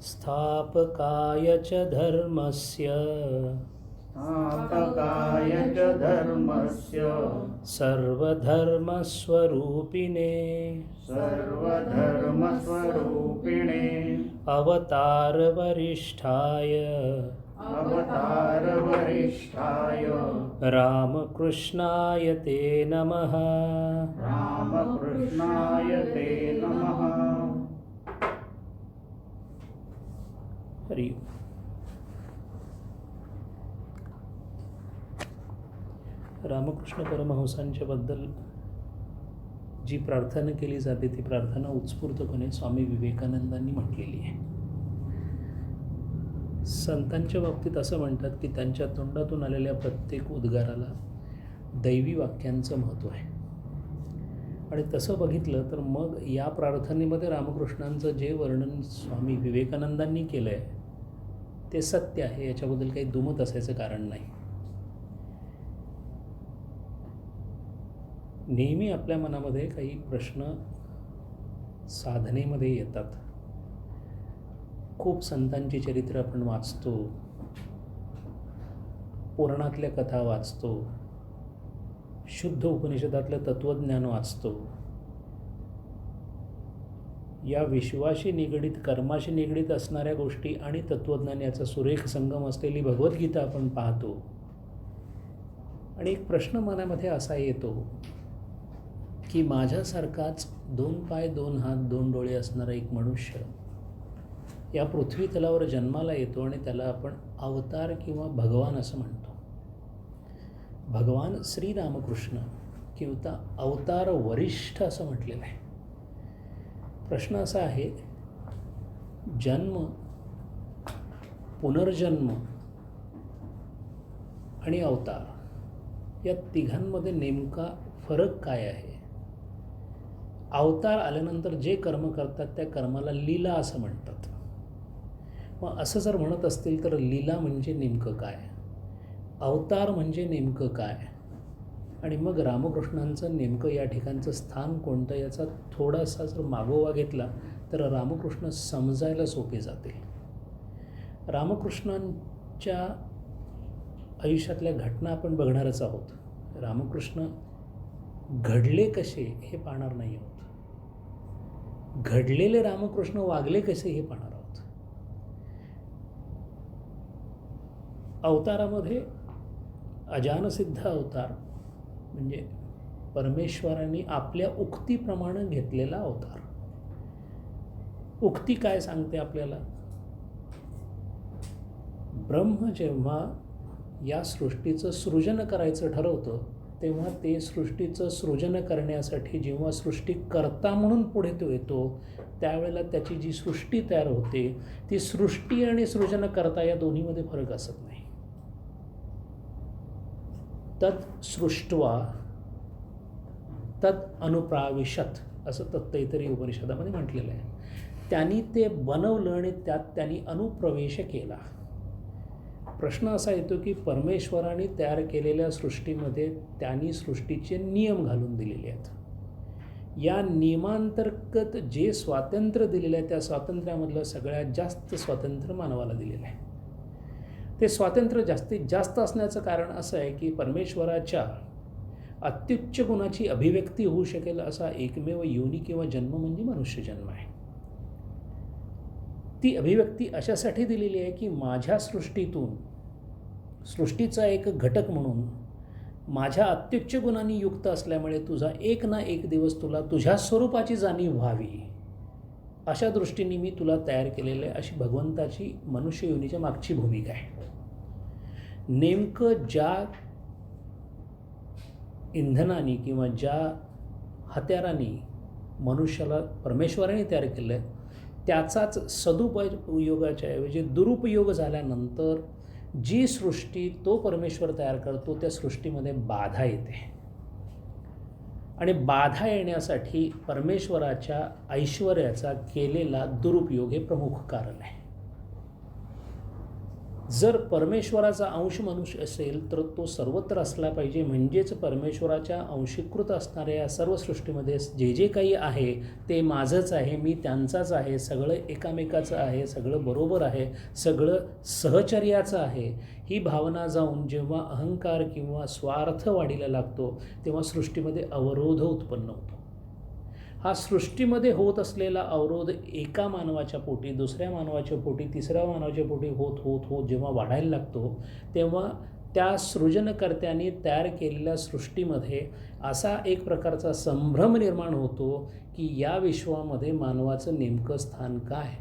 स्थापकाय च धर्मस्य स्थापकाय च धर्मस्य सर्वधर्मस्वरूपिणे सर्वधर्मस्वरूपिणे अवतारवरिष्ठाय अवतारवरिष्ठाय रामकृष्णाय ते नमः. रामकृष्णाय ते नमः. हरि. रामकृष्ण परमहंसांच्या बद्दल जी प्रार्थना केली जाते ती प्रार्थना उत्स्फूर्तपणे स्वामी विवेकानंदांनी म्हटलेली आहे. संतांच्या बाबतीत असं म्हणतात की त्यांच्या तोंडातून आलेल्या प्रत्येक उद्गाराला दैवी वाक्यांचं महत्त्व आहे. आणि तसं बघितलं तर मग या प्रार्थनेमध्ये रामकृष्णांचं जे वर्णन स्वामी विवेकानंदांनी केलं आहे ते सत्य आहे, याच्याबद्दल काही दुमत असायचं कारण नाही. नेहमी आपल्या मनामध्ये काही प्रश्न साधनेमध्ये येतात. खूप संतांची चरित्र आपण वाचतो, पुराणातल्या कथा वाचतो, शुद्ध उपनिषदातलं तत्त्वज्ञान वाचतो. या विश्वाशी निगडीत, कर्माशी निगडीत असणाऱ्या गोष्टी आणि तत्त्वज्ञान याचा सुरेख संगम असलेली भगवद्गीता आपण पाहतो. आणि एक प्रश्न मनामध्ये असा येतो की माझ्यासारखाच 2 पाय 2 हात 2 डोळे असणारा एक मनुष्य या पृथ्वी तलावर जन्माला येतो आणि त्याला आपण अवतार किंवा भगवान असं म्हणतो. भगवान श्रीरामकृष्ण किंवा अवतार वरिष्ठ असं म्हटलेलं आहे. प्रश्न असा आहे, जन्म, पुनर्जन्म आणि अवतार या तिघांमध्ये नेमका फरक काय आहे? अवतार आल्यानंतर जे कर्म करतात त्या कर्माला लीला असं म्हणतात. मग असं जर म्हणत असतील तर लीला म्हणजे नेमकं काय, अवतार म्हणजे नेमकं काय, आणि मग रामकृष्णांचं नेमकं या ठिकाणचं स्थान कोणतं याचा थोडासा जर मागोवा घेतला तर रामकृष्ण समजायला सोपे जाते. रामकृष्णांच्या आयुष्यातल्या घटना आपण बघणारच आहोत. रामकृष्ण घडले कसे हे पाहणार नाही आहोत. घडलेले रामकृष्ण वागले कसे हे पाहणार आहोत. अवतारामध्ये अजानसिद्ध अवतार म्हणजे परमेश्वराने आपल्या उक्तीप्रमाणे घेतलेला अवतार. उक्ती काय सांगते आपल्याला? ब्रह्म जेव्हा या सृष्टीचं सृजन करायचं ठरवतं तेव्हा ते सृष्टीचं सृजन करण्यासाठी जेव्हा सृष्टीकर्ता म्हणून पुढे तो येतो त्यावेळेला त्याची जी सृष्टी तयार होते ती सृष्टी आणि सृजनकर्ता या दोन्हीमध्ये फरक असत नाही. तत् सृष्ट्वा तत् अनुप्राविशत असं तत्तैतरी उपनिषदामध्ये म्हटलेलं आहे. त्यांनी ते बनवलं आणि त्यात त्यांनी अनुप्रवेश केला. प्रश्न असा येतो की परमेश्वराने तयार केलेल्या सृष्टीमध्ये त्यांनी सृष्टीचे नियम घालून दिलेले आहेत. या नियमांतर्गत जे स्वातंत्र्य दिलेलं आहे त्या स्वातंत्र्यामधलं सगळ्यात जास्त स्वातंत्र्य मानवाला दिलेलं आहे. ते स्वातंत्र्य जास्तीत जास्त असण्याचं कारण असं आहे की परमेश्वराच्या अत्युच्च गुणाची अभिव्यक्ती होऊ शकेल असा एकमेव योनी किंवा जन्म म्हणजे मनुष्य जन्म आहे. ती अभिव्यक्ती अशासाठी दिलेली आहे की माझ्या सृष्टीतून, सृष्टीचा एक घटक म्हणून माझ्या अत्युच्च गुणांनी युक्त असल्यामुळे तुझा एक ना एक दिवस तुला तुझ्या स्वरूपाची जाणीव व्हावी अशा दृष्टीने मी तुला तयार केलेलं आहे, अशी भगवंताची मनुष्य योनीच्या मागची भूमिका आहे. नेमकं ज्या इंधनाने किंवा ज्या हत्याराने मनुष्याला परमेश्वराने तयार केलं आहे त्याचाच सदुपयोगाच्या ऐवजी दुरुपयोग झाल्यानंतर जी सृष्टी तो परमेश्वर तयार करतो त्या सृष्टीमध्ये बाधा येते. आणि बाधा येण्यासाठी परमेश्वराच्या ऐश्वर्याचा केलेला दुरुपयोग हे प्रमुख कारण आहे. जर परमेश्वराचा अंश मनुष्य असेल तर तो सर्वत्र असला पाहिजे, म्हणजेच परमेश्वराच्या अंशीकृत असणाऱ्या या सर्व सृष्टीमध्ये जे जे काही आहे ते माझंच आहे, मी त्यांचाच आहे, सगळं एकामेकाचं आहे, सगळं बरोबर आहे, सगळं सहचर्याचं आहे, ही भावना जाऊन जेव्हा अहंकार किंवा स्वार्थ वाढीला लागतो तेव्हा सृष्टीमध्ये अवरोध उत्पन्न होतो. हा सृष्टीमध्ये होत असलेला अवरोध एका मानवाच्या पोटी, दुसऱ्या मानवाच्या पोटी, तिसऱ्या मानवाच्या पोटी होत होत होत जेव्हा वाढायला लागतो तेव्हा त्या सृजनकर्त्यांनी तयार केलेल्या सृष्टीमध्ये असा एक प्रकारचा संभ्रम निर्माण होतो की या विश्वामध्ये मानवाचं नेमकं स्थान काय.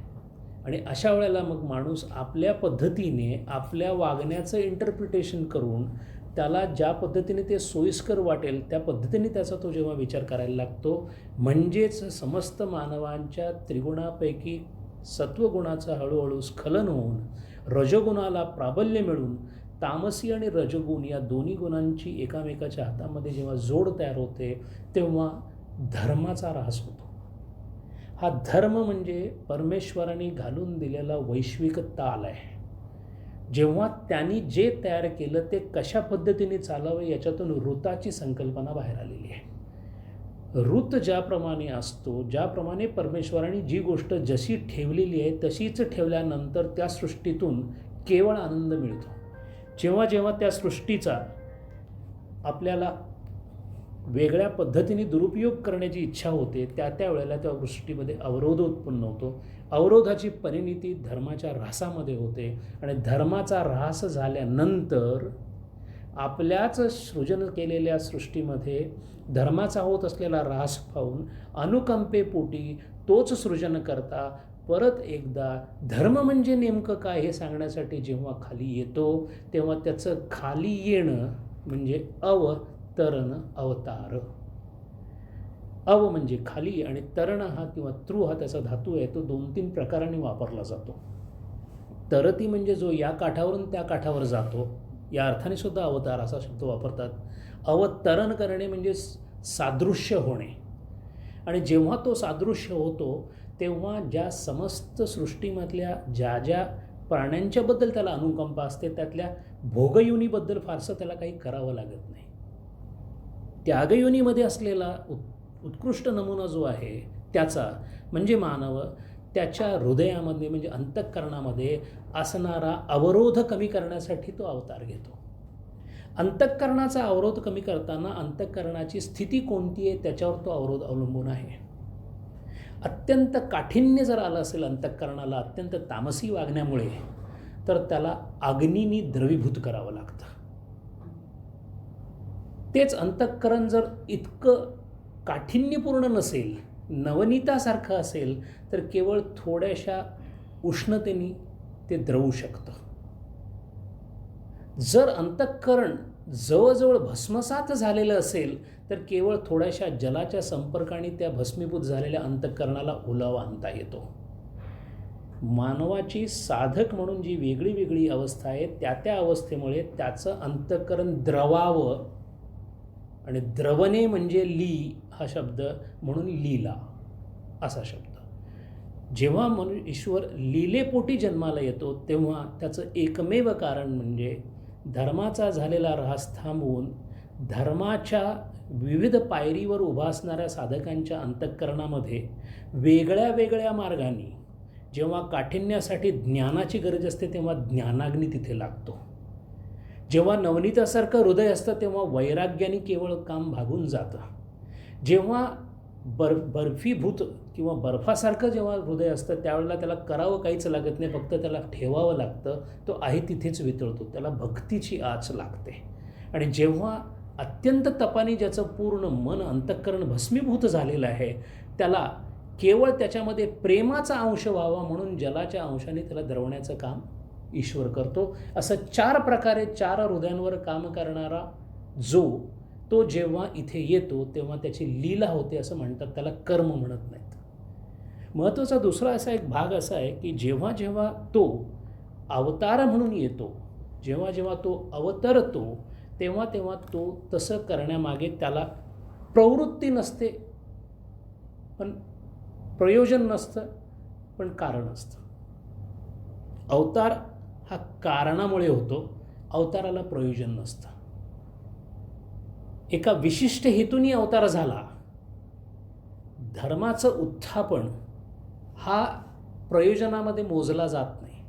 आणि अशा वेळेला मग माणूस आपल्या पद्धतीने आपल्या वागण्याचं इंटरप्रिटेशन करून त्याला ज्या पद्धतीने ते सोयीस्कर वाटेल त्या पद्धतीने त्याचा तो जेव्हा विचार करायला लागतो, म्हणजेच समस्त मानवांच्या त्रिगुणापैकी सत्वगुणाचं हळूहळू स्खलन होऊन रजगुणाला प्राबल्य मिळून तामसी आणि रजगुण या दोन्ही गुणांची एकामेकाच्या हातामध्ये जेव्हा जोड तयार होते तेव्हा धर्माचा ऱ्हास होतो. हा धर्म म्हणजे परमेश्वराने घालून दिलेला वैश्विक ताल आहे. जेव्हा त्यांनी जे तयार केलं ते कशा पद्धतीने चालावं याच्यातून ऋताची संकल्पना बाहेर आलेली आहे. ऋत ज्याप्रमाणे असतो, ज्याप्रमाणे परमेश्वराने जी गोष्ट जशी ठेवलेली आहे तशीच ठेवल्यानंतर त्या सृष्टीतून केवळ आनंद मिळतो. जेव्हा जेव्हा त्या सृष्टीचा आपल्याला वेगळ्या पद्धतीने दुरुपयोग करण्याची इच्छा होते त्या वेळेला त्या सृष्टीमध्ये अवरोध उत्पन्न होतो. अवरोधाची परिणिती धर्माच्या ऱ्हासामध्ये होते आणि धर्माचा ऱ्हास झाल्यानंतर आपल्याच सृजन केलेल्या सृष्टीमध्ये धर्माचा होत असलेला ऱ्हास पाहून अनुकंपेपोटी तोच सृजन करता परत एकदा धर्म म्हणजे नेमकं काय हे सांगण्यासाठी जेव्हा खाली येतो तेव्हा त्याचं खाली येणं म्हणजे अवतरण, अवतार. अव म्हणजे खाली आणि तरण हा किंवा तृ हा त्याचा धातू आहे, तो 2-3 प्रकारांनी वापरला जातो. तरती म्हणजे जो या काठावरून त्या काठावर जातो, या अर्थाने सुद्धा अवतार असा शब्द वापरतात. अवतरण करणे म्हणजे सादृश्य होणे. आणि जेव्हा तो सादृश्य होतो तेव्हा ज्या समस्त सृष्टीमधल्या ज्या ज्या प्राण्यांच्याबद्दल त्याला अनुकंपा असते त्यातल्या भोगयोनीबद्दल फारसं त्याला काही करावं लागत नाही. त्यागयोनीमध्ये असलेला उत्कृष्ट नमुना जो आहे त्याचा म्हणजे मानव त्याच्या हृदयामध्ये म्हणजे अंतःकरणामध्ये असणारा अवरोध कमी करण्यासाठी तो अवतार घेतो. अंतःकरणाचा अवरोध कमी करताना अंतःकरणाची स्थिती कोणती आहे त्याच्यावर तो अवरोध अवलंबून आहे. अत्यंत काठिण्य जर आलं असेल अंतःकरणाला अत्यंत तामसी वागण्यामुळे तर त्याला अग्नीनी द्रवीभूत करावं लागतं. तेच अंतःकरण जर इतकं काठिण्यपूर्ण नसेल, नवनीतासारखं असेल तर केवळ थोड्याशा उष्णतेने ते द्रवू शकतं. जर अंतःकरण जवळजवळ भस्मसात झालेलं असेल तर केवळ थोड्याशा जलाच्या संपर्काने त्या भस्मीभूत झालेल्या अंतःकरणाला ओलावा आणता येतो. मानवाची साधक म्हणून जी वेगळी वेगळी अवस्था आहे त्या अवस्थेमुळे त्याचं अंतःकरण द्रवावं आणि द्रवणे म्हणजे ली हा शब्द म्हणून लीला असा शब्द. जेव्हा ईश्वर लीलेपोटी जन्माला येतो तेव्हा त्याचं एकमेव कारण म्हणजे धर्माचा झालेला ऱ्हास थांबवून धर्माच्या विविध पायरीवर उभा असणाऱ्या साधकांच्या अंतःकरणामध्ये वेगळ्या वेगळ्या मार्गाने जेव्हा काठिण्यासाठी ज्ञानाची गरज असते तेव्हा ज्ञानाग्नी तिथे लागतो. जेव्हा नवनीतासारखं हृदय असतं तेव्हा वैराग्याने केवळ काम भागून जातं. जेव्हा बर्फीभूत किंवा बर्फासारखं जेव्हा हृदय असतं त्यावेळेला त्याला करावं काहीच लागत नाही, फक्त त्याला ठेवावं लागतं. तो आहे तिथेच वितळतो, त्याला भक्तीची आच लागते. आणि जेव्हा अत्यंत तपाने ज्याचं पूर्ण मन अंतःकरण भस्मीभूत झालेलं आहे त्याला केवळ त्याच्यामध्ये प्रेमाचा अंश व्हावा म्हणून जलाच्या अंशाने त्याला द्रवण्याचं काम ईश्वर करतो. असं 4 प्रकारे 4 हृदयांवर काम करणारा जो तो जेव्हा इथे येतो तेव्हा त्याची लीला होते असं म्हणतात, त्याला कर्म म्हणत नाहीत. महत्त्वाचा दुसरा असा एक भाग असा आहे की जेव्हा जेव्हा तो अवतार म्हणून येतो, जेव्हा जेव्हा तो अवतरतो तेव्हा तेव्हा तो तसं करण्यामागे त्याला प्रवृत्ती नसते, पण प्रयोजन नसतं, पण कारण असतं. अवतार हा कारणामुळे होतो, अवताराला प्रयोजन नसतं. एका विशिष्ट हेतूने अवतार झाला. धर्माचं उत्थापन हा प्रयोजनामध्ये मोजला जात नाही.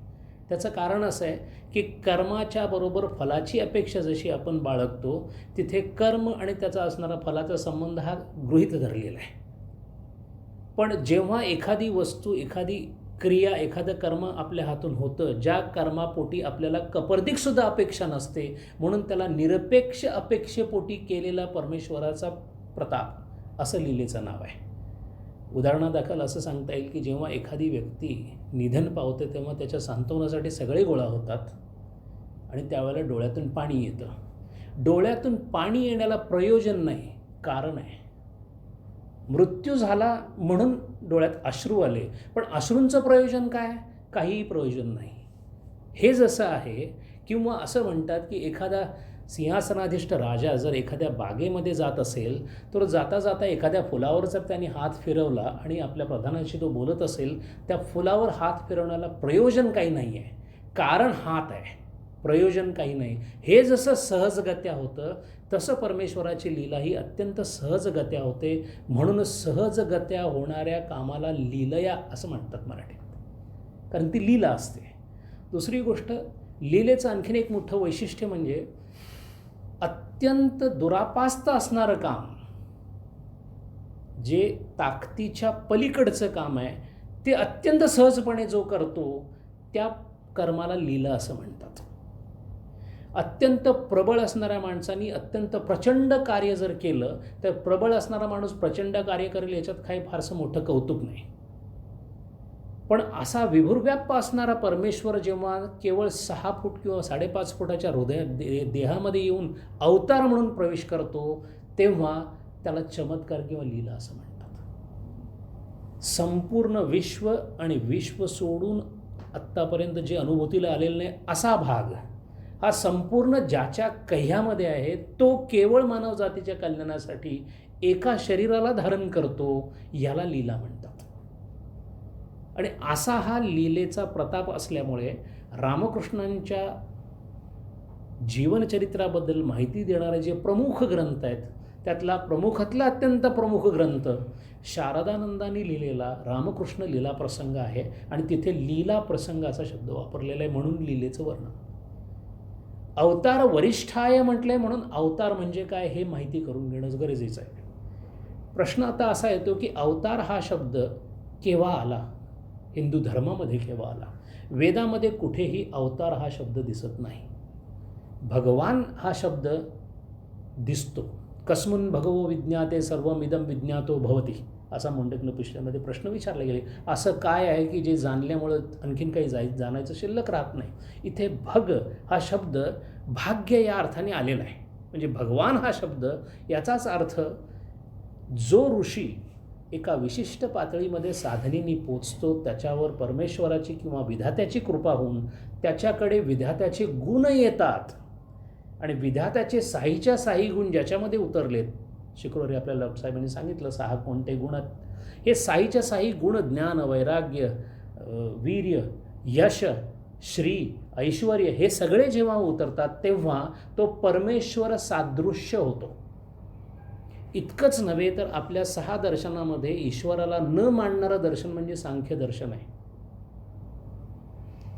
त्याचं कारण असं आहे की कर्माच्या बरोबर फलाची अपेक्षा जशी आपण बाळगतो, तिथे कर्म आणि त्याचा असणारा फलाचा संबंध हा गृहीत धरलेला आहे. पण जेव्हा एखादी वस्तू, एखादी क्रिया, एखादं कर्म आपल्या हातून होतं, ज्या कर्मापोटी आपल्याला कपर्दिकसुद्धा अपेक्षा नसते, म्हणून त्याला निरपेक्ष अपेक्षेपोटी केलेला परमेश्वराचा प्रताप असं लीलेचं नाव आहे. उदाहरणादाखल असं सांगता येईल की जेव्हा एखादी व्यक्ती निधन पावते तेव्हा त्याच्या सांत्वनासाठी सगळे गोळा होतात आणि त्यावेळेला डोळ्यातून पाणी येतं. डोळ्यातून पाणी येण्याला प्रयोजन नाही, कारण आहे. मृत्यू झाला म्हणून डोळ्यात अश्रू आले, पण अश्रूंचं प्रयोजन काय? काहीही प्रयोजन नाही. हे जसं आहे, किंवा असं म्हणतात की एखादा सिंहासनाधिष्ठ राजा जर एखाद्या बागेमध्ये जात असेल, तर जाता जाता एखाद्या फुलावर जर त्यांनी हात फिरवला आणि आपल्या प्रधानाशी तो बोलत असेल, त्या फुलावर हात फिरवण्याला प्रयोजन काही नाही आहे, कारण हात आहे, प्रयोजन काही नाही. हे जसं सहजगत्या होतं, तसं परमेश्वराची लीला ही अत्यंत सहजगत्या होते. म्हणून सहजगत्या होणाऱ्या कामाला लीलया असं म्हणतात मराठीत, कारण ती लीला असते. दुसरी गोष्ट, लीलेचं आणखीन एक मोठं वैशिष्ट्य म्हणजे अत्यंत दुरापास्त असणारं काम, जे ताकदीच्या पलीकडचं काम आहे, ते अत्यंत सहजपणे जो करतो त्या कर्माला लीला असं म्हणतात. अत्यंत प्रबळ असणाऱ्या माणसांनी अत्यंत प्रचंड कार्य जर केलं, तर प्रबळ असणारा माणूस प्रचंड कार्य करेल याच्यात काही फारसं मोठं कौतुक नाही. पण असा विभुर्व्याप्त असणारा परमेश्वर जेव्हा केवळ 6 फूट किंवा 5.5 फुटाच्या देहामध्ये येऊन अवतार म्हणून प्रवेश करतो, तेव्हा त्याला चमत्कार किंवा लीला असं म्हणतात. संपूर्ण विश्व आणि विश्व सोडून आत्तापर्यंत जे अनुभूतीला आलेलं नाही असा भाग हा संपूर्ण ज्याच्या कह्यामध्ये आहे, तो केवळ मानवजातीच्या कल्याणासाठी एका शरीराला धारण करतो, याला लीला म्हणतात. आणि असा हा लीलेचा प्रताप असल्यामुळे रामकृष्णांच्या जीवनचरित्राबद्दल माहिती देणारे जे प्रमुख ग्रंथ आहेत, त्यातला प्रमुखातला अत्यंत प्रमुख ग्रंथ शारदानंदांनी लिहिलेला रामकृष्ण लीला प्रसंग आहे. आणि तिथे लीला प्रसंग असा शब्द वापरलेला आहे, म्हणून लीलेचं वर्णन. अवतार वरिष्ठाय म्हटलंय, म्हणून अवतार म्हणजे काय हे माहिती करून घेणं गरजेचं आहे. प्रश्न आता असा येतो की अवतार हा शब्द केव्हा आला, हिंदू धर्मामध्ये केव्हा आला? वेदामध्ये कुठेही अवतार हा शब्द दिसत नाही. भगवान हा शब्द दिसतो. कस्मिन् भगवो विज्ञाते सर्वमिदं विज्ञातो भवति, असा मुंडकन पुस्तकामध्ये प्रश्न विचारले गेले. असं काय आहे की जे जाणल्यामुळं आणखीन काही जाणायचं शिल्लक राहत नाही? इथे भग हा शब्द भाग्य या अर्थाने आलेला आहे. म्हणजे भगवान हा शब्द याचाच अर्थ जो ऋषी एका विशिष्ट पातळीमध्ये साधनेनी पोचतो, त्याच्यावर परमेश्वराची किंवा विधात्याची कृपा होऊन त्याच्याकडे विधात्याचे गुण येतात आणि विधात्याचे साहीच्या साही गुण ज्याच्यामध्ये उतरलेत, शुक्रवारी आपल्याला साहेबांनी सांगितलं 6 कोणते गुण आहेत. हे साहीच्या साही गुण ज्ञान, वैराग्य, वीर्य, यश, श्री, ऐश्वर हे सगळे जेव्हा उतरतात तेव्हा तो परमेश्वर सादृश्य होतो. इतकंच नव्हे तर आपल्या 6 दर्शनामध्ये ईश्वराला न मानणारं दर्शन म्हणजे सांख्य दर्शन आहे.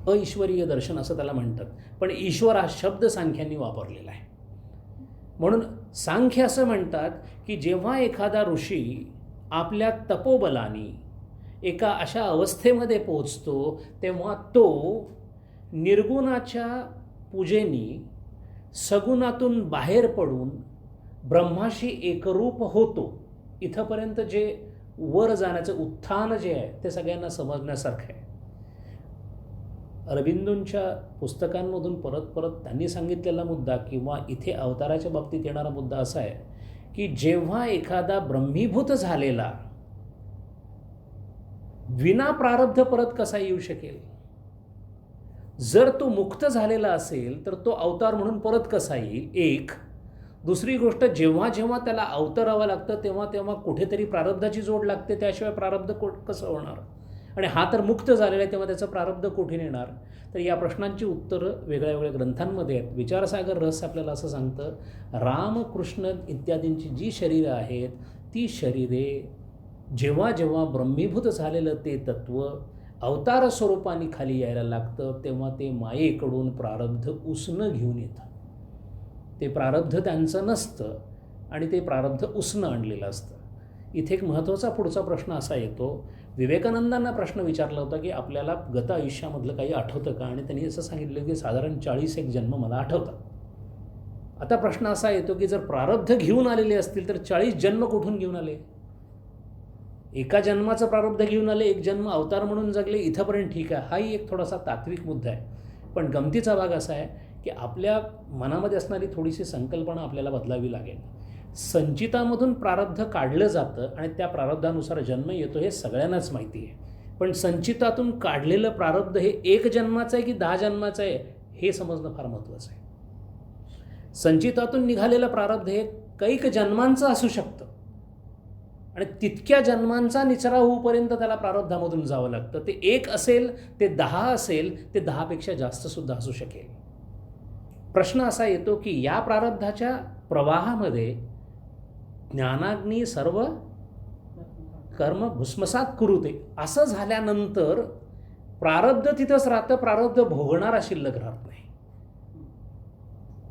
अईश्वरीय दर्शन असं त्याला म्हणतात, पण ईश्वर हा शब्द सांख्यांनी वापरलेला आहे. म्हणून सांख्य असं म्हणतात की जेव्हा एखादा ऋषी आपल्या तपोबलाने एका अशा अवस्थेमध्ये पोचतो, तेव्हा तो निर्गुणाच्या पूजेनी सगुणातून बाहेर पडून ब्रह्माशी एकरूप होतो. इथंपर्यंत जे वर जाण्याचं उत्थान जे आहे ते सगळ्यांना समजण्यासारखं आहे. अरबिंदोंच्या पुस्तकांमधून परत परत त्यांनी सांगितलेला मुद्दा किंवा इथे अवताराच्या बाबतीत येणारा मुद्दा असा आहे की जेव्हा एखादा ब्रह्मीभूत झालेला विना प्रारब्ध परत कसा येऊ शकेल? जर तो मुक्त झालेला असेल तर तो अवतार म्हणून परत कसा येईल? एक. दुसरी गोष्ट, जेव्हा जेव्हा त्याला अवतरावं लागतं तेव्हा तेव्हा कुठेतरी प्रारब्धाची जोड लागते, त्याशिवाय प्रारब्ध कसं होणार? आणि हा तर मुक्त झालेला आहे, तेव्हा त्याचं प्रारब्ध कुठे येणार? तर या प्रश्नांची उत्तरं वेगळ्या वेगळ्या ग्रंथांमध्ये आहेत. विचारसागर रहस्य आपल्याला असं सांगतं, राम कृष्ण इत्यादींची जी शरीरं आहेत ती शरीरे जेव्हा जेव्हा ब्रह्मीभूत झालेलं ते तत्त्व अवतार स्वरूपाने खाली यायला लागतं, तेव्हा ते मायेकडून प्रारब्ध उसणं घेऊन येतं. ते प्रारब्ध त्यांचं नसतं आणि ते प्रारब्ध उसणं आणलेलं असतं. इथे एक महत्त्वाचा पुढचा प्रश्न असा येतो, विवेकानंदांना प्रश्न विचारला होता की आपल्याला गत आयुष्यामधलं काही आठवतं का? आणि त्यांनी असं सांगितलं की साधारण 40 एक जन्म मला आठवतात. आता प्रश्न असा येतो की जर प्रारब्ध घेऊन आलेले असतील तर 40 जन्म कुठून घेऊन आले? एका जन्माचं प्रारब्ध घेऊन आले, एक जन्म अवतार म्हणून जगले, इथंपर्यंत ठीक आहे. हाही एक थोडासा तात्विक मुद्दा आहे. पण गमतीचा भाग असा आहे की आपल्या मनामध्ये असणारी थोडीशी संकल्पना आपल्याला बदलावी लागेल. संचितामधून प्रारब्ध काढलं जातं आणि त्या प्रारब्धानुसार जन्म येतो हे सगळ्यांनाच माहिती आहे. पण संचितातून काढलेलं प्रारब्ध हे 1 जन्माचं आहे की 10 जन्माचं आहे हे समजणं फार महत्त्वाचं आहे. संचितातून निघालेलं प्रारब्ध हे कैक जन्मांचं असू शकतं आणि तितक्या जन्मांचा निचरा होऊपर्यंत त्याला प्रारब्धामधून जावं लागतं. ते 1 असेल, ते 10 असेल, ते 10पेक्षा जास्तसुद्धा असू शकेल. प्रश्न असा येतो की या प्रारब्धाच्या प्रवाहामध्ये ज्ञानाग्नी सर्व कर्म भस्मसात कुरुते असं झाल्यानंतर प्रारब्ध तिथंच राहतं, प्रारब्ध भोगणारा शिल्लक राहत नाही.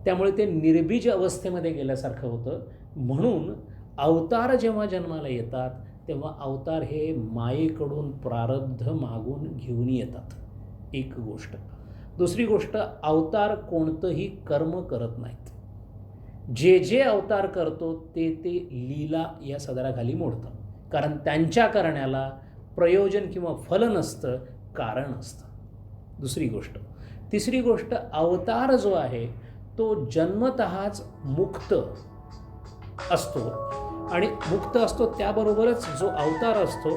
त्यामुळे ते निर्बीज अवस्थेमध्ये गेल्यासारखं होतं. म्हणून अवतार जेव्हा जन्माला येतात तेव्हा अवतार हे मायेकडून प्रारब्ध मागून घेऊन येतात, एक गोष्ट. दुसरी गोष्ट, अवतार कोणतंही कर्म करत नाहीत. जे जे अवतार करतो ते ते लीला या सदराखाली मोडतं, कारण त्यांच्या करण्याला प्रयोजन किंवा फल नसतं, कारण असतं. दुसरी गोष्ट. तिसरी गोष्ट, अवतार जो आहे तो जन्मतःच मुक्त असतो आणि मुक्त असतो त्याबरोबरच जो अवतार असतो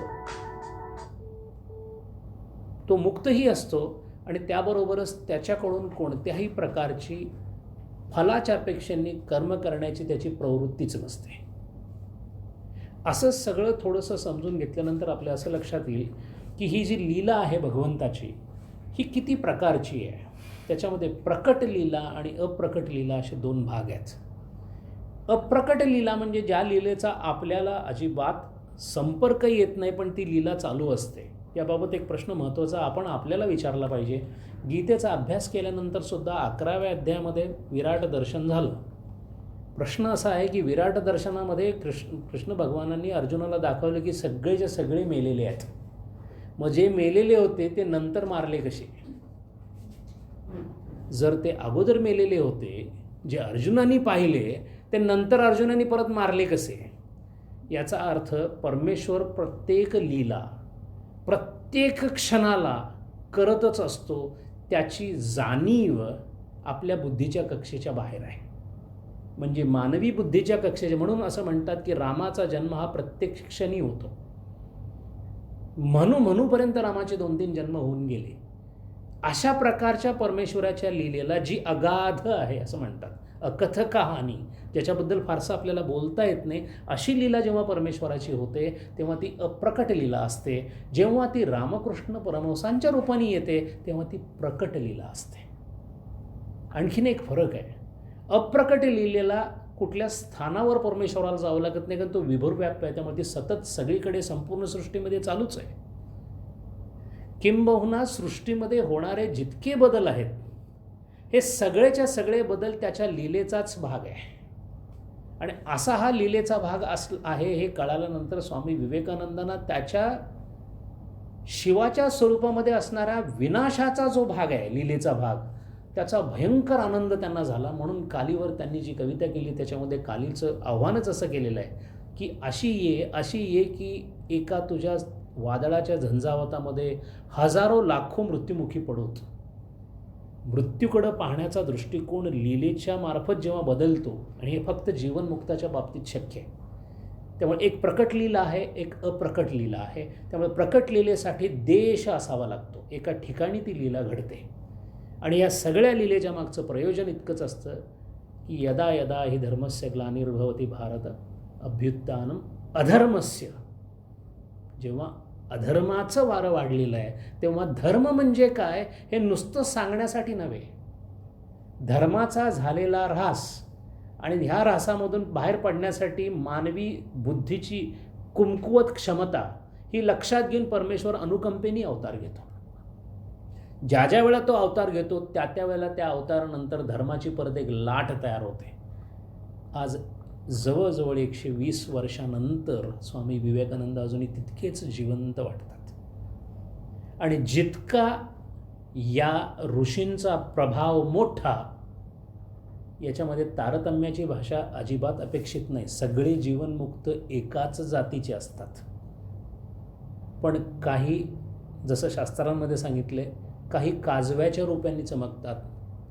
तो मुक्तही असतो आणि त्याबरोबरच त्याच्याकडून कोणत्याही प्रकारची फलाच्या अपेक्षेने कर्म करण्याची त्याची प्रवृत्तीच नसते. असं सगळं थोडंसं समजून घेतल्यानंतर आपल्या असं लक्षात येईल की ही जी लीला आहे भगवंताची ही किती प्रकारची आहे. त्याच्यामध्ये प्रकट लीला आणि अप्रकट लीला असे 2 भाग आहेत. अप्रकट लीला म्हणजे ज्या लीलेचा आपल्याला अजिबात संपर्क येत नाही पण ती लीला चालू असते. याबाबत एक प्रश्न महत्त्वाचा आपण आपल्याला विचारला पाहिजे. गीतेचा अभ्यास केल्यानंतर सुद्धा 11व्या अध्यायामध्ये विराट दर्शन झालं. प्रश्न असा आहे की विराट दर्शनामध्ये कृष्ण भगवानांनी अर्जुनाला दाखवलं की सगळेचे सगळे मेलेले आहेत. मग जे मेलेले होते ते नंतर मारले कसे? जर ते अगोदर मेलेले होते, जे अर्जुनांनी पाहिले, ते नंतर अर्जुनांनी परत मारले कसे? याचा अर्थ परमेश्वर प्रत्येक लीला प्रत्येक क्षणाला करतच असतो. त्याची जाणीव आपल्या बुद्धीच्या कक्षेच्या बाहेर आहे, म्हणजे मानवी बुद्धीच्या कक्षेच्या. म्हणून असं म्हणतात की रामाचा जन्म हा प्रत्येक क्षणी होतो. म्हणूपर्यंत रामाचे 2-3 जन्म होऊन गेले. अशा प्रकारच्या परमेश्वराच्या लीलेला जी अगाध आहे असं म्हणतात, अकथ कहाणी, ज्याच्याबद्दल फारसं आपल्याला बोलता येत नाही, अशी लीला जेव्हा परमेश्वराची होते तेव्हा ती अप्रकट लीला असते. जेव्हा ती रामकृष्ण परमहंसांच्या रूपाने येते तेव्हा ती प्रकट लीला असते. आणखीन एक फरक आहे, अप्रकट लीलेला कुठल्या स्थानावर परमेश्वराला जावं लागत नाही, कारण तो विभुर्व्याप्त आहे. त्यामुळे ती सतत सगळीकडे संपूर्ण सृष्टीमध्ये चालूच आहे. किंबहुना सृष्टीमध्ये होणारे जितके बदल आहेत हे सगळेच्या सगळे बदल त्याच्या लीलेचाच भाग आहे. आणि असा हा लीलेचा भाग आहे हे कळाल्यानंतर स्वामी विवेकानंदांना त्याच्या शिवाच्या स्वरूपामध्ये असणाऱ्या विनाशाचा जो भाग आहे, लीलेचा भाग, त्याचा भयंकर आनंद त्यांना झाला. म्हणून कालीवर त्यांनी जी कविता केली त्याच्यामध्ये कालीचं आव्हानच असं केलेलं आहे की अशी ये की एका तुझ्या वादळाच्या झंझावातामध्ये हजारो लाखो मृत्युमुखी पडोत. मृत्यूकडं पाहण्याचा दृष्टिकोन लीलेच्या मार्फत जेव्हा बदलतो, आणि हे फक्त जीवनमुक्ताच्या बाबतीत शक्य आहे. त्यामुळे एक प्रकट लीला आहे, एक अप्रकट लीला आहे. त्यामुळे प्रकट लीलेसाठी देश असावा लागतो, एका ठिकाणी ती लीला घडते. आणि या सगळ्या लीलेच्या मागचं प्रयोजन इतकंच असतं की यदा यदा हि धर्मस्य ग्लानिर्भवति भारत अभ्युत्थानम अधर्मस्य. जेव्हा अधर्माचं वारं वाढलेलं आहे, तेव्हा धर्म म्हणजे काय हे नुसतं सांगण्यासाठी नव्हे, धर्माचा झालेला ऱ्हास आणि ह्या ऱ्हासामधून बाहेर पडण्यासाठी मानवी बुद्धीची कुमकुवत क्षमता ही लक्षात घेऊन परमेश्वर अनुकंपेने अवतार घेतो. ज्या ज्या वेळेला तो अवतार घेतो त्या त्या वेळेला त्या अवतारानंतर धर्माची परत एक लाट तयार होते. आज जवळजवळ 120 वर्षानंतर स्वामी विवेकानंद अजूनही तितकेच जिवंत वाटतात. आणि जितका या ऋषींचा प्रभाव मोठा, याच्यामध्ये तारतम्याची भाषा अजिबात अपेक्षित नाही. सगळे जीवनमुक्त एकाच जातीचे असतात. पण काही, जसं शास्त्रांमध्ये सांगितले, काही काजव्याच्या रूपाने चमकतात,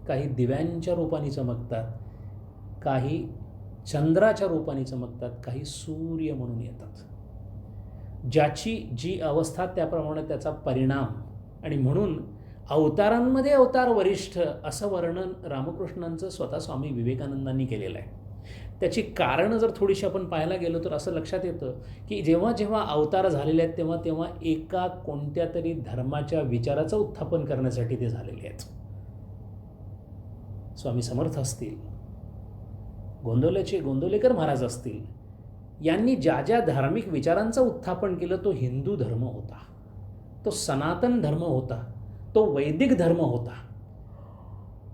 काही दिव्यांच्या रूपाने चमकतात, काही चंद्राच्या रूपाने चमकतात, काही सूर्य म्हणून येतात. ज्याची जी अवस्था त्याप्रमाणे त्याचा परिणाम. आणि म्हणून अवतारांमध्ये अवतार वरिष्ठ असं वर्णन रामकृष्णांचं स्वतः स्वामी विवेकानंदांनी केलेलं आहे. त्याची कारणं जर थोडीशी आपण पाहायला गेलो तर असं लक्षात येतं की जेव्हा जेव्हा अवतार झालेले आहेत तेव्हा तेव्हा एका कोणत्या तरी धर्माच्या विचाराचं उत्थापन करण्यासाठी ते झालेले आहेत. स्वामी समर्थ असतील, गोंदवलेकर महाराज असतील, यांनी ज्या ज्या धार्मिक विचारांचं उत्थापन केलं तो हिंदू धर्म होता, तो सनातन धर्म होता, तो वैदिक धर्म होता.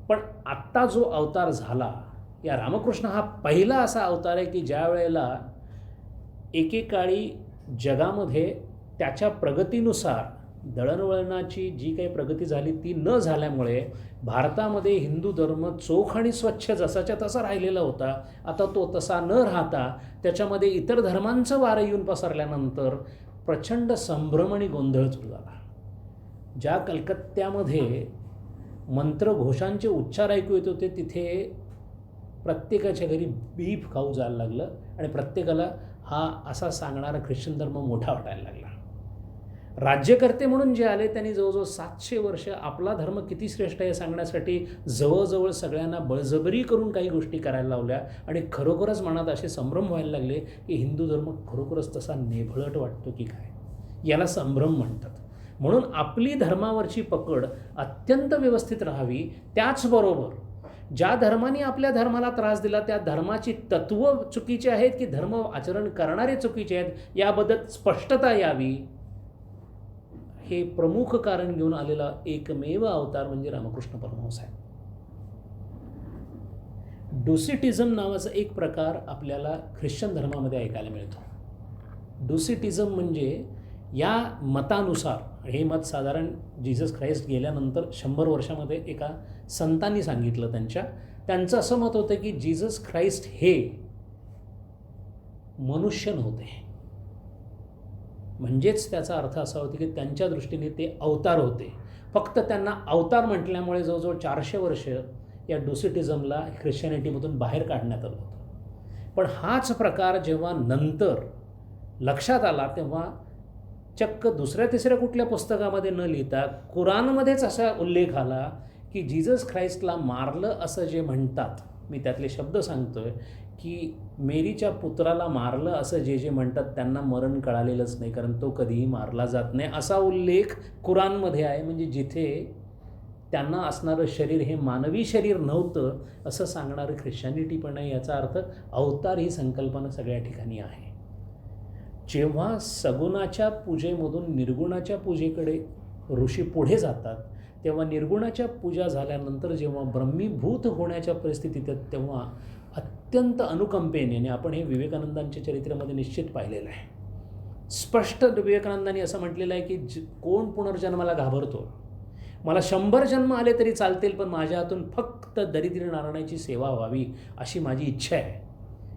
पण आत्ता जो अवतार झाला, या रामकृष्ण हा पहिला असा अवतार आहे की ज्या वेळेला एकेकाळी जगामध्ये त्याच्या प्रगतीनुसार दळणवळणाची जी काही प्रगती झाली ती न झाल्यामुळे भारतामध्ये हिंदू धर्म चोख आणि स्वच्छ जसाच्या तसा राहिलेला होता. आता तो तसा न राहता त्याच्यामध्ये इतर धर्मांचं वारं येऊन पसरल्यानंतर प्रचंड संभ्रम आणि गोंधळ सुरू झाला. ज्या कलकत्त्यामध्ये मंत्रघोषांचे उच्चार ऐकू येत होते तिथे प्रत्येकाच्या घरी बीफ खाऊ जायला लागलं आणि प्रत्येकाला हा असा सांगणारा ख्रिश्चन धर्म मोठा वाटायला लागला. राज्यकर्ते म्हणून जे आले त्यांनी जवळजवळ 700 वर्ष आपला धर्म किती श्रेष्ठ आहे सांगण्यासाठी जवळजवळ सगळ्यांना बळजबरी करून काही गोष्टी करायला लावल्या आणि खरोखरच मनात असे संभ्रम व्हायला लागले की हिंदू धर्म खरोखरच तसा नेभळट वाटतो की काय, याला संभ्रम म्हणतात. म्हणून आपली धर्मावरची पकड अत्यंत व्यवस्थित राहावी. त्याचबरोबर ज्या धर्माने आपल्या धर्माला त्रास दिला त्या धर्माची तत्त्व चुकीची आहेत की धर्म आचरण करणारे चुकीचे आहेत याबद्दल स्पष्टता यावी, हे प्रमुख कारण घेऊन आलेला एकमेव अवतार म्हणजे रामकृष्ण परमहंस आहे. डोसिटिझम नावाचा एक प्रकार आपल्याला ख्रिश्चन धर्मामध्ये ऐकायला मिळतो. डोसिटिझम म्हणजे या मतानुसार, हे मत साधारण जीसस ख्राइस्ट गेल्यानंतर 100 वर्षामध्ये एका संतांनी सांगितलं. त्यांचं असं मत होतं की जीसस ख्राइस्ट हे मनुष्य नव्हते. म्हणजेच त्याचा अर्थ असा होता की त्यांच्या दृष्टीने ते अवतार होते. फक्त त्यांना अवतार म्हटल्यामुळे जवळजवळ 400 वर्ष या डोसिटिझमला ख्रिश्चॅनिटीमधून बाहेर काढण्यात आलं होतं. पण हाच प्रकार जेव्हा नंतर लक्षात आला तेव्हा चक्क दुसऱ्या तिसऱ्या कुठल्या पुस्तकामध्ये न लिहिता कुराणमध्येच असा उल्लेख आला की जीसस ख्राइस्टला मारलं असं जे म्हणतात, मी त्यातले शब्द सांगतोय की मेरीच्या पुत्राला मारलं असं जे जे म्हणतात त्यांना मरण कळालेलंच नाही कारण तो कधीही मारला जात नाही असा उल्लेख कुराणमध्ये आहे. म्हणजे जिथे त्यांना असणारं शरीर हे मानवी शरीर नव्हतं असं सांगणारं ख्रिश्चॅनिटी पण आहे. याचा अर्थ अवतार ही संकल्पना सगळ्या ठिकाणी आहे. जेव्हा सगुणाच्या पूजेमधून निर्गुणाच्या पूजेकडे ऋषी पुढे जातात तेव्हा निर्गुणाच्या पूजा झाल्यानंतर जेव्हा ब्रह्मीभूत होण्याच्या परिस्थितीत आहेत तेव्हा अत्यंत अनुकंपेने, आणि आपण हे विवेकानंदांच्या चरित्रामध्ये निश्चित पाहिलेलं आहे, स्पष्ट विवेकानंदांनी असं म्हटलेलं आहे की कोण पुनर्जन्माला घाबरतो, मला 100 जन्म आले तरी चालतील पण माझ्या हातून फक्त दरिद्री नारायणाची सेवा व्हावी अशी माझी इच्छा आहे.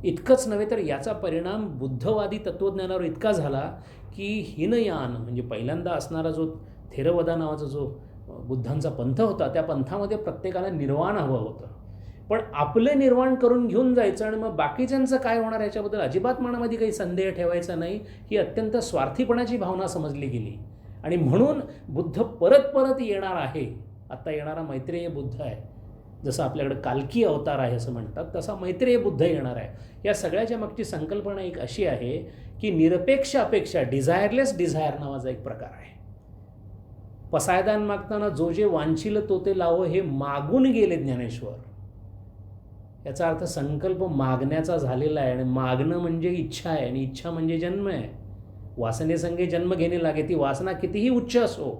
इतकंच नव्हे तर याचा परिणाम बुद्धवादी तत्त्वज्ञानावर इतका झाला की हिनयान म्हणजे पहिल्यांदा असणारा जो थेरवदा नावाचा जो बुद्धांचा पंथ होता त्या पंथामध्ये प्रत्येकाला निर्वाण हवं होतं. पण आपले निर्वाण करून घेऊन जायचं आणि मग बाकीच्यांचं काय होणार याच्याबद्दल अजिबात मनामध्ये काही संदेह ठेवायचा नाही, ही अत्यंत स्वार्थीपणाची भावना समजली गेली. आणि म्हणून बुद्ध परत परत येणार आहे. आत्ता येणारा मैत्रेय बुद्ध आहे जसं आपल्याकडे कालकी अवतार आहे असं म्हणतात, तसा मैत्रेय बुद्ध येणार आहे. या सगळ्याच्या मागची संकल्पना एक अशी आहे की निरपेक्ष अपेक्षा, डिझायरलेस डिझायर नावाचा एक प्रकार आहे. पसायदान मागताना जो जे वांछिल तो ते लावो हे मागून गेले ज्ञानेश्वर. याचा अर्थ संकल्प मागण्याचा झालेला आहे, आणि मागणं म्हणजे इच्छा आहे, आणि इच्छा म्हणजे जन्म आहे. वासनेसंगे जन्म घेणे लागे, ती वासना कितीही उच्च असो.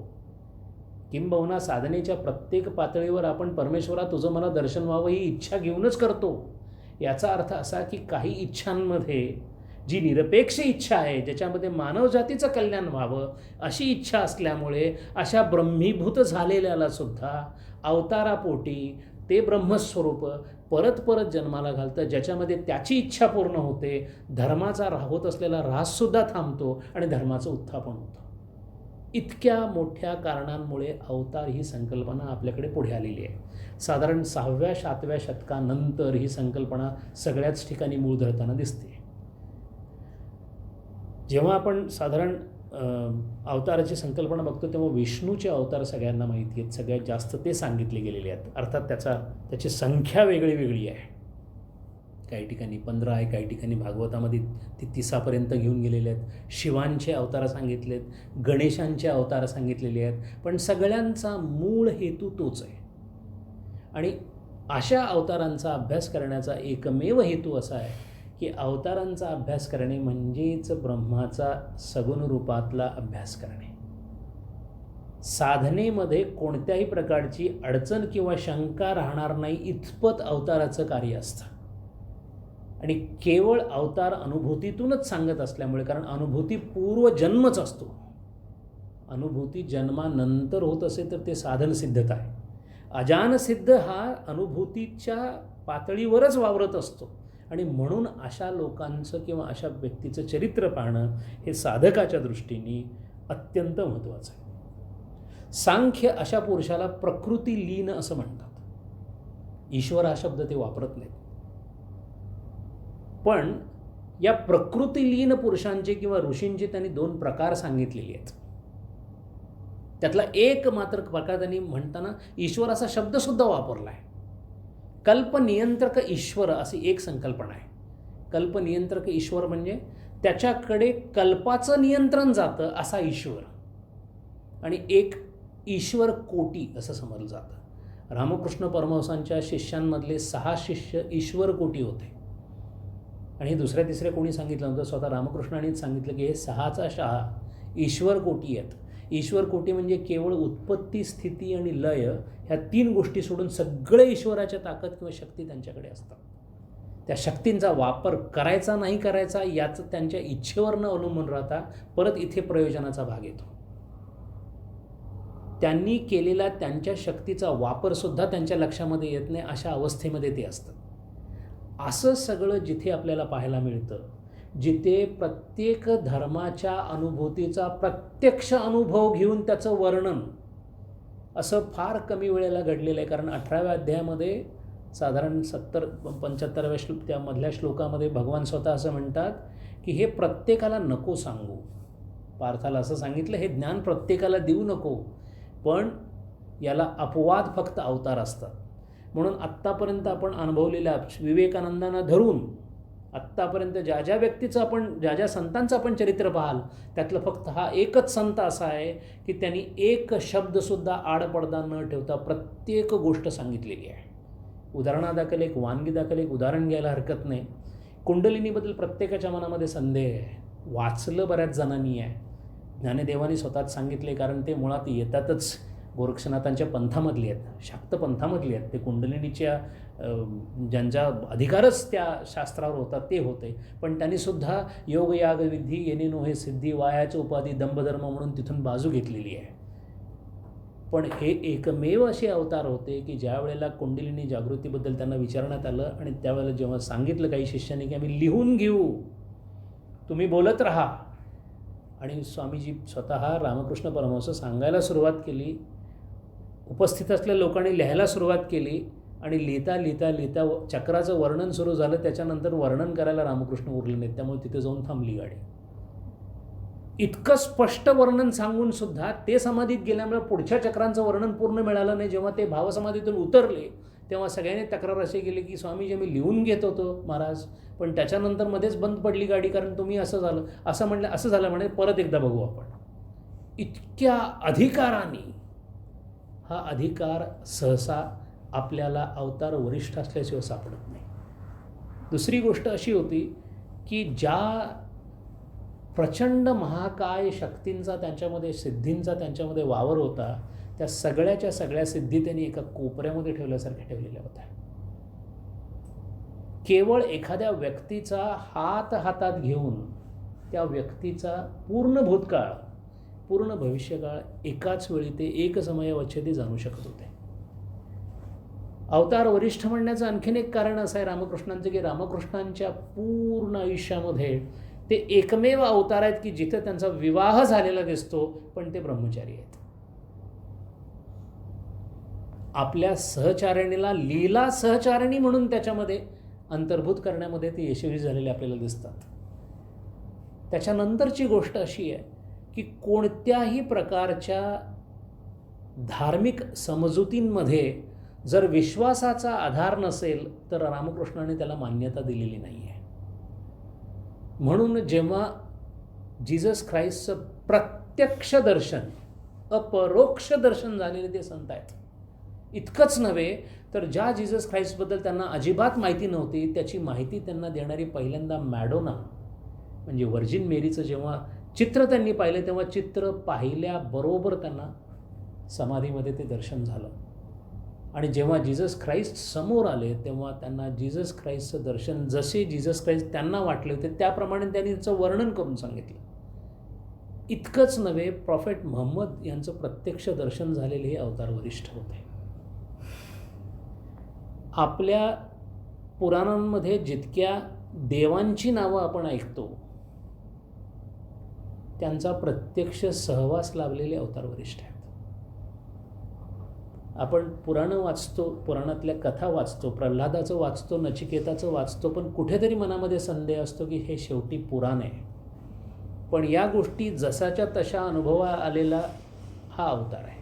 किंबहुना साधनेच्या प्रत्येक पातळीवर आपण परमेश्वरा तुझं मला दर्शन व्हावं ही इच्छा घेऊनच करतो. याचा अर्थ असा की काही इच्छांमध्ये जी निरपेक्ष इच्छा आहे, ज्याच्यामध्ये मानवजातीचं कल्याण व्हावं अशी इच्छा असल्यामुळे अशा ब्रह्मीभूत झालेल्याला सुद्धा अवतारापोटी ते ब्रह्मस्वरूप परत परत जन्माला घालतं, ज्याच्यामध्ये त्याची इच्छा पूर्ण होते, धर्माचा होत असलेला ऱ्हाससुद्धा थांबतो आणि धर्माचं उत्थापन होतं. इतक्या मोठ्या कारणांमुळे अवतार ही संकल्पना आपल्याकडे पुढे आलेली आहे. साधारण 6व्या-7व्या शतकानंतर ही संकल्पना सगळ्याच ठिकाणी मूळ धरताना दिसते. जेव्हा आपण साधारण अवताराची संकल्पना बघतो तेव्हा विष्णूचे अवतार सगळ्यांना माहिती आहेत, सगळ्यात जास्त ते सांगितले गेलेले आहेत. अर्थात त्याची संख्या वेगळी वेगळी आहे. काही ठिकाणी 15 आहे, काही ठिकाणी भागवतामध्ये ते 30पर्यंत घेऊन गेलेले आहेत. शिवांचे अवतार सांगितलेत, गणेशांचे अवतार सांगितलेले आहेत, पण सगळ्यांचा मूळ हेतू तोच आहे. आणि अशा अवतारांचा अभ्यास करण्याचा एकमेव हेतू असा आहे की अवतारांचा अभ्यास करणे म्हणजेच ब्रह्माचा सगुण रूपातला अभ्यास करणे. साधनेमध्ये कोणत्याही प्रकारची अडचण किंवा शंका राहणार नाही इतपत अवताराचं कार्य असतं. आणि केवळ अवतार अनुभूतीतूनच सांगत असल्यामुळे, कारण अनुभूती पूर्वजन्मच असतो, अनुभूती जन्मानंतर होत असेल तर ते साधनसिद्धता आहे. अजानसिद्ध हा अनुभूतीच्या पातळीवरच वावरत असतो. आणि म्हणून अशा लोकांचं किंवा अशा व्यक्तीचं चरित्र पाहणं हे साधकाच्या दृष्टीने अत्यंत महत्त्वाचं आहे. सांख्य अशा पुरुषाला प्रकृती लीन असं म्हणतात. ईश्वर हा शब्द ते वापरत नाहीत. पण या प्रकृतीलीन पुरुषांचे किंवा ऋषींचे त्यांनी 2 प्रकार सांगितलेले आहेत. त्यातला एक मात्र प्रकार त्यांनी म्हणताना ईश्वर असा शब्दसुद्धा वापरला आहे. कल्पनियंत्रक ईश्वर अशी एक संकल्पना आहे. कल्पनियंत्रक ईश्वर म्हणजे त्याच्याकडे कल्पाचं नियंत्रण जातं असा ईश्वर, आणि एक ईश्वर कोटी असं समजलं जातं. रामकृष्ण परमहंसांच्या शिष्यांमधले 6 शिष्य ईश्वर कोटी होते. आणि हे दुसऱ्या तिसऱ्या कोणी सांगितलं नव्हतं, स्वतः रामकृष्णांनीच सांगितलं की हे 6चा 6 ईश्वर कोटी आहेत. ईश्वर कोटी म्हणजे केवळ उत्पत्ती, स्थिती आणि लय ह्या 3 गोष्टी सोडून सगळे ईश्वराच्या ताकद किंवा शक्ती त्यांच्याकडे असतात. त्या शक्तींचा वापर करायचा नाही करायचा याचं त्यांच्या इच्छेवर न अवलंबून राहता परत इथे प्रयोजनाचा भाग येतो. त्यांनी केलेला त्यांच्या शक्तीचा वापरसुद्धा त्यांच्या लक्षामध्ये येत नाही, अशा अवस्थेमध्ये ते असतात. असं सगळं जिथे आपल्याला पाहायला मिळतं, जिथे प्रत्येक धर्माच्या अनुभूतीचा प्रत्यक्ष अनुभव घेऊन त्याचं वर्णन असं फार कमी वेळेला घडलेलं आहे. कारण 18व्या अध्यायामध्ये साधारण 70-75व्या त्यामधल्या श्लोकामध्ये भगवान स्वतः असं म्हणतात की हे प्रत्येकाला नको सांगू. पार्थाला असं सांगितलं, हे ज्ञान प्रत्येकाला देऊ नको, पण याला अपवाद फक्त अवतार असतात. म्हणून आत्तापर्यंत आपण अनुभवलेल्या विवेकानंदांना धरून आत्तापर्यंत ज्या ज्या व्यक्तीचं आपण ज्या ज्या संतांचं आपण चरित्र पाहाल त्यातलं फक्त हा एकच संत असा आहे की त्यांनी एक शब्दसुद्धा आडपडदा न ठेवता प्रत्येक गोष्ट सांगितलेली आहे. उदाहरणादाखल एक वानगीदाखल एक उदाहरण घ्यायला हरकत नाही. कुंडलिनीबद्दल प्रत्येकाच्या मनामध्ये संदेह आहे, वाचलं बऱ्याच जणांनी आहे. ज्ञानदेवानी स्वतःच सांगितले, कारण ते मुळात येतातच गोरक्षनाथांच्या पंथामधली आहेत, शाक्त पंथामधली आहेत. ते कुंडलिनीच्या ज्यांचा अधिकारच त्या शास्त्रावर होता ते होते, पण त्यांनीसुद्धा योग याग विधी येणे नोहे सिद्धी वायाचे उपाधी दंभधर्म म्हणून तिथून बाजू घेतलेली आहे. पण हे एकमेव असे अवतार होते की ज्या वेळेला कुंडलिनी जागृतीबद्दल त्यांना विचारण्यात आलं आणि त्यावेळेला जेव्हा सांगितलं काही शिष्यांनी की आम्ही लिहून घेऊ, तुम्ही बोलत राहा, आणि स्वामीजी स्वतः रामकृष्ण परमहंस सांगायला सुरुवात केली, उपस्थित असलेल्या लोकांनी लिहायला सुरुवात केली, आणि लिहिता लिहिता लिहिता चक्राचं वर्णन सुरू झालं. त्याच्यानंतर वर्णन करायला रामकृष्ण उरले नाहीत, त्यामुळे तिथे जाऊन थांबली गाडी. इतकं स्पष्ट वर्णन सांगून सुद्धा ते समाधीत गेल्यामुळे पुढच्या चक्रांचं वर्णन पूर्ण मिळालं नाही. जेव्हा ते भावसमाधीतून उतरले तेव्हा सगळ्यांनी तक्रार अशी केली की स्वामीजी मी लिहून घेत होतो महाराज, पण त्याच्यानंतर मध्येच बंद पडली गाडी, कारण तुम्ही असं झालं, असं म्हणलं, असं झालं म्हणे, परत एकदा बघू आपण. इतक्या अधिकाराने हा अधिकार सहसा आपल्याला अवतार वरिष्ठ असल्याशिवाय सापडत नाही. दुसरी गोष्ट अशी होती की ज्या प्रचंड महाकाय शक्तींचा त्यांच्यामध्ये, सिद्धींचा त्यांच्यामध्ये वावर होता, त्या सगळ्याच्या सगळ्या सिद्धी त्यांनी एका कोपऱ्यामध्ये ठेवल्यासारख्या ठेवलेल्या होत्या. केवळ एखाद्या व्यक्तीचा हात हातात घेऊन त्या व्यक्तीचा पूर्ण भूतकाळ, पूर्ण भविष्यकाळ एकाच वेळी ते एकसमयावच्छेदी जाणू शकत होते. अवतार वरिष्ठ म्हणण्याचं आणखीन एक कारण असं आहे रामकृष्णांचं, की रामकृष्णांच्या पूर्ण आयुष्यामध्ये ते एकमेव अवतार आहेत की जिथे त्यांचा विवाह झालेला दिसतो, पण ते ब्रह्मचारी आहेत. आपल्या सहचारिणीला लीला सहचारिणी म्हणून त्याच्यामध्ये अंतर्भूत करण्यामध्ये ते यशस्वी झालेले आपल्याला दिसतात. त्याच्यानंतरची गोष्ट अशी आहे की कोणत्याही प्रकारच्या धार्मिक समजुतींमध्ये जर विश्वासाचा आधार नसेल तर रामकृष्णाने त्याला मान्यता दिलेली नाही आहे. म्हणून जेव्हा जीसस ख्राइस्टचं प्रत्यक्ष दर्शन, अपरोक्ष दर्शन झालेले ते संत आहेत. इतकंच नव्हे तर ज्या जीसस ख्राइस्टबद्दल त्यांना अजिबात माहिती नव्हती, त्याची माहिती त्यांना देणारी पहिल्यांदा मॅडोना म्हणजे व्हर्जिन मेरीचं जेव्हा चित्र त्यांनी पाहिलं, तेव्हा चित्र पाहिल्याबरोबर त्यांना समाधीमध्ये ते दर्शन झालं. आणि जेव्हा जीसस ख्राइस्ट समोर आले तेव्हा त्यांना जीसस ख्राइस्टचं दर्शन जसे जीसस ख्राइस्ट त्यांना वाटले होते त्याप्रमाणे त्यांनी त्याचं वर्णन करून सांगितलं. इतकंच नव्हे, प्रॉफेट मुहम्मद यांचं प्रत्यक्ष दर्शन झालेले हे अवतार वरिष्ठ होते. आपल्या पुराणांमध्ये जितक्या देवांची नावं आपण ऐकतो त्यांचा प्रत्यक्ष सहवास लाभलेले अवतार वरिष्ठ आहेत. आपण पुराणं वाचतो, पुराणातल्या कथा वाचतो, प्रल्हादाचं वाचतो, नचिकेताचं वाचतो, पण कुठेतरी मनामध्ये संदेह असतो की हे शेवटी पुराण आहे. पण या गोष्टी जसाच्या तशा अनुभवा आलेला हा अवतार आहे.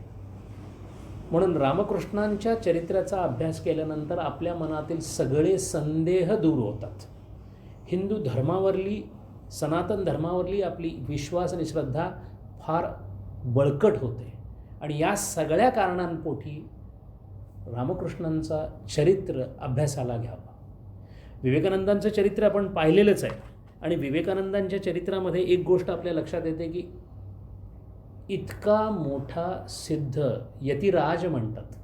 म्हणून रामकृष्णांच्या चरित्राचा अभ्यास केल्यानंतर आपल्या मनातील सगळे संदेह दूर होतात. हिंदू धर्मावरली, सनातन धर्मावरली आपली विश्वास आणि श्रद्धा फार बळकट होते. आणि या सगळ्या कारणांपोटी रामकृष्णांचा चरित्र अभ्यासाला घ्यावा. विवेकानंदांचं चरित्र आपण पाहिलेलंच आहे आणि विवेकानंदांच्या चरित्रामध्ये एक गोष्ट आपल्या लक्षात येते की इतका मोठा सिद्ध, यतिराज म्हणतात,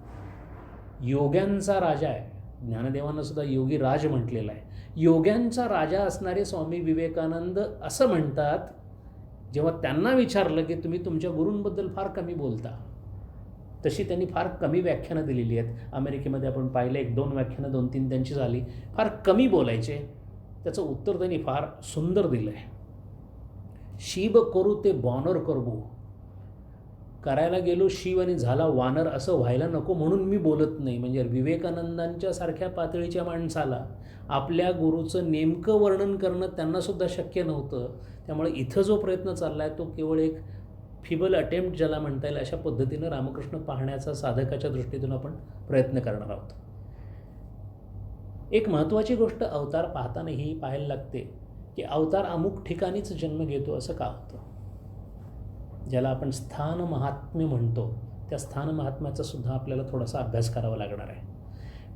योग्यांचा राजा आहे. ज्ञानदेवांना सुद्धा योगी राज म्हटलेला आहे. योग्यांचा राजा असणारे स्वामी विवेकानंद असं म्हणतात, जेव्हा त्यांना विचारलं की तुम्ही तुमच्या गुरूंबद्दल फार कमी बोलता, तशी त्यांनी फार कमी व्याख्यानं दिलेली आहेत. अमेरिकेमध्ये आपण पाहिलं 1-2 व्याख्यानं 2-3 त्यांची झाली, फार कमी बोलायचे. त्याचं उत्तर त्यांनी फार सुंदर दिलं आहे. शिव करू ते वानर करबो, करायला गेलो शिव आणि झाला वानर असं व्हायला नको म्हणून मी बोलत नाही. म्हणजे विवेकानंदांच्या सारख्या पातळीच्या माणसाला आपल्या गुरूचं नेमकं वर्णन करणं त्यांनासुद्धा शक्य नव्हतं. त्यामुळे इथं जो प्रयत्न चालला आहे तो केवळ एक फिबल अटेम्प्ट ज्याला म्हणता येईल अशा पद्धतीनं रामकृष्ण पाहण्याचा साधकाच्या दृष्टीतून आपण प्रयत्न करणार आहोत. एक महत्त्वाची गोष्ट अवतार पाहताना ही पाहायला लागते की अवतार अमुक ठिकाणीच जन्म घेतो असं का होतं. ज्याला आपण स्थान महात्म्य म्हणतो, त्या स्थान महात्म्याचा सुद्धा आपल्याला थोडासा अभ्यास करावा लागणार आहे.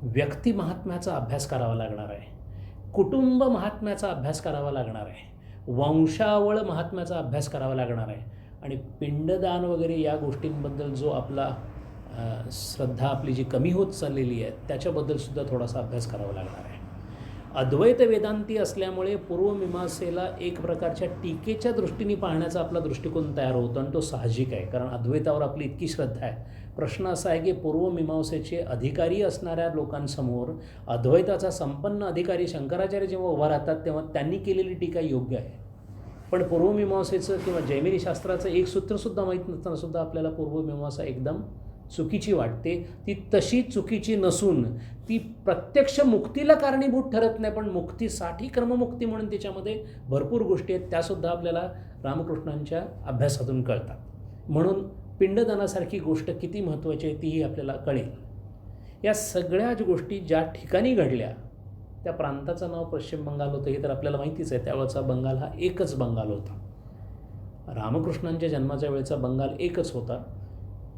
व्यक्ती महात्म्याचा अभ्यास करावा लागणार आहे. कुटुंब महात्म्याचा अभ्यास करावा लागणार आहे. वंशावळ महात्म्याचा अभ्यास करावा लागणार आहे. आणि पिंडदान वगैरे या गोष्टींबद्दल जो आपला श्रद्धा आपली जी कमी होत चाललेली आहे त्याच्याबद्दलसुद्धा थोडासा अभ्यास करावा लागणार आहे. अद्वैत वेदांती असल्यामुळे पूर्वमीमांसेला एक प्रकारच्या टीकेच्या दृष्टीने पाहण्याचा आपला दृष्टिकोन तयार होतो आणि तो साहजिक आहे, कारण अद्वैतावर आपली इतकी श्रद्धा आहे. प्रश्न असा आहे की पूर्वमीमांसेचे अधिकारी असणाऱ्या लोकांसमोर अद्वैताचा संपन्न अधिकारी शंकराचार्य जेव्हा उभा राहतात तेव्हा त्यांनी केलेली टीका योग्य आहे. पण पूर्वमीमांसेचं किंवा जैमिनी शास्त्राचं एक सूत्रसुद्धा माहीत नसतानासुद्धा आपल्याला पूर्वमीमांसा एकदम चुकीची वाटते. ती तशी चुकीची नसून ती प्रत्यक्ष मुक्तीला कारणीभूत ठरत नाही, पण मुक्तीसाठी कर्ममुक्ती म्हणून त्याच्यामध्ये भरपूर गोष्टी आहेत, त्यासुद्धा आपल्याला रामकृष्णांच्या अभ्यासातून कळतात. म्हणून पिंडदानासारखी गोष्ट किती महत्त्वाची आहे तीही आपल्याला कळेल. या सगळ्याच गोष्टी ज्या ठिकाणी घडल्या त्या प्रांताचं नाव पश्चिम बंगाल होतं हे तर आपल्याला माहितीच आहे. त्यावेळचा बंगाल हा एकच बंगाल होता. रामकृष्णांच्या जन्माच्या वेळेचा बंगाल एकच होता.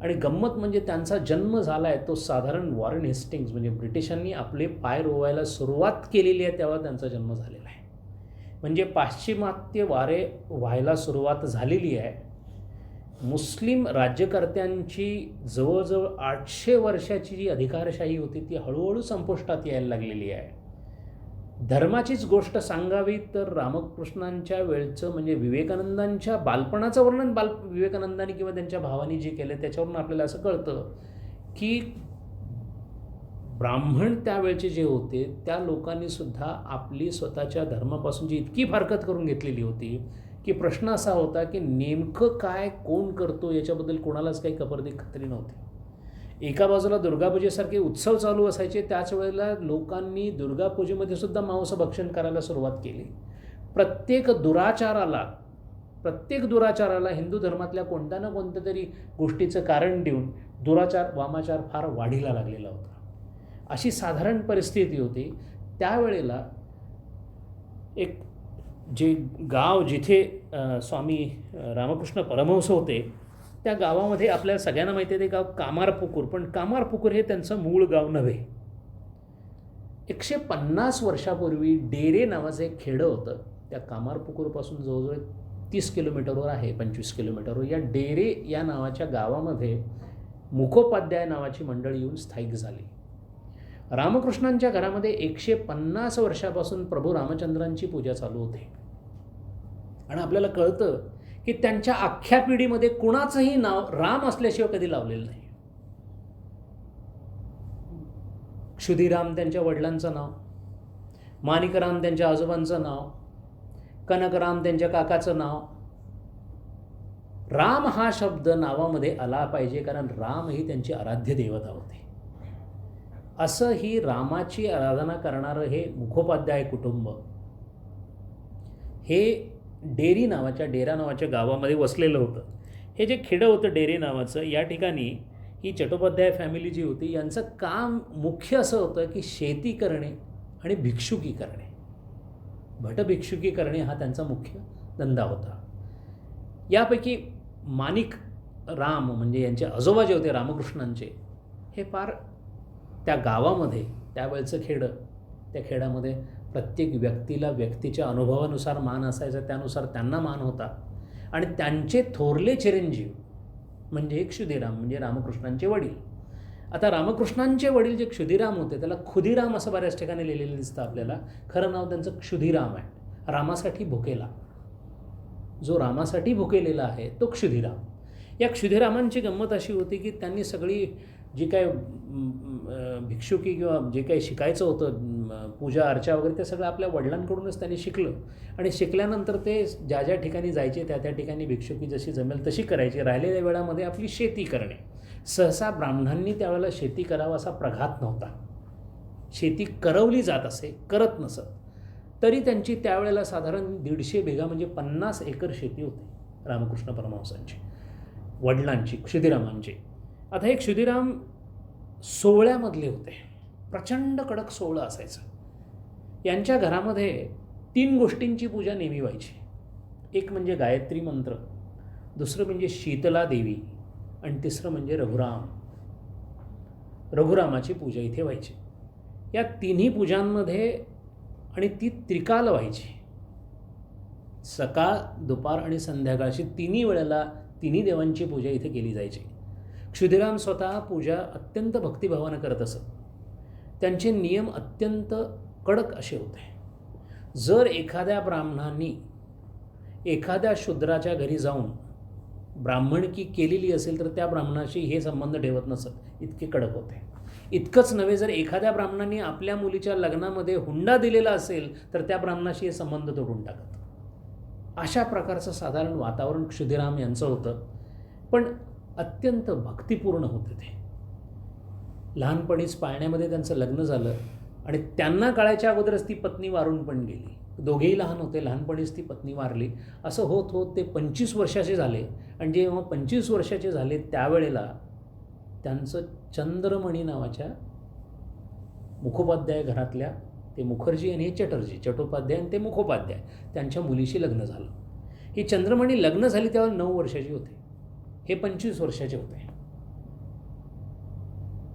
आणि गंमत म्हणजे त्यांचा जन्म झाला आहे तो साधारण वॉरेन हेस्टिंग्ज म्हणजे ब्रिटिशांनी आपले पाय रोवायला सुरुवात केलेली आहे तेव्हा त्यांचा जन्म झालेला आहे. म्हणजे पाश्चिमात्य वारे व्हायला सुरुवात झालेली आहे. मुस्लिम राज्यकर्त्यांची जवळजवळ 800 वर्षाची जी अधिकारशाही होती ती हळूहळू संपुष्टात यायला लागलेली आहे. धर्माचीच गोष्ट सांगावी तर रामकृष्णांच्या वेळचं म्हणजे विवेकानंदांच्या बालपणाचं वर्णन विवेकानंदांनी किंवा त्यांच्या भावानी जे केलं त्याच्यावरून आपल्याला असं कळतं की ब्राह्मण त्यावेळचे जे होते त्या लोकांनीसुद्धा आपली स्वतःच्या धर्मापासूनची इतकी फारकत करून घेतलेली होती की प्रश्न असा होता की नेमकं काय कोण करतो याच्याबद्दल कोणालाच काही खात्री नव्हती. एका बाजूला दुर्गापूजेसारखे उत्सव चालू असायचे त्याच वेळेला लोकांनी दुर्गापूजेमध्ये सुद्धा मांसभक्षण करायला सुरुवात केली. प्रत्येक दुराचाराला हिंदू धर्मातल्या कोणत्या ना कोणत्या तरी गोष्टीचं कारण देऊन वामाचार फार वाढीला लागलेला होता. अशी साधारण परिस्थिती होती. त्यावेळेला एक जे गाव जिथे स्वामी रामकृष्ण परमहंस होते त्या गावामध्ये आपल्याला सगळ्यांना माहिती आहे ते गाव कामारपुकूर. पण कामारपुकूर हे त्यांचं मूळ गाव नव्हे. 150 वर्षापूर्वी डेरे नावाचं एक खेडं होतं. त्या कामारपुकूरपासून जवळजवळ 30 किलोमीटरवर आहे, 25 किलोमीटरवर. या डेरे या नावाच्या गावामध्ये मुखोपाध्याय नावाची मंडळी येऊन स्थायिक झाली. रामकृष्णांच्या घरामध्ये 150 वर्षापासून प्रभू रामचंद्रांची पूजा चालू होते. आणि आपल्याला कळतं की त्यांच्या अख्ख्या पिढीमध्ये कुणाचंही नाव राम असल्याशिवाय कधी लावलेलं नाही. क्षुधीराम त्यांच्या वडिलांचं नाव, माणिकराम त्यांच्या आजोबांचं नाव, कनकराम त्यांच्या काकाचं नाव. राम हा शब्द नावामध्ये आला पाहिजे कारण राम ही त्यांची आराध्य देवता होती. असं ही रामाची आराधना करणारं हे मुखोपाध्याय कुटुंब हे डेरा नावाच्या गावामध्ये वसलेलं होतं. हे जे खेडं होतं डेरे नावाचं या ठिकाणी ही चट्टोपाध्याय फॅमिली जी होती यांचं काम मुख्य असं होतं की शेती करणे आणि भिक्षुकी करणे. भटभिक्षुकी करणे हा त्यांचा मुख्य धंदा होता. यापैकी माणिक राम म्हणजे यांचे आजोबा जे होते रामकृष्णांचे हे फार त्या गावामध्ये त्यावेळचं खेडं त्या खेड्यामध्ये प्रत्येक व्यक्तीला व्यक्तीच्या अनुभवानुसार मान असायचा त्यानुसार त्यांना मान होता. आणि त्यांचे थोरले चिरंजीव म्हणजे क्षुधीराम म्हणजे रामकृष्णांचे वडील. आता रामकृष्णांचे वडील जे क्षुधीराम होते त्याला खुधीराम असं बऱ्याच ठिकाणी लिहिलेलं दिसतं आपल्याला. खरं नाव त्यांचं क्षुधीराम आहे. रामासाठी भुकेला जो रामासाठी भुकेलेला आहे तो क्षुधीराम. या क्षुधीरामांची गंमत अशी होती की त्यांनी सगळी जी काय भिक्षुकी किंवा जे काही शिकायचं होतं पूजा अर्चा वगैरे ते सगळं आपल्या वडिलांकडूनच त्यांनी शिकलं. आणि शिकल्यानंतर ते ज्या ज्या ठिकाणी जायचे त्या त्या ठिकाणी भिक्षुकी जशी जमेल तशी करायची. राहिलेल्या वेळामध्ये आपली शेती करणे. सहसा ब्राह्मणांनी त्यावेळेला शेती करावा असा प्रघात नव्हता. शेती करवली जात असे करत नसत तरी त्यांची त्यावेळेला साधारण 150 बिघा म्हणजे 50 एकर शेती होती रामकृष्ण परमहंसांची वडिलांची क्षुधीरामांची. आता हे क्षुधीराम 16मधले होते. प्रचंड कडक 16 असायचं. यांच्या घरामध्ये 3 गोष्टींची पूजा नेहमी व्हायची. एक म्हणजे गायत्री मंत्र, दुसरं म्हणजे शीतला देवी आणि तिसरं म्हणजे रघुरामाची पूजा इथे व्हायची. या तिन्ही पूजांमध्ये आणि ती त्रिकाल व्हायची. सकाळ दुपार आणि संध्याकाळची तिन्ही वेळेला तिन्ही देवांची पूजा इथे केली जायची. क्षुधीराम स्वतः पूजा अत्यंत भक्तिभावानं करत असत. त्यांचे नियम अत्यंत कडक असे होते. जर एखाद्या ब्राह्मणांनी एखाद्या शूद्राच्या घरी जाऊन ब्राह्मणकी केलेली असेल तर त्या ब्राह्मणाशी हे संबंध ठेवत नसत, इतके कडक होते. इतकंच नव्हे, जर एखाद्या ब्राह्मणांनी आपल्या मुलीच्या लग्नामध्ये हुंडा दिलेला असेल तर त्या ब्राह्मणाशी हे संबंध तोडून टाकत. अशा प्रकारचं साधारण वातावरण क्षुधीराम यांचं होतं. पण अत्यंत भक्तिपूर्ण होते ते. लहानपणीच पाळण्यामध्ये त्यांचं लग्न झालं आणि त्यांना कळायच्या अगोदरच ती पत्नी वारून पण गेली. दोघेही लहान होते, लहानपणीच ती पत्नी वारली. असं होत होत ते 25 वर्षाचे झाले आणि जेव्हा 25 वर्षाचे झाले त्यावेळेला त्यांचं चंद्रमणी नावाच्या मुखोपाध्याय घरातल्या, ते मुखर्जी आणि हे चटर्जी, चट्टोपाध्याय आणि ते मुखोपाध्याय, त्यांच्या मुलीशी लग्न झालं. ही चंद्रमणी लग्न झाली तेव्हा 9 वर्षाची होते, हे 25 वर्षाचे होते.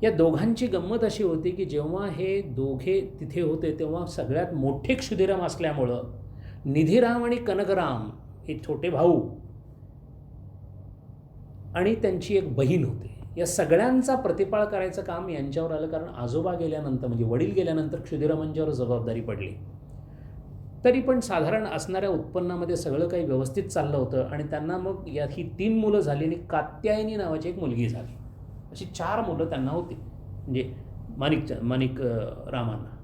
या दोघांची गंमत अशी होती की जेव्हा हे दोघे तिथे होते तेव्हा सगळ्यात मोठे क्षुदिराम असल्यामुळं निधीराम आणि कनकराम हे छोटे भाऊ आणि त्यांची एक बहीण होती, या सगळ्यांचा प्रतिपाळ करायचं काम यांच्यावर आलं. कारण आजोबा गेल्यानंतर, म्हणजे वडील गेल्यानंतर क्षुदिरामांच्यावर जबाबदारी पडली. तरी पण साधारण असणाऱ्या उत्पन्नामध्ये सगळं काही व्यवस्थित चाललं होतं आणि त्यांना मग ही 3 मुलं झाली आणि कात्यायनी नावाची एक मुलगी झाली. अशी 4 मुलं त्यांना होती, म्हणजे माणिक रामांना,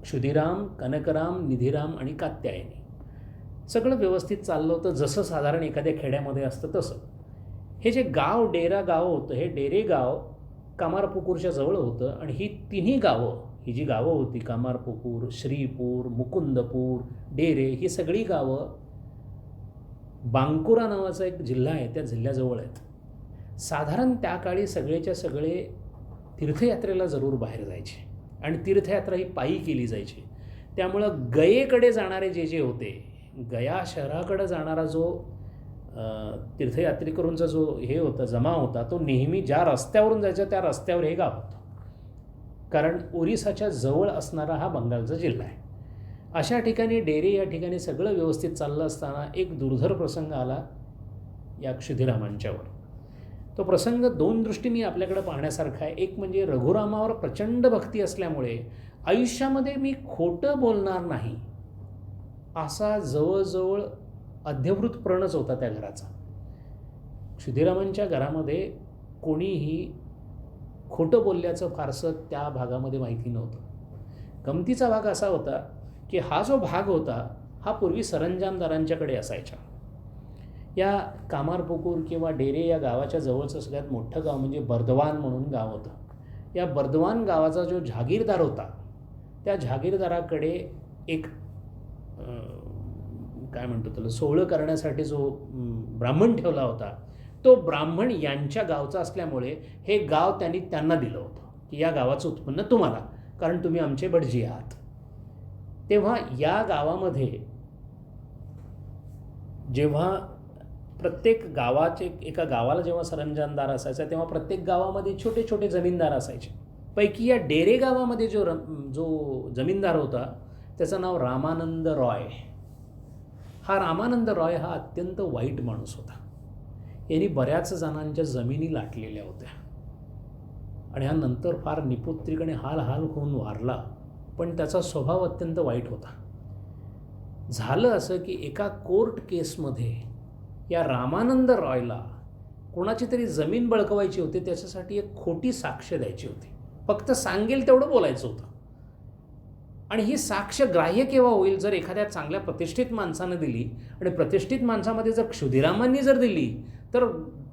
क्षुदिराम, कनकराम, निधीराम आणि कात्यायनी. सगळं व्यवस्थित चाललं होतं, जसं साधारण एखाद्या खेड्यामध्ये असतं तसं. हे जे गाव, डेरा गाव होतं, हे डेरे गाव कामारपुकूरच्या जवळ होतं आणि ही तिन्ही गावं, ही जी गावं होती, कामारपुकूर, श्रीपूर, मुकुंदपूर, डेरे, ही सगळी गावं बांकुरा नावाचा एक जिल्हा आहे त्या जिल्ह्याजवळ आहेत. साधारण त्या काळी सगळेच्या सगळे तीर्थयात्रेला जरूर बाहेर जायचे आणि तीर्थयात्रा ही पायी केली जायची. त्यामुळं गयेकडे जाणारे जे होते, गया शहराकडे जाणारा जो तीर्थयात्रेकरूंचा जो हे होता, जमा होता, तो नेहमी ज्या रस्त्यावरून जायचा त्या रस्त्यावर हे गाव होतं. कारण ओरिसाच्या जवळ असणारा हा बंगालचा जिल्हा आहे. अशा ठिकाणी डेरे या ठिकाणी सगळं व्यवस्थित चाललं असताना एक दुर्धर प्रसंग आला या क्षुदिरामांच्यावर. तो प्रसंग 2 दृष्टीने आपल्याकडे पाहण्यासारखा आहे. एक म्हणजे रघुरामावर प्रचंड भक्ती असल्यामुळे आयुष्यामध्ये मी खोटं बोलणार नाही असा जवळजवळ अध्यवृत प्रणच होता त्या घराचा. क्षुदिरामांच्या घरामध्ये कोणीही खोटं बोलल्याचं फारसं त्या भागामध्ये माहिती नव्हतं. गमतीचा भाग असा होता की हा जो भाग होता हा पूर्वी सरंजामदारांच्याकडे असायचा. या कामारपुकूर किंवा डेरे या गावाच्या जवळचं सगळ्यात मोठं गाव म्हणजे बर्दवान म्हणून गाव होतं. या बर्दवान गावाचा जो जहागीरदार होता, त्या जहागीरदाराकडे एक काय म्हणतो त्याला, सोहळं करण्यासाठी जो ब्राह्मण ठेवला होता, तो ब्राह्मण यांच्या गावचा असल्यामुळे हे गाव त्यांना दिलं होतं की या गावाचं उत्पन्न तुम्हाला, कारण तुम्ही आमचे भटजी आहात. तेव्हा या गावामध्ये जेव्हा प्रत्येक गावाचे, एका गावाला जेव्हा सरंजामदार असायचा तेव्हा प्रत्येक गावामध्ये छोटे छोटे जमीनदार असायचे. पैकी या डेरे गावामध्ये जो जमीनदार होता त्याचं नाव रामानंद रॉय. हा रामानंद रॉय हा अत्यंत वाईट माणूस होता. यांनी बऱ्याच जणांच्या जमिनी लाटलेल्या होत्या आणि हा नंतर फार निपुत्रिकने हाल होऊन वारला. पण त्याचा स्वभाव अत्यंत वाईट होता. झालं असं की एका कोर्ट केसमध्ये या रामानंद रॉयला कोणाची तरी जमीन बळकवायची होती, त्याच्यासाठी एक खोटी साक्ष द्यायची होती. फक्त सांगेल तेवढं बोलायचं होतं आणि ही साक्ष ग्राह्य केव्हा होईल, जर एखाद्या चांगल्या प्रतिष्ठित माणसानं दिली आणि प्रतिष्ठित माणसामध्ये जर क्षुदिरामांनी जर दिली तर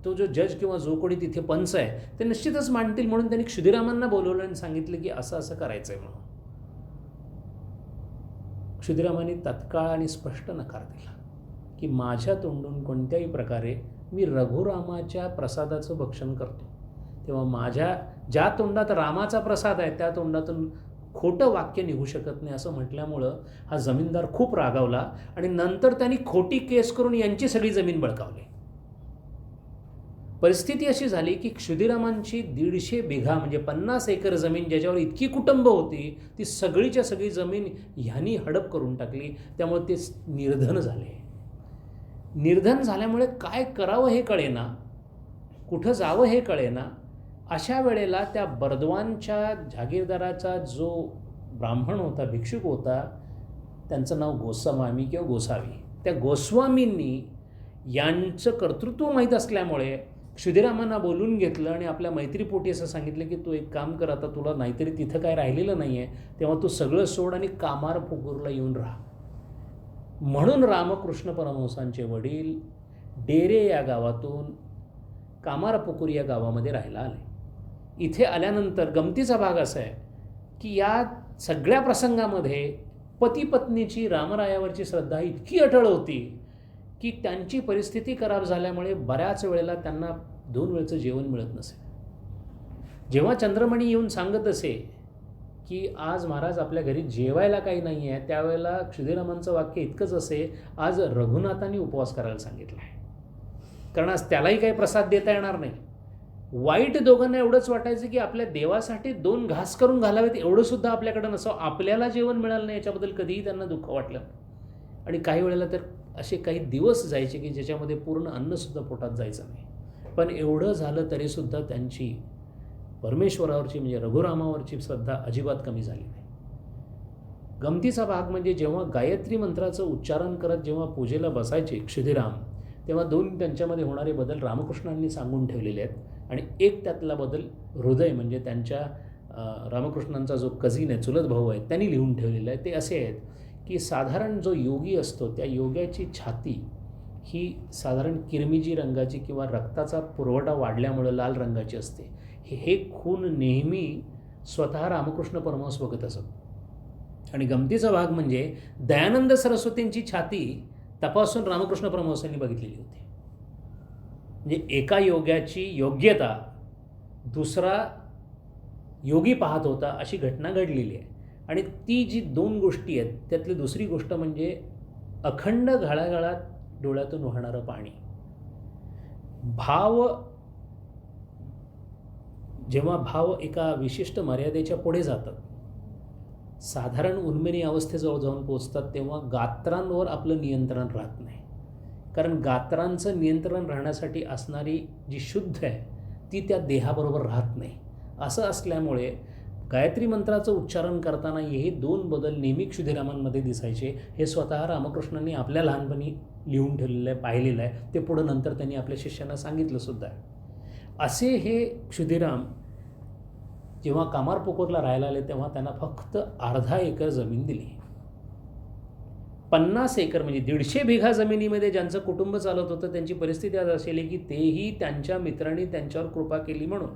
तो जो जज किंवा जो कोणी तिथे पंच आहे ते निश्चितच मांडतील. म्हणून त्यांनी क्षुदिरामांना बोलवलं आणि सांगितलं की असं असं करायचं आहे म्हणून. क्षुदिरामांनी तत्काळ आणि स्पष्ट नकार दिला की माझ्या तोंडून कोणत्याही प्रकारे मी रघुरामाच्या प्रसादाचं भक्षण करतो, तेव्हा माझ्या ज्या तोंडात रामाचा प्रसाद आहे त्या तोंडातून खोटं वाक्य निघू शकत नाही असं म्हटल्यामुळं हा जमीनदार खूप रागावला आणि नंतर त्यांनी खोटी केस करून यांची सगळी जमीन बळकावली. परिस्थिती अशी झाली की क्षुदिरामांची 150 बिघा म्हणजे 50 एकर जमीन ज्याच्यावर इतकी कुटुंब होती ती सगळीच्या सगळी जमीन ह्यांनी हडप करून टाकली. त्यामुळे ते निर्धन झाले. निर्धन झाल्यामुळे काय करावं हे कळेना, कुठं जावं हे कळेना. अशा वेळेला त्या बर्दवानच्या जहागीरदाराचा जो ब्राह्मण होता, भिक्षुक होता, त्यांचं नाव गोस्वामी किंवा गोसावी, त्या गोस्वामींनी यांचं कर्तृत्व माहीत असल्यामुळे क्षुदिरामांना बोलून घेतलं आणि आपल्या मैत्रीपोटी असं सांगितलं की तू एक काम कर, आता तुला नाहीतरी तिथं काय राहिलेलं नाही आहे, तेव्हा तू सगळं सोड आणि कामारपुकूरला येऊन राहा. म्हणून रामकृष्ण परमहंसांचे वडील डेरे या गावातून कामारपुकूर या गावामध्ये राहायला आले. इथे आल्यानंतर गमतीचा भाग असा आहे की या सगळ्या प्रसंगामध्ये पती पत्नीची रामरायावरची श्रद्धा इतकी अटळ होती की त्यांची परिस्थिती खराब झाल्यामुळे बऱ्याच वेळेला त्यांना 2 वेळचं जेवण मिळत नसे. जेव्हा चंद्रमणी येऊन सांगत असे की आज महाराज आपल्या घरी जेवायला काही नाही आहे, त्यावेळेला क्षुदिरामांचं वाक्य इतकंच असे, आज रघुनाथांनी उपवास करायला सांगितलं आहे, कारण आज त्यालाही काही प्रसाद देता येणार नाही. वाईट दोघांना एवढंच वाटायचं की आपल्या देवासाठी 2 घास करून घालावेत एवढंसुद्धा आपल्याकडं नसावं, आपल्याला जेवण मिळालं नाही याच्याबद्दल कधीही त्यांना दुःख वाटलं. आणि काही वेळेला तर असे काही दिवस जायचे की ज्याच्यामध्ये पूर्ण अन्नसुद्धा पोटात जायचं नाही. पण एवढं झालं तरीसुद्धा त्यांची परमेश्वरावरची म्हणजे रघुरामावरची श्रद्धा अजिबात कमी झाली नाही. गमतीचा भाग म्हणजे जेव्हा गायत्री मंत्राचं उच्चारण करत जेव्हा पूजेला बसायचे क्षुदिराम, तेव्हा 2 त्यांच्यामध्ये होणारे बदल रामकृष्णांनी सांगून ठेवलेले आहेत. आणि एक त्यातला बदल हृदय म्हणजे त्यांच्या रामकृष्णांचा जो कझिन आहे, चुलत भाऊ आहे, त्यांनी लिहून ठेवलेलं आहे. ते असे आहेत की साधारण जो योगी असतो त्या योग्याची छाती ही साधारण किरमिजी रंगाची किंवा रक्ताचा पुरवठा वाढल्यामुळं लाल रंगाची असते. हे खून नेहमी स्वतः रामकृष्ण परमहंस बघत असत. आणि गमतीचा भाग म्हणजे दयानंद सरस्वतींची छाती तपासून रामकृष्ण परमहंसांनी बघितलेली होती. म्हणजे एका योग्याची योग्यता दुसरा योगी पाहत होता अशी घटना घडलेली आहे. आणि ती जी 2 गोष्टी आहेत त्यातली दुसरी गोष्ट म्हणजे अखंड घळाघळात डोळ्यातून वाहणारं पाणी. जेव्हा भाव एका विशिष्ट मर्यादेच्या पुढे जातात, साधारण उन्मिनी अवस्थेजवळ जाऊन पोचतात, तेव्हा गात्रांवर आपलं नियंत्रण राहत नाही. कारण गात्रांचं नियंत्रण राहण्यासाठी असणारी जी शुद्ध आहे ती त्या देहाबरोबर राहत नाही. असं असल्यामुळे गायत्री मंत्राचं उच्चारण करताना हे 2 बदल नेहमी क्षुदिरामांमध्ये दिसायचे. हे स्वतः रामकृष्णांनी आपल्या लहानपणी लिहून ठेवलेलं आहे, पाहिलेलं आहे. ते पुढं नंतर त्यांनी आपल्या शिष्यांना सांगितलंसुद्धा आहे. असे हे क्षुदिराम जेव्हा कामारपुकूरला राहायला आले तेव्हा त्यांना फक्त अर्धा एकर जमीन दिली. 50 एकर म्हणजे 150 बिघा जमिनीमध्ये ज्यांचं कुटुंब चालत होतं त्यांची परिस्थिती आज असेल की तेही त्यांच्या मित्रांनी त्यांच्यावर कृपा केली म्हणून.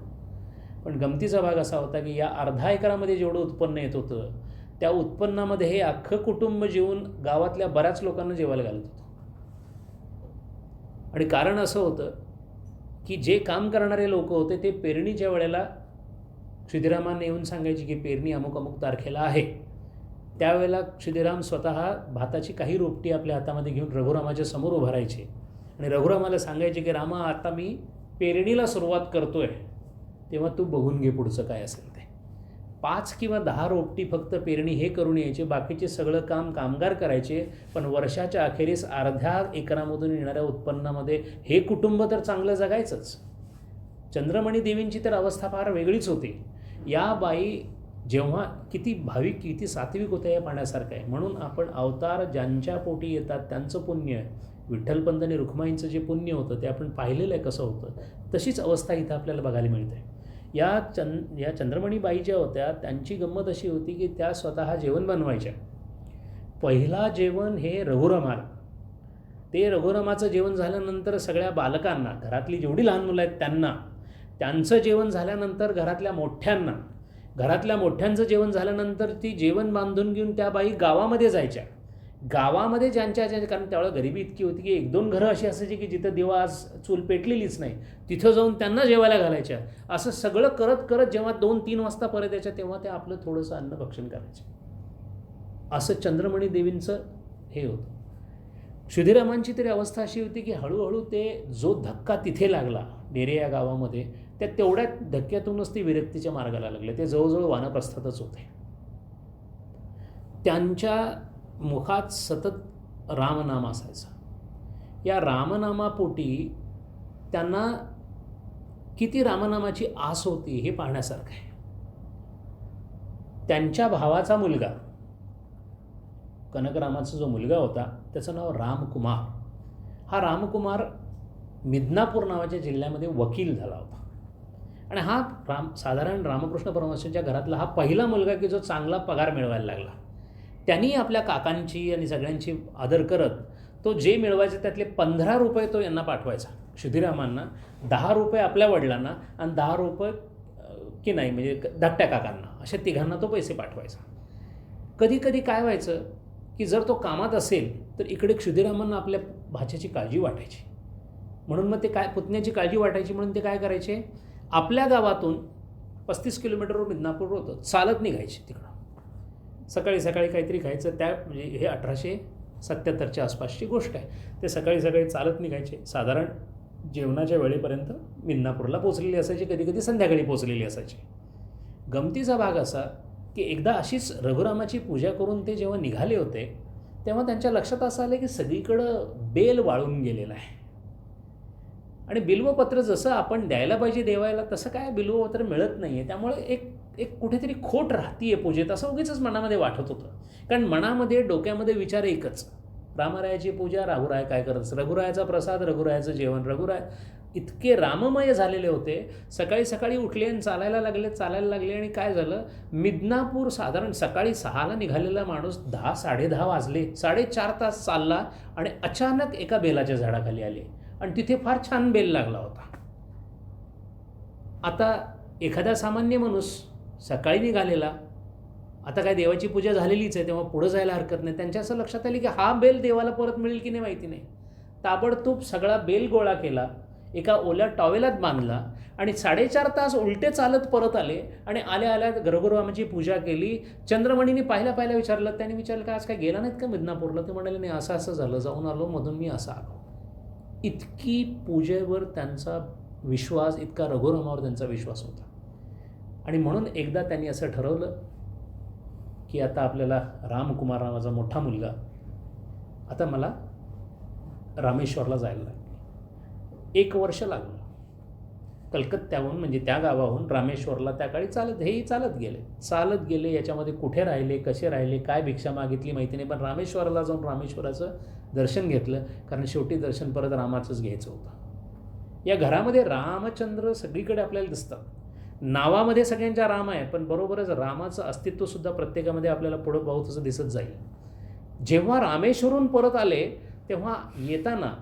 पण गमतीचा भाग असा होता की या अर्धा एकरामध्ये जेवढं उत्पन्न येत होतं त्या उत्पन्नामध्ये हे अख्खं कुटुंब जेवून गावातल्या बऱ्याच लोकांना जेवायला घालत होतं. आणि कारण असं होतं की जे काम करणारे लोक होते ते पेरणीच्या वेळेला क्षुदिरामांना येऊन सांगायचे की पेरणी अमुक अमुक तारखेला आहे. त्यावेळेला क्षुदिराम स्वतः भाताची काही रोपटी आपल्या हातामध्ये घेऊन रघुरामाच्या समोर उभं राहायचे आणि रघुरामाला सांगायचे की रामा, आता मी पेरणीला सुरुवात करतोय, तेव्हा तू बघून घे पुढचं काय असेल ते. 5 किंवा 10 रोपटी फक्त पेरणी हे करून यायचे, बाकीचे सगळं काम कामगार करायचे. पण वर्षाच्या अखेरीस अर्ध्या एकरामधून येणाऱ्या उत्पन्नामध्ये हे कुटुंब तर चांगलं जगायचंच. चंद्रमणी देवींची तर अवस्था फार वेगळीच होती. या बाई जेव्हा किती भाविक किती सात्विक होतं हे पाहण्यासारखं आहे. म्हणून आपण अवतार ज्यांच्या पोटी येतात त्यांचं पुण्य, विठ्ठलपंत आणि रुक्माईंचं जे पुण्य होतं ते आपण पाहिलेलं आहे कसं होतं, तशीच अवस्था इथं आपल्याला बघायला मिळते. या चंद्रमणीबाई ज्या होत्या त्यांची गंमत अशी होती की त्या स्वतः जेवण बनवायच्या. पहिला जेवण हे रघुरामाला, ते रघुरामाचं जेवण झाल्यानंतर सगळ्या बालकांना, घरातली जेवढी लहान मुलं आहेत त्यांना, त्यांचं जेवण झाल्यानंतर घरातल्या मोठ्यांचं जेवण झाल्यानंतर ती जेवण बांधून घेऊन त्या बाई गावामध्ये जायच्या. गावामध्ये ज्यांच्या कारण त्यावेळेला गरिबी इतकी होती की 1-2 घरं अशी असायची की जिथं दिवा आज चूल पेटलेलीच नाही, तिथं जाऊन त्यांना जेवायला घालायच्या. असं सगळं करत करत जेव्हा 2-3 वाजता परत यायच्या तेव्हा ते आपलं थोडंसं अन्न भक्षण करायचे. असं चंद्रमणी देवींचं हे होतं. क्षुदिरामांची तरी अवस्था अशी होती की हळूहळू ते जो धक्का तिथे लागला डेरे या गावामध्ये, त्या तेवढ्या धक्क्यातूनच ते विरक्तीच्या मार्गाला लागले. ते जवळजवळ वानप्रस्थातच होते. त्यांच्या मुखात सतत रामनाम असायचा. या रामनामापोटी त्यांना किती रामनामाची आस होती हे पाहण्यासारखं आहे. त्यांच्या भावाचा मुलगा, कनकरामाचा जो मुलगा होता त्याचं नाव रामकुमार. हा रामकुमार मिदनापूर नावाच्या जिल्ह्यामध्ये वकील झाला होता. आणि हा साधारण रामकृष्ण परमहंसांच्या घरातला हा पहिला मुलगा की जो चांगला पगार मिळवायला लागला. त्यांनी आपल्या काकांची आणि सगळ्यांची आदर करत तो जे मिळवायचे त्यातले 15 रुपये तो यांना पाठवायचा, क्षुदिरामांना, 10 रुपये आपल्या वडिलांना आणि 10 रुपये की नाही म्हणजे धाकट्या काकांना, अशा तिघांना तो पैसे पाठवायचा. कधी कधी काय व्हायचं की जर तो कामात असेल तर इकडे क्षुदिरामांना आपल्या भाच्याची काळजी वाटायची. म्हणून मग ते काय पुतण्याची काळजी वाटायची म्हणून ते काय करायचे, आपल्या गावातून 35 किलोमीटरवर मिदनापूर होतं, चालत निघायचे तिकडं. सकाळी सकाळी काहीतरी खायचं, त्या म्हणजे हे 1877च्या आसपासची गोष्ट आहे. ते सकाळी सकाळी चालत निघायचे, साधारण जेवणाच्या वेळेपर्यंत मिदनापूरला पोचलेली असायची, कधी कधी संध्याकाळी पोचलेली असायची. गमतीचा भाग असा की एकदा अशीच रघुरामाची पूजा करून ते जेव्हा निघाले होते तेव्हा त्यांच्या लक्षात असं आलं की सगळीकडं बेल वाळून गेलेलं आहे. आणि बिल्वपत्र जसं आपण द्यायला पाहिजे देवायला तसं काय बिल्वपत्र मिळत नाही आहे. त्यामुळे एक एक कुठेतरी खोट राहतीये पूजेत असं उगीचच मनामध्ये वाटत होतं. कारण मनामध्ये डोक्यामध्ये विचार एकच, रामरायाची पूजा, रघुराय काय करत, रघुरायाचा प्रसाद, रघुरायाचं जेवण, रघुराय इतके राममय झालेले होते. सकाळी सकाळी उठले आणि चालायला लागले आणि काय झालं, मिदनापूर साधारण सकाळी 6ला निघालेला माणूस 10, 10:30 वाजले, 4.5 तास चालला आणि अचानक एका बेलाच्या झाडाखाली आले आणि तिथे फार छान बेल लागला होता. आता एखादा सामान्य माणूस सकाळी निघालेला, आता काय देवाची पूजा झालेलीच आहे तेव्हा पुढं जायला हरकत नाही, त्यांच्या असं लक्षात आलं की हा बेल देवाला परत मिळेल की नाही माहिती नाही. ताबडतोब सगळा बेल गोळा केला, एका ओल्या टॉवेलात बांधला आणि 4.5 तास उलटे चालत परत आले आणि आल्या रघुरामाची पूजा केली. चंद्रमणीने पाहिल्या विचारलं, त्याने विचारलं का आज काय गेला नाहीत का मिदनापूरला? ते म्हणाले नाही, असं झालं, जाऊन आलो, मधून मी असं आलो. इतकी पूजेवर त्यांचा विश्वास, इतका रघुरामावर त्यांचा विश्वास होता. आणि म्हणून एकदा त्यांनी असं ठरवलं की आता आपल्याला रामकुमार नावाचा मोठा मुलगा, आता मला रामेश्वरला जायला लागेल. 1 वर्ष लागलं. कलकत्त्याहून म्हणजे त्या गावाहून रामेश्वरला त्या काळी चालत गेले. याच्यामध्ये कुठे राहिले, कसे राहिले, काय भिक्षा मागितली माहिती नाही, पण रामेश्वराला जाऊन रामेश्वराचं दर्शन घेतलं, कारण शेवटी दर्शन परत रामाचंच घ्यायचं होतं. या घरामध्ये रामचंद्र सगळीकडे आपल्याला दिसतात. नावामध्ये सगळ्यांच्या राम आहे, पण बरोबरच रामाचं अस्तित्वसुद्धा प्रत्येकामध्ये आपल्याला पुढं पाहू तसं दिसत जाईल. जेव्हा रामेश्वरून परत आले तेव्हा येताना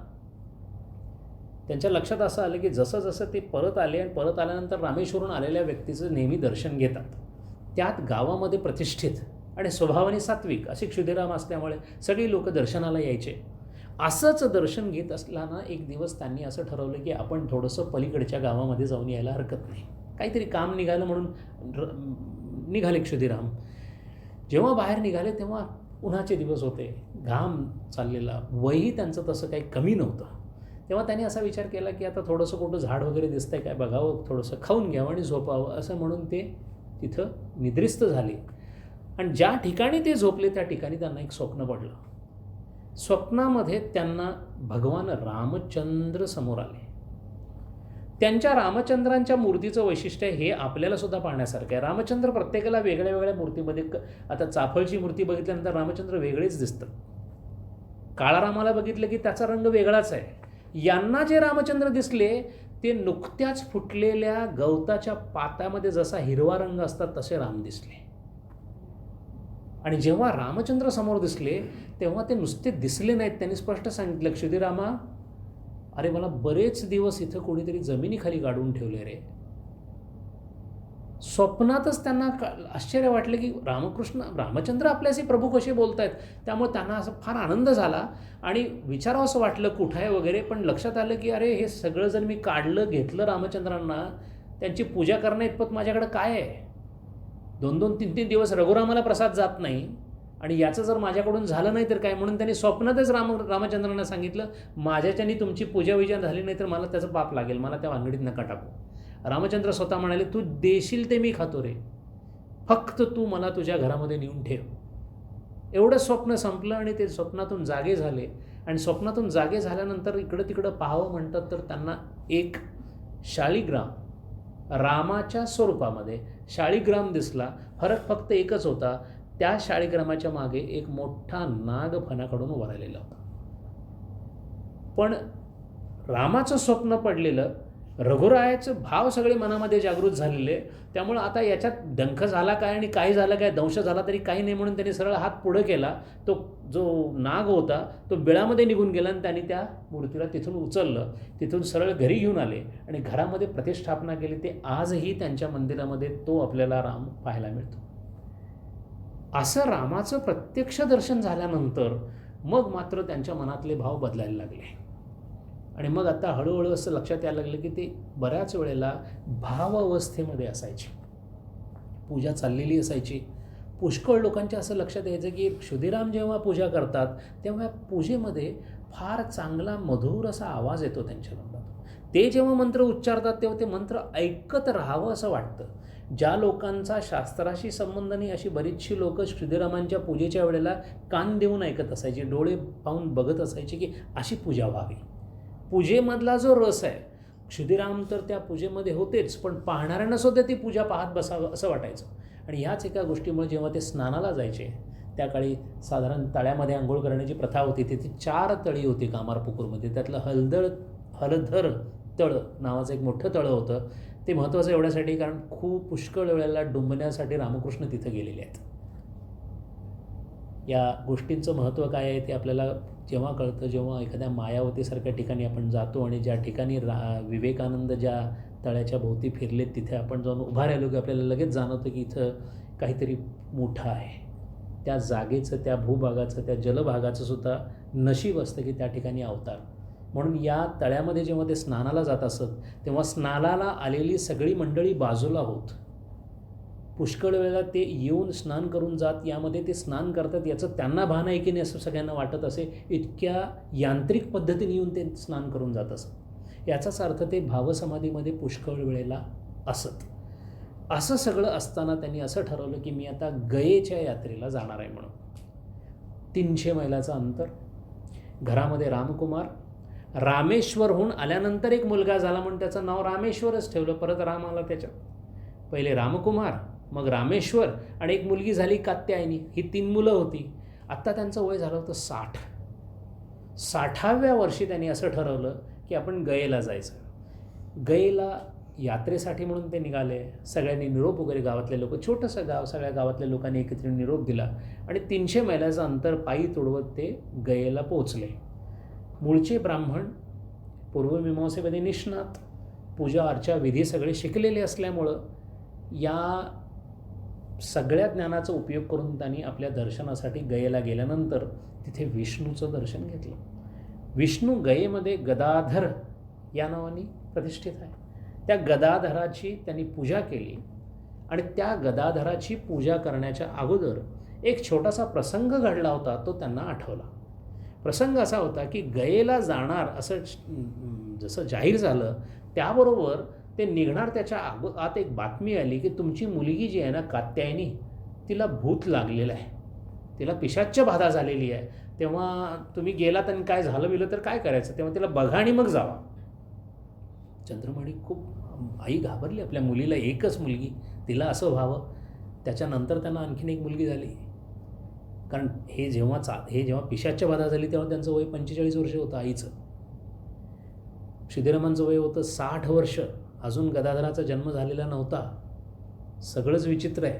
त्यांच्या लक्षात असं आलं की जसं ते परत आले आणि परत आल्यानंतर रामेश्वरून आलेल्या व्यक्तीचं नेहमी दर्शन घेतात. त्यात गावामध्ये प्रतिष्ठित आणि स्वभावाने सात्विक असे क्षुदिराम असल्यामुळे सगळी लोक दर्शनाला यायचे. असंच दर्शन घेत असताना एक दिवस त्यांनी असं ठरवलं की आपण थोडंसं पलीकडच्या गावामध्ये जाऊन यायला हरकत नाही. काहीतरी काम निघालं म्हणून निघाले क्षुदिराम. जेव्हा बाहेर निघाले तेव्हा उन्हाचे दिवस होते, घाम चाललेला, वयही त्यांचं तसं काही कमी नव्हतं. तेव्हा त्यांनी असा विचार केला की आता थोडंसं कुठं झाड वगैरे दिसतंय काय बघावं, थोडंसं खाऊन घ्यावं आणि झोपावं, असं म्हणून ते तिथं निद्रिस्त झाले. आणि ज्या ठिकाणी ते झोपले त्या ठिकाणी त्यांना एक स्वप्न पडलं. स्वप्नामध्ये त्यांना भगवान रामचंद्र समोर आले. त्यांच्या रामचंद्रांच्या मूर्तीचं वैशिष्ट्य हे आपल्याला सुद्धा पाहण्यासारखं आहे. रामचंद्र प्रत्येकाला वेगळ्या वेगळ्या मूर्तीमध्ये, आता चाफळची मूर्ती बघितल्यानंतर रामचंद्र वेगळेच दिसतात. काळा रामाला बघितलं की त्याचा रंग वेगळाच आहे. यांना जे रामचंद्र दिसले ते नुकत्याच फुटलेल्या गवताच्या पातामध्ये जसा हिरवा रंग असतात तसे राम दिसले. आणि जेव्हा रामचंद्र समोर दिसले तेव्हा ते नुसते दिसले नाहीत, त्यांनी स्पष्ट सांगितलं, क्षुदिरामा, अरे मला बरेच दिवस इथं कोणीतरी जमिनीखाली गाडून ठेवले रे. स्वप्नातच त्यांना आश्चर्य वाटलं की रामचंद्र आपल्याशी प्रभू कसे बोलत आहेत. त्यामुळे त्यांना असं फार आनंद झाला आणि विचारावं असं वाटलं कुठं आहे वगैरे, पण लक्षात आलं की अरे हे सगळं जर मी घेतलं रामचंद्रांना, त्यांची पूजा करणं इतपत माझ्याकडं काय आहे. 2-2, 3-3 दिवस रघुरामाला प्रसाद जात नाही आणि याचं जर माझ्याकडून झालं नाही तर काय. म्हणून त्यांनी स्वप्नातच रामचंद्रांना सांगितलं, माझ्याच्यानी तुमची पूजा झाली नाही तर मला त्याचं पाप लागेल, मला त्या वांगडीत नका टाकू. रामचंद्र स्वतः म्हणाले, तू देशील ते मी खातो रे, फक्त तू मला तुझ्या घरामध्ये नेऊन ठेव. एवढं स्वप्न संपलं आणि ते स्वप्नातून जागे झाले. आणि स्वप्नातून जागे झाल्यानंतर इकडं तिकडं पाहावं म्हणतात तर त्यांना एक शाळीग्राम, रामाच्या स्वरूपामध्ये शाळीग्राम दिसला. फरक फक्त एकच होता, त्या शाळीग्रामाच्या मागे एक मोठा नाग फणाकडून उभा राहिलेला होता. पण रामाचं स्वप्न पडलेलं, रघुरायाचं भाव सगळे मनामध्ये जागृत झालेले, त्यामुळं आता याच्यात डंख झाला काय आणि काही झालं काय, दंश झाला तरी काही नाही, म्हणून त्यांनी सरळ हात पुढं केला. तो जो नाग होता तो बिळामध्ये निघून गेला आणि त्यांनी त्या मूर्तीला तिथून उचललं, तिथून सरळ घरी घेऊन आले आणि घरामध्ये प्रतिष्ठापना केली. ते आजही त्यांच्या मंदिरामध्ये तो आपल्याला राम पाहायला मिळतो. असं रामाचं प्रत्यक्ष दर्शन झाल्यानंतर मग मात्र त्यांच्या मनातले भाव बदलायला लागले. आणि मग आता हळूहळू असं लक्षात यायला लागलं की ते बऱ्याच वेळेला भाव अवस्थेमध्ये असायचे. पूजा चाललेली असायची. पुष्कळ लोकांच्या असं लक्षात यायचं की क्षुदिराम जेव्हा पूजा करतात तेव्हा पूजेमध्ये फार चांगला मधुर असा आवाज येतो त्यांच्या तोंडात. ते जेव्हा मंत्र उच्चारतात तेव्हा ते मंत्र ऐकत राहावं असं वाटतं. ज्या लोकांचा शास्त्राशी संबंध नाही अशी बरीचशी लोकं क्षुदिरामांच्या पूजेच्या वेळेला कान देऊन ऐकत असायची, डोळे पाहून बघत असायचे की अशी पूजा व्हावी. पूजेमधला जो रस आहे, क्षुदिराम तर त्या पूजेमध्ये होतेच, पण पाहणाऱ्यांना सुद्धा ती पूजा पाहत बसावं असं वाटायचं. आणि ह्याच एका गोष्टीमुळे जेव्हा ते स्नानाला जायचे, त्या काळी साधारण तळ्यामध्ये आंघोळ करण्याची प्रथा होती. तिथे 4 तळी होती कामारपुकूरमध्ये. त्यातलं हलधर तळं नावाचं एक मोठं तळं होतं. ते महत्त्वाचं एवढ्यासाठी कारण खूप पुष्कळ वेळेला डुंबण्यासाठी रामकृष्ण तिथं गेलेले आहेत. या गोष्टींचं महत्त्व काय आहे ते आपल्याला जेव्हा कळतं, जेव्हा एखाद्या मायावतीसारख्या ठिकाणी आपण जातो आणि ज्या ठिकाणी विवेकानंद ज्या तळ्याच्या भोवती फिरलेत तिथे आपण जाऊन उभा राहिलो की आपल्याला लगेच जाणवतं की इथं काहीतरी मोठं आहे. त्या जागेचं, त्या भूभागाचं, त्या जलभागाचं सुद्धा नशीब असतं की त्या ठिकाणी अवतार. म्हणून या तळ्यामध्ये जेव्हा ते स्नानाला जात असत तेव्हा स्नानाला आलेली सगळी मंडळी बाजूला होत. पुष्कळ वेळेला ते येऊन स्नान करून जात, यामध्ये ते स्नान करतात याचं त्यांना भान आहे की नाही असं सगळ्यांना वाटत असे. इतक्या यांत्रिक पद्धतीने येऊन ते स्नान करून जात असत. याचाच अर्थ ते भावसमाधीमध्ये पुष्कळ वेळेला असत. असं सगळं असताना त्यांनी असं ठरवलं की मी आता गयेच्या यात्रेला जाणार आहे म्हणून. 300 मैलाचं अंतर, घरामध्ये रामकुमार. रामेश्वरहून आल्यानंतर एक मुलगा झाला म्हणून त्याचं नाव रामेश्वरच ठेवलं. परत राम आला त्याच्यात. पहिले रामकुमार, मग रामेश्वर आणि एक मुलगी झाली कात्यायनी. ही 3 मुलं होती. आत्ता त्यांचं वय झालं होतं 60. 60व्या वर्षी त्यांनी असं ठरवलं की आपण गयेला जायचं. गयेला यात्रेसाठी म्हणून ते निघाले. सगळ्यांनी निरोप वगैरे, गावातले लोक, छोटंसं गाव, सगळ्या गावातल्या लोकांनी एकत्र निरोप दिला आणि 300 मैलाचं अंतर पायी तोडवत ते गयेला पोहोचले. मूळचे ब्राह्मण, पूर्वमीमांसेमध्ये निष्णात, पूजा अर्चा विधी सगळे शिकलेले असल्यामुळं या सगळ्या ज्ञानाचा उपयोग करून त्यांनी आपल्या दर्शनासाठी गयेला गेल्यानंतर तिथे विष्णूचं दर्शन घेतलं. विष्णू गयेमध्ये गदाधर या नावाने प्रतिष्ठित आहे. त्या गदाधराची त्यांनी पूजा केली आणि त्या गदाधराची पूजा करण्याच्या अगोदर एक छोटासा प्रसंग घडला होता, तो त्यांना आठवला. प्रसंग असा होता की गयेला जाणार असं जसं जाहीर झालं त्याबरोबर ते निघणार त्याच्या आत एक बातमी आली की तुमची मुलगी जी आहे ना कात्यायनी, तिला भूत लागलेलं आहे, तिला पिशाच्य बाधा झालेली आहे. तेव्हा तुम्ही गेलात आणि काय झालं बिलं तर काय करायचं, तेव्हा तिला बघा आणि मग जावा. चंद्रमणी खूप, आई घाबरली. आपल्या मुलीला एकच मुलगी, तिला असं व्हावं. त्याच्यानंतर त्यांना आणखीन एक मुलगी झाली. कारण हे जेव्हा पिशाच्य बाधा झाली तेव्हा त्यांचं वय 45 वर्ष होतं आईचं. क्षुदिरामांचं वय होतं 60 वर्ष. अजून गदाधराचा जन्म झालेला नव्हता. सगळंच विचित्र आहे.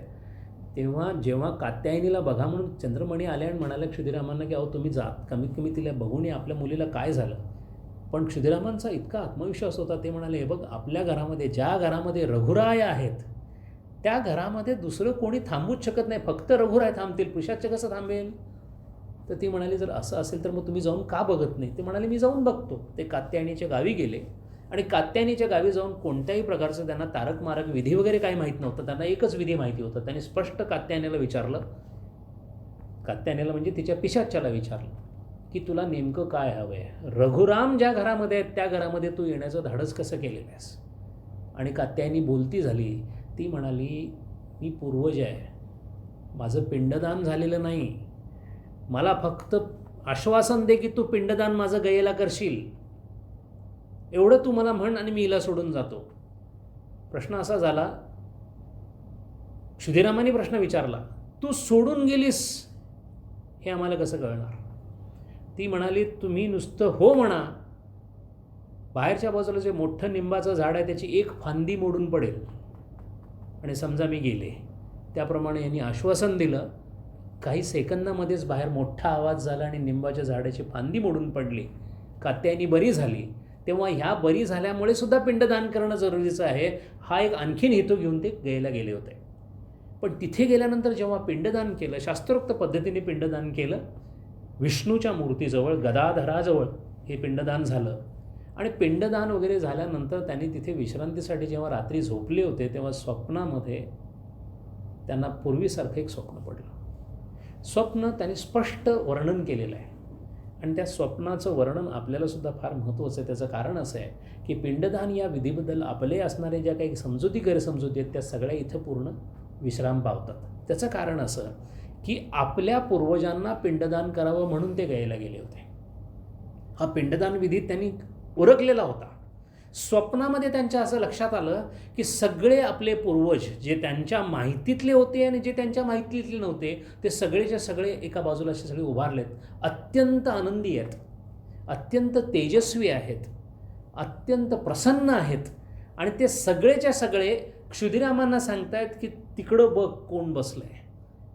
तेव्हा जेव्हा कात्यायनीला बघा म्हणून चंद्रमणी आल्या आणि म्हणाल्या क्षुदिरामांना की अहो तुम्ही जात, कमीत कमी तिला बघून या, आपल्या मुलीला काय झालं. पण क्षुदिरामांचा इतका आत्मविश्वास होता, ते म्हणाले हे बघ, आपल्या घरामध्ये, ज्या घरामध्ये रघुराय आहेत त्या घरामध्ये दुसरं कोणी थांबूच शकत नाही, फक्त रघुराय थांबतील, पिशाच्य कसं थांबेल. तर ती म्हणाली जर असं असेल तर मग तुम्ही जाऊन का बघत नाही. ते म्हणाले मी जाऊन बघतो. ते कात्यायनीच्या गावी गेले आणि कात्यायनीच्या गावी जाऊन कोणत्याही प्रकारचं त्यांना तारक मारक विधी वगैरे काही माहीत नव्हतं. त्यांना एकच विधी माहिती होतं. त्यांनी स्पष्ट कात्यायनीला विचारलं, कात्यायनीला म्हणजे तिच्या पिशाच्याला विचारलं की तुला नेमकं काय हवं आहे. रघुराम ज्या घरामध्ये आहेत त्या घरामध्ये तू येण्याचं धाडस कसं केलेलं आहेस. आणि कात्यायनी बोलती झाली. ती म्हणाली मी पूर्वज आहे, माझं पिंडदान झालेलं नाही, मला फक्त आश्वासन दे की तू पिंडदान माझं गयेला करशील, एवढं तू मला म्हण आणि मी हिला सोडून जातो. प्रश्न असा झाला, क्षुदिरामाने प्रश्न विचारला, तू सोडून गेलीस हे आम्हाला कसं कळणार. ती म्हणाली तुम्ही नुसतं हो म्हणा, बाहेरच्या बाजूला जे मोठं निंबाचं झाड आहे त्याची एक फांदी मोडून पडेल आणि समजा मी गेले. त्याप्रमाणे यांनी आश्वासन दिलं. काही सेकंदामध्येच बाहेर मोठा आवाज झाला आणि निंबाच्या झाडाची फांदी मोडून पडली. कात्यायनी बरी झाली. तेव्हा ह्या बरी झाल्यामुळे सुद्धा पिंडदान करणं जरुरीचं आहे, हा एक आणखीन हेतू घेऊन ते गयेला गेले होते. पण तिथे गेल्यानंतर जेव्हा पिंडदान केलं, शास्त्रोक्त पद्धतीने पिंडदान केलं, विष्णूच्या मूर्तीजवळ, गदाधराजवळ हे पिंडदान झालं. आणि पिंडदान वगैरे झाल्यानंतर त्यांनी तिथे विश्रांतीसाठी जेव्हा रात्री झोपले होते तेव्हा स्वप्नामध्ये त्यांना पूर्वीसारखं एक स्वप्न पडलं. स्वप्न त्यांनी स्पष्ट वर्णन केलेलं आहे आणि त्या स्वप्नाचं वर्णन आपल्यालासुद्धा फार महत्त्वाचं आहे. त्याचं कारण असं आहे की पिंडदान या विधीबद्दल आपले असणारे ज्या काही समजुती गैरसमजुती आहेत त्या सगळ्या इथं पूर्ण विश्राम पावतात. त्याचं कारण असं की आपल्या पूर्वजांना पिंडदान करावं म्हणून ते गायला गेले होते. हा पिंडदान विधी त्यांनी उरकलेला होता. स्वप्नामध्ये त्यांच्या असं लक्षात आलं की सगळे आपले पूर्वज जे त्यांच्या माहितीतले होते आणि जे त्यांच्या माहितीतले नव्हते ते सगळेच्या सगळे एका बाजूला असे सगळे उभारलेत. अत्यंत आनंदी आहेत, अत्यंत तेजस्वी आहेत, अत्यंत प्रसन्न आहेत आणि ते सगळेच्या सगळे क्षुदिरामांना सांगतायत की तिकडं बघ कोण बसलं आहे,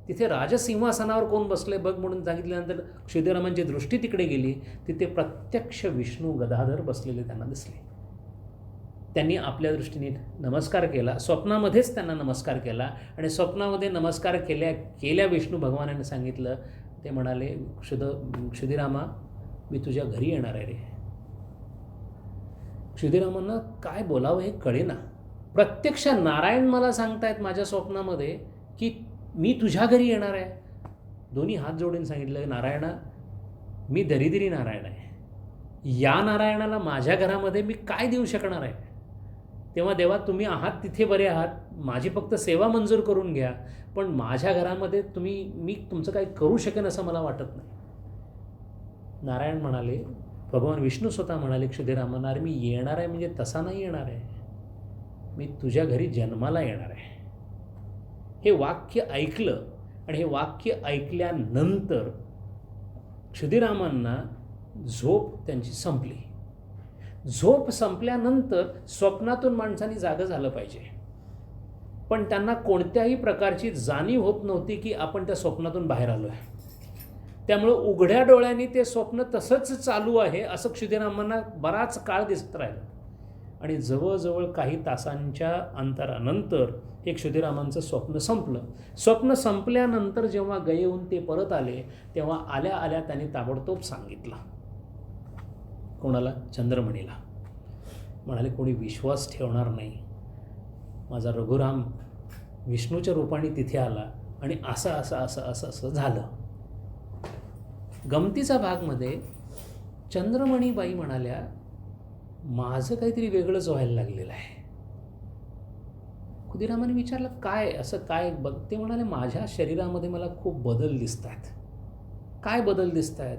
तिथे राजसिंहासनावर कोण बसले बघ म्हणून सांगितल्यानंतर क्षुदिरामांची दृष्टी तिकडे गेली. तिथे प्रत्यक्ष विष्णू गदाधर बसलेले त्यांना दिसले. त्यांनी आपल्या दृष्टीने नमस्कार केला. स्वप्नामध्येच त्यांना नमस्कार केला आणि स्वप्नामध्ये नमस्कार केल्या विष्णू भगवानाने सांगितलं, ते म्हणाले क्षुदिरामा मी तुझ्या घरी येणार आहे रे. क्षुदिरामांना काय बोलावं हे कळेना. प्रत्यक्ष नारायण मला सांगतायत माझ्या स्वप्नामध्ये की मी तुझ्या घरी येणार आहे. दोन्ही हात जोडून सांगितलं, नारायणा मी दरिद्री नारायण आहे, या नारायणाला माझ्या घरामध्ये मी काय देऊ शकणार आहे. तेव्हा देवा तुम्ही आहात तिथे बरे आहात, माझी फक्त सेवा मंजूर करून घ्या, पण माझ्या घरामध्ये मी तुमचं काही करू शकेन असं मला वाटत नाही. नारायण म्हणाले, भगवान विष्णू स्वतः म्हणाले क्षुदिरामांना, अरे मी येणार आहे म्हणजे तसा नाही येणार आहे, मी तुझ्या घरी जन्माला येणार आहे. हे वाक्य ऐकलं आणि हे वाक्य ऐकल्यानंतर क्षुदिरामांना झोप त्यांची संपली. झोप संपल्यानंतर स्वप्नातून माणसाने जागं झालं पाहिजे, पण त्यांना कोणत्याही प्रकारची जाणीव होत नव्हती की आपण त्या स्वप्नातून बाहेर आलो आहे. त्यामुळं उघड्या डोळ्यांनी ते स्वप्न तसंच चालू आहे असं क्षुदिरामांना बराच काळ दिसत राहिलं आणि जवळजवळ काही तासांच्या अंतरानंतर हे क्षुदिरामांचं स्वप्न संपलं. स्वप्न संपल्यानंतर जेव्हा गयेहून ते परत आले तेव्हा आल्या आल्या त्यांनी ताबडतोब सांगितलं. कोणाला? चंद्रमणीला. म्हणाले कोणी विश्वास ठेवणार नाही, माझा रघुराम विष्णूच्या रूपाने तिथे आला आणि असं असं असं असं असं झालं. गमतीचा भागमध्ये चंद्रमणीबाई म्हणाल्या, माझं काहीतरी वेगळंच व्हायला लागलेलं आहे. क्षुदिरामाने विचारलं काय असं काय बघ. ते म्हणाले माझ्या शरीरामध्ये मला खूप बदल दिसत आहेत. काय बदल दिसत आहेत?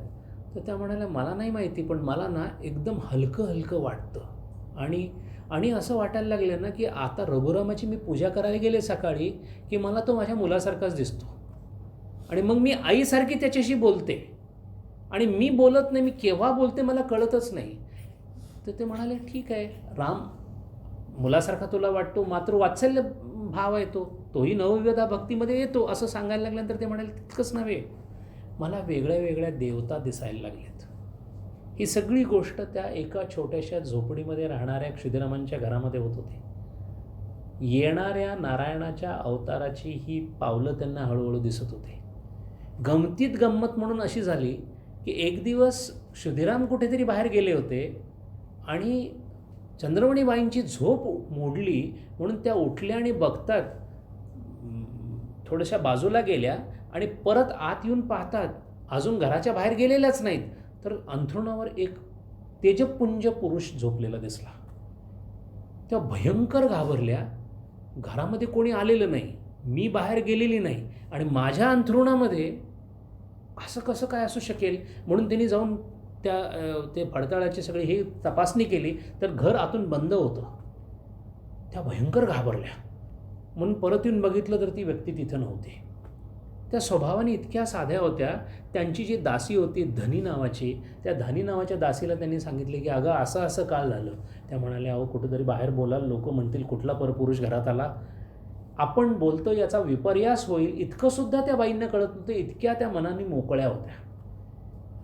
तर त्या म्हणाल्या मला नाही माहिती, पण मला ना एकदम हलकं हलकं वाटतं आणि असं वाटायला लागलं ना की आता रघुरामाची मी पूजा करायला गेले सकाळी की मला तो माझ्या मुलासारखाच दिसतो आणि मग मी आईसारखी त्याच्याशी बोलते आणि मी बोलत नाही, मी केव्हा बोलते मला कळतच नाही. तर ते म्हणाले ठीक आहे, राम मुलासारखा तुला वाटतो, मातृवात्सल्य भाव आहे तोही नवविधा भक्तीमध्ये येतो असं सांगायला लागल्यानंतर ते म्हणाले तितकंच नव्हे, मला वेगळ्या वेगळ्या देवता दिसायला लागल्यात. ही सगळी गोष्ट त्या एका छोट्याशा झोपडीमध्ये राहणाऱ्या क्षुदिरामांच्या घरामध्ये होत होती. येणाऱ्या नारायणाच्या अवताराची ही पावलं त्यांना हळूहळू दिसत होती. गमतीत गंमत म्हणून अशी झाली की एक दिवस क्षुदिराम कुठेतरी बाहेर गेले होते आणि चंद्रमणीबाईंची झोप मोडली म्हणून त्या उठल्या आणि बघतात, थोड्याशा बाजूला गेल्या आणि परत आत येऊन पाहतात अजून घराच्या बाहेर गेलेल्याच नाहीत, तर अंथरुणावर एक तेजपुंज पुरुष झोपलेला दिसला. त्या भयंकर घाबरल्या. घरामध्ये कोणी आलेलं नाही, मी बाहेर गेलेली नाही आणि माझ्या अंथरुणामध्ये असं कसं काय असू शकेल म्हणून त्यांनी जाऊन ते पडताळाची सगळी ही तपासणी केली तर घर आतून बंद होतं. त्या भयंकर घाबरल्या म्हणून परत येऊन बघितलं तर ती व्यक्ती तिथं नव्हती. त्या स्वभावाने इतक्या साध्या होत्या. त्यांची जी दासी होती धनी नावाची, त्या धनी नावाच्या दासीला त्यांनी सांगितले की अगं असं असं काल झालं. त्या म्हणाल्या अहो कुठंतरी बाहेर बोलाल, लोक म्हणतील कुठला परपुरुष घरात आला, आपण बोलतो याचा विपर्यास होईल, इतकंसुद्धा त्या बाईंना कळत नव्हतं. इतक्या त्या मनाने मोकळ्या होत्या.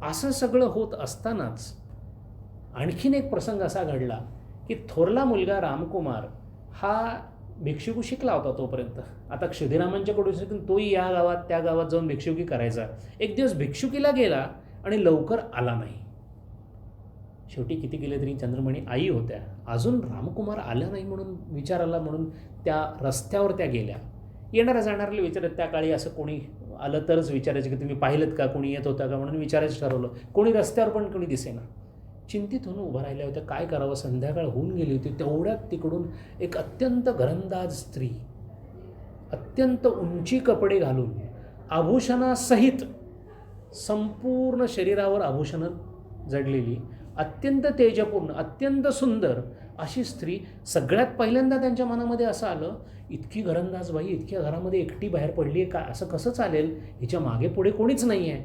असं सगळं होत असतानाच आणखीन एक प्रसंग असा घडला की थोरला मुलगा रामकुमार हा भिक्षुकी शिकला होता तोपर्यंत. आता क्षुदिरामांच्याकडून शिकून तोही या गावात त्या गावात जाऊन भिक्षुकी करायचा. एक दिवस भिक्षुकीला गेला आणि लवकर आला नाही. शेवटी किती गेले तरी चंद्रमणी आई होत्या, अजून रामकुमार आला नाही म्हणून विचार आला म्हणून त्या रस्त्यावर त्या गेल्या. येणाऱ्या जाणाऱ्याला विचारत, त्या काळी असं कोणी आलं तरच विचारायचं की तुम्ही पाहिलं का, कोणी येत होता का म्हणून विचारायचं ठरवलं. कोणी रस्त्यावर पण कोणी दिसेना. चिंतित होऊन उभं राहिल्या होत्या, काय करावं, संध्याकाळ होऊन गेली होती. तेवढ्यात तिकडून एक अत्यंत घरंदाज स्त्री, अत्यंत उंची कपडे घालून, आभूषणासहित, संपूर्ण शरीरावर आभूषणं जडलेली, अत्यंत तेजपूर्ण, अत्यंत सुंदर अशी स्त्री. सगळ्यात पहिल्यांदा त्यांच्या मनामध्ये असं आलं, इतकी घरंदाज बाई इतक्या घरामध्ये एकटी बाहेर पडली आहे का, असं कसं चालेल, हिच्या मागे पुढे कोणीच नाही आहे.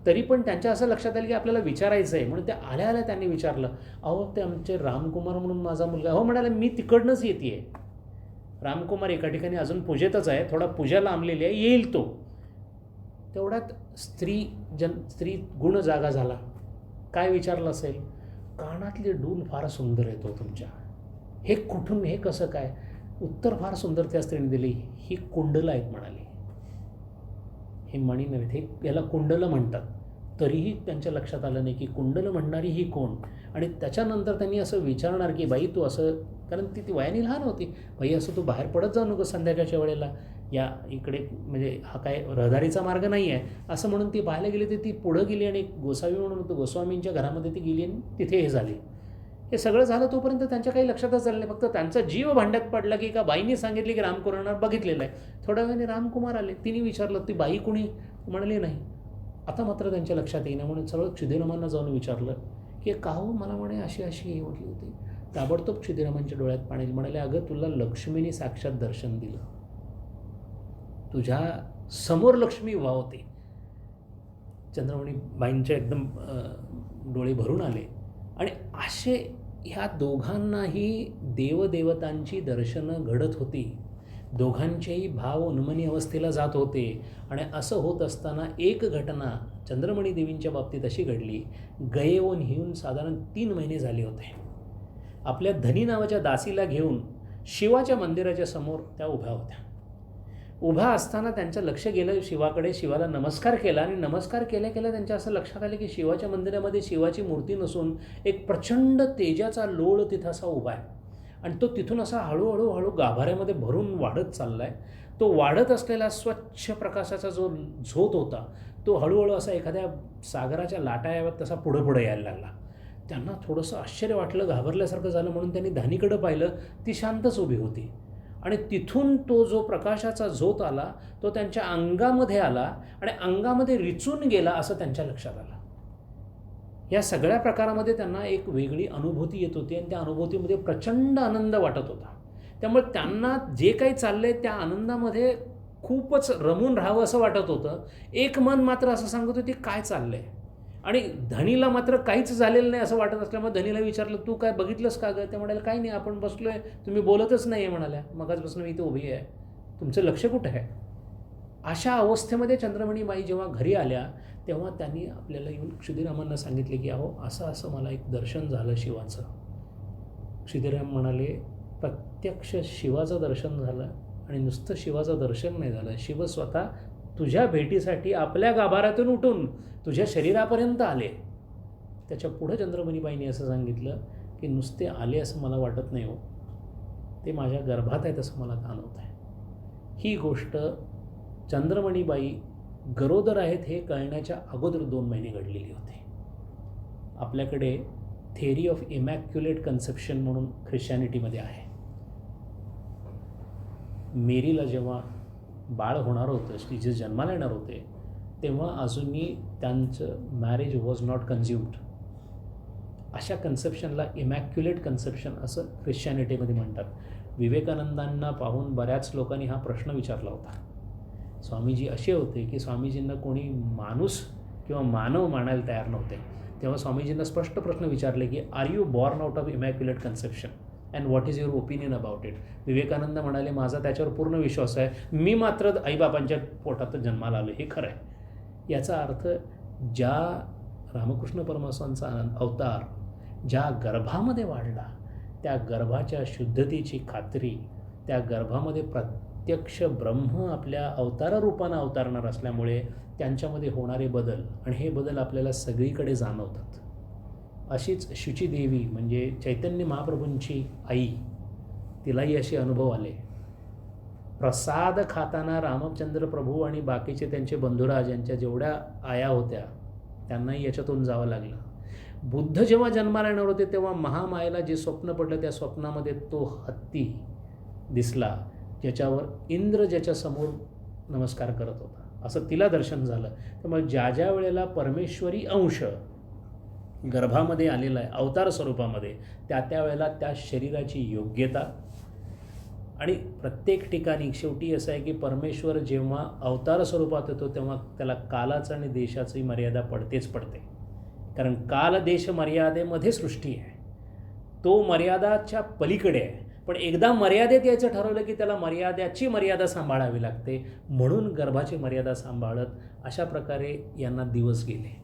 तरी पण त्यांच्या असं लक्षात आलं की आपल्याला विचारायचं आहे. म्हणून त्या आल्या आल्या त्यांनी विचारलं, अहो ते आमचे रामकुमार म्हणून माझा मुलगा. हो म्हणाले, मी तिकडनंच येते आहे. रामकुमार एका ठिकाणी अजून पूजेतच आहे, थोडा पूजा लांबलेली आहे, येईल तो. तेवढ्यात स्त्री गुण जागा झाला. काय विचारलं असेल, कानातले डूल फार सुंदर येतो तुमच्या, हे कुठून, हे कसं काय. उत्तर फार सुंदर त्या स्त्रीने दिली, ही कुंडलं आहेत म्हणाली. हे मणी नव्हेत, हे याला कुंडलं म्हणतात. तरीही त्यांच्या लक्षात आलं नाही की कुंडलं म्हणणारी ही कोण. आणि त्याच्यानंतर त्यांनी असं विचारणार की बाई तू असं, कारण ती वयाने लहान होती, बाई असं तू बाहेर पडत जाऊ नको संध्याकाळच्या वेळेला, या इकडे म्हणजे हा काय रहदारीचा मार्ग नाही आहे असं म्हणून ती पाहायला गेली. तर ती पुढं गेली आणि गोसावी म्हणून होतं, गोस्वामींच्या घरामध्ये ती गेली आणि तिथे हे झाली. हे सगळं झालं तोपर्यंत त्यांच्या काही लक्षातच आलं नाही. फक्त त्यांचा जीव भांड्यात पडला की एका बाईने सांगितले की रामकुमारांना बघितलेलं आहे. थोड्या वेळाने रामकुमार आले. तिने विचारलं, ती बाई कुणी, म्हणाली नाही. आता मात्र त्यांच्या लक्षात येईना म्हणून सगळं क्षुदिरामांना जाऊन विचारलं की का हो, मला म्हणे अशी अशी म्हटली होती. ताबडतोब क्षुदिरामांच्या डोळ्यात पाणी. म्हणाले, अगं तुला लक्ष्मीने साक्षात दर्शन दिलं, तुझ्या समोर लक्ष्मी उभा होती. चंद्रमणी बाईंचे एकदम डोळे भरून आले. आणि असे ह्या दोघांनाही देवदेवतांची दर्शनं घडत होती. दोघांचेही भाव उन्मनी अवस्थेला जात होते. आणि असं होत असताना एक घटना चंद्रमणी देवींच्या बाबतीत अशी घडली. गयेवून हिऊन साधारण 3 महिने झाले होते. आपल्या धनी नावाच्या दासीला घेऊन शिवाच्या मंदिराच्या समोर त्या उभ्या होत्या. उभा असताना त्यांचं लक्ष गेलं शिवाकडे. शिवाला नमस्कार केला आणि नमस्कार केल्या केल्या त्यांच्या असं लक्षात आलं की शिवाच्या मंदिरामध्ये शिवाची मूर्ती नसून एक प्रचंड तेजाचा लोळ तिथं असा उभा आहे. आणि तो तिथून असा हळूहळू गाभाऱ्यामध्ये भरून वाढत चालला आहे. तो वाढत असलेला स्वच्छ प्रकाशाचा जो झोत होता तो हळूहळू असा एखाद्या सागराच्या लाटा याव्यात तसा पुढं यायला लागला. त्यांना थोडंसं आश्चर्य वाटलं, घाबरल्यासारखं झालं. म्हणून त्यांनी धानीकडं पाहिलं, ती शांतच उभी होती. आणि तिथून तो जो प्रकाशाचा झोत आला तो त्यांच्या अंगामध्ये आला आणि अंगामध्ये रिचून गेला असं त्यांच्या लक्षात आलं. या सगळ्या प्रकारामध्ये त्यांना एक वेगळी अनुभूती येत होती आणि त्या अनुभूतीमध्ये प्रचंड आनंद वाटत होता. त्यामुळे त्यांना जे काही चाललंय त्या आनंदामध्ये खूपच रमून राहावं असं वाटत होतं. एक मन मात्र असं सांगत होते काय चाललंय. आणि धनीला मात्र काहीच झालेलं नाही असं वाटत असल्यामुळे धनीला विचारलं, तू काय बघितलंस का गं. ते म्हणाले, काही नाही, आपण बसलो आहे, तुम्ही बोलतच नाही आहे म्हणाल्या, मगाचपासून मी इथे उभी आहे, तुमचं लक्ष कुठं आहे. अशा अवस्थेमध्ये चंद्रमणीबाई जेव्हा घरी आल्या तेव्हा त्यांनी आपल्याला येऊन क्षुदिरामांना सांगितले की अहो असं असं मला एक दर्शन झालं शिवाचं. क्षुदिराम म्हणाले, प्रत्यक्ष शिवाचं दर्शन झालं आणि नुसतं शिवाचं दर्शन नाही झालं, शिव स्वतः तुझ्या भेटीसाठी आपल्या गाभाऱ्यातून उठून तुझ्या शरीरापर्यंत आले. त्याच्या पुढं चंद्रमणीबाईंनी असं सांगितलं की नुसते आले असं मला वाटत नाही हो, ते माझ्या गर्भात आहेत असं मला जाणवत आहे. ही गोष्ट चंद्रमणीबाई गरोदर आहेत हे कळण्याच्या अगोदर 2 महिने घडलेली होती. आपल्याकडे थेअरी ऑफ इमॅक्युलेट कन्सेप्शन म्हणून ख्रिश्चॅनिटीमध्ये आहे. मेरीला जेव्हा बाळ होणार होतं, जे जन्माला येणार होते, तेव्हा अजूनही त्यांचं मॅरेज वॉज नॉट कन्झ्युम्ड. अशा कन्सेप्शनला इमॅक्युलेट कन्सेप्शन असं ख्रिश्चॅनिटीमध्ये म्हणतात. विवेकानंदांना पाहून बऱ्याच लोकांनी हा प्रश्न विचारला होता. स्वामीजी असे होते की स्वामीजींना कोणी माणूस किंवा मानव मानायला तयार नव्हते. तेव्हा स्वामीजींना स्पष्ट प्रश्न विचारले की are you born out of immaculate conception and what is your opinion about it. Vivekananda म्हणाले, माझा त्याच्यावर पूर्ण विश्वास आहे, मी मात्र आईबापांच्या पोटातच जन्माला आलो, हे खरं आहे. याचा अर्थ ज्या रामकृष्ण परमहंसांचा अवतार ज्या गर्भामध्ये वाढला त्या गर्भाच्या शुद्धतेची खात्री, त्या गर्भामध्ये प्रत्यक्ष ब्रह्म आपल्या अवतारारूपानं अवतारणार असल्यामुळे त्यांच्यामध्ये होणारे बदल, आणि हे बदल आपल्याला सगळीकडे जाणवतात. अशीच शुचीदेवी म्हणजे चैतन्य महाप्रभूंची आई, तिलाही असे अनुभव आले. प्रसाद खाताना रामचंद्र प्रभू आणि बाकीचे त्यांचे बंधुराज यांच्या जेवढ्या आया होत्या त्यांनाही याच्यातून जावं लागलं. बुद्ध जेव्हा जन्माला येणार होते तेव्हा महामायेला जे स्वप्न पडलं त्या स्वप्नामध्ये तो हत्ती दिसला ज्याच्यावर इंद्र ज्याच्यासमोर नमस्कार करत होता असं तिला दर्शन झालं. त्यामुळे ज्या ज्या वेळेला परमेश्वरी अंश गर्भामध्ये आलेला आहे अवतार स्वरूपामध्ये त्या त्या वेळेला त्या शरीराची योग्यता आणि प्रत्येक ठिकाणी शेवटी असं आहे की परमेश्वर जेव्हा अवतार स्वरूपात येतो तेव्हा त्याला कालाचं आणि देशाची मर्यादा पडतेच पडते. कारण काल देश मर्यादेमध्ये सृष्टी आहे, तो मर्यादाच्या पलीकडे आहे. पण एकदा मर्यादेत यायचं ठरवलं की त्याला मर्यादाची मर्यादा सांभाळावी लागते. म्हणून गर्भाची मर्यादा सांभाळत अशा प्रकारे यांना दिवस गेले.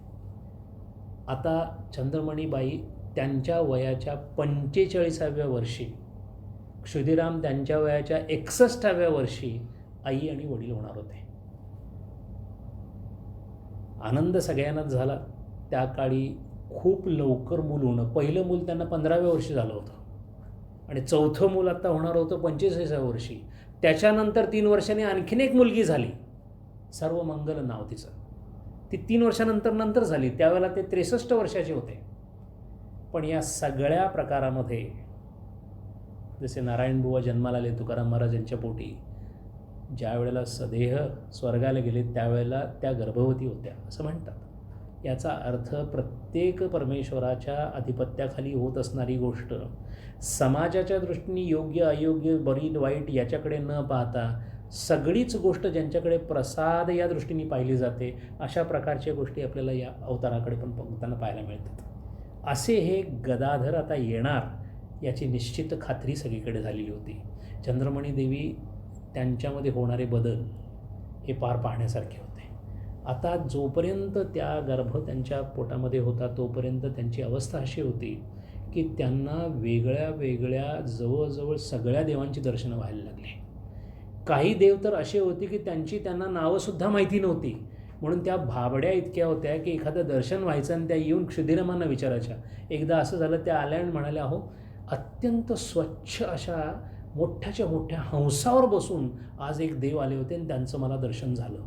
आता चंद्रमणीबाई त्यांच्या वयाच्या 45व्या वर्षी, क्षुदिराम त्यांच्या वयाच्या 61व्या वर्षी आई आणि वडील होणार होते. आनंद सगळ्यांनाच झाला. त्या काळी खूप लवकर मूल होणं, पहिलं मूल त्यांना 15व्या वर्षी झालं होतं आणि चौथं मूल आत्ता होणार होतं 45व्या वर्षी. त्याच्यानंतर 3 वर्षांनी आणखीन एक मुलगी झाली, सर्वमंगल नाव तिचं. ती 3 वर्षानंतर झाली, त्यावेळेला ते 63 वर्षाचे होते. पण या सगळ्या प्रकारामध्ये जसे नारायणबुवा जन्माला आले तुकाराम महाराज यांच्या पोटी, ज्या वेळेला सदेह स्वर्गाला गेले त्यावेळेला त्या गर्भवती होत्या असं म्हणतात. याचा अर्थ प्रत्येक परमेश्वराच्या आधिपत्याखाली होत असणारी गोष्ट समाजाच्या दृष्टीने योग्य अयोग्य बरी वाईट याच्याकडे न पाहता सगळीच गोष्ट ज्यांच्याकडे प्रसाद या दृष्टीने पाहिली जाते अशा प्रकारच्या गोष्टी आपल्याला या अवताराकडे पण बघताना पाहायला मिळतात. असे हे गदाधर आता येणार याची निश्चित खात्री सगळीकडे झालेली होती. चंद्रमणी देवी त्यांच्यामध्ये होणारे बदल हे पार पाहण्यासारखे होते. आता जोपर्यंत त्या गर्भ त्यांच्या पोटामध्ये होता तोपर्यंत त्यांची अवस्था अशी होती की त्यांना वेगळ्या वेगळ्या जवळजवळ सगळ्या देवांची दर्शनं व्हायला लागली. काही देव तर असे होते की त्यांना नावंसुद्धा माहिती नव्हती, म्हणून त्या भाबड्या इतक्या होत्या की एखादं दर्शन व्हायचं आणि त्या येऊन क्षुदिरामांना विचारायच्या. एकदा असं झालं, त्या आल्या आणि म्हणाल्या, अहो अत्यंत स्वच्छ अशा मोठ्याच्या मोठ्या हंसावर बसून आज एक देव आले होते आणि त्यांचं मला दर्शन झालं.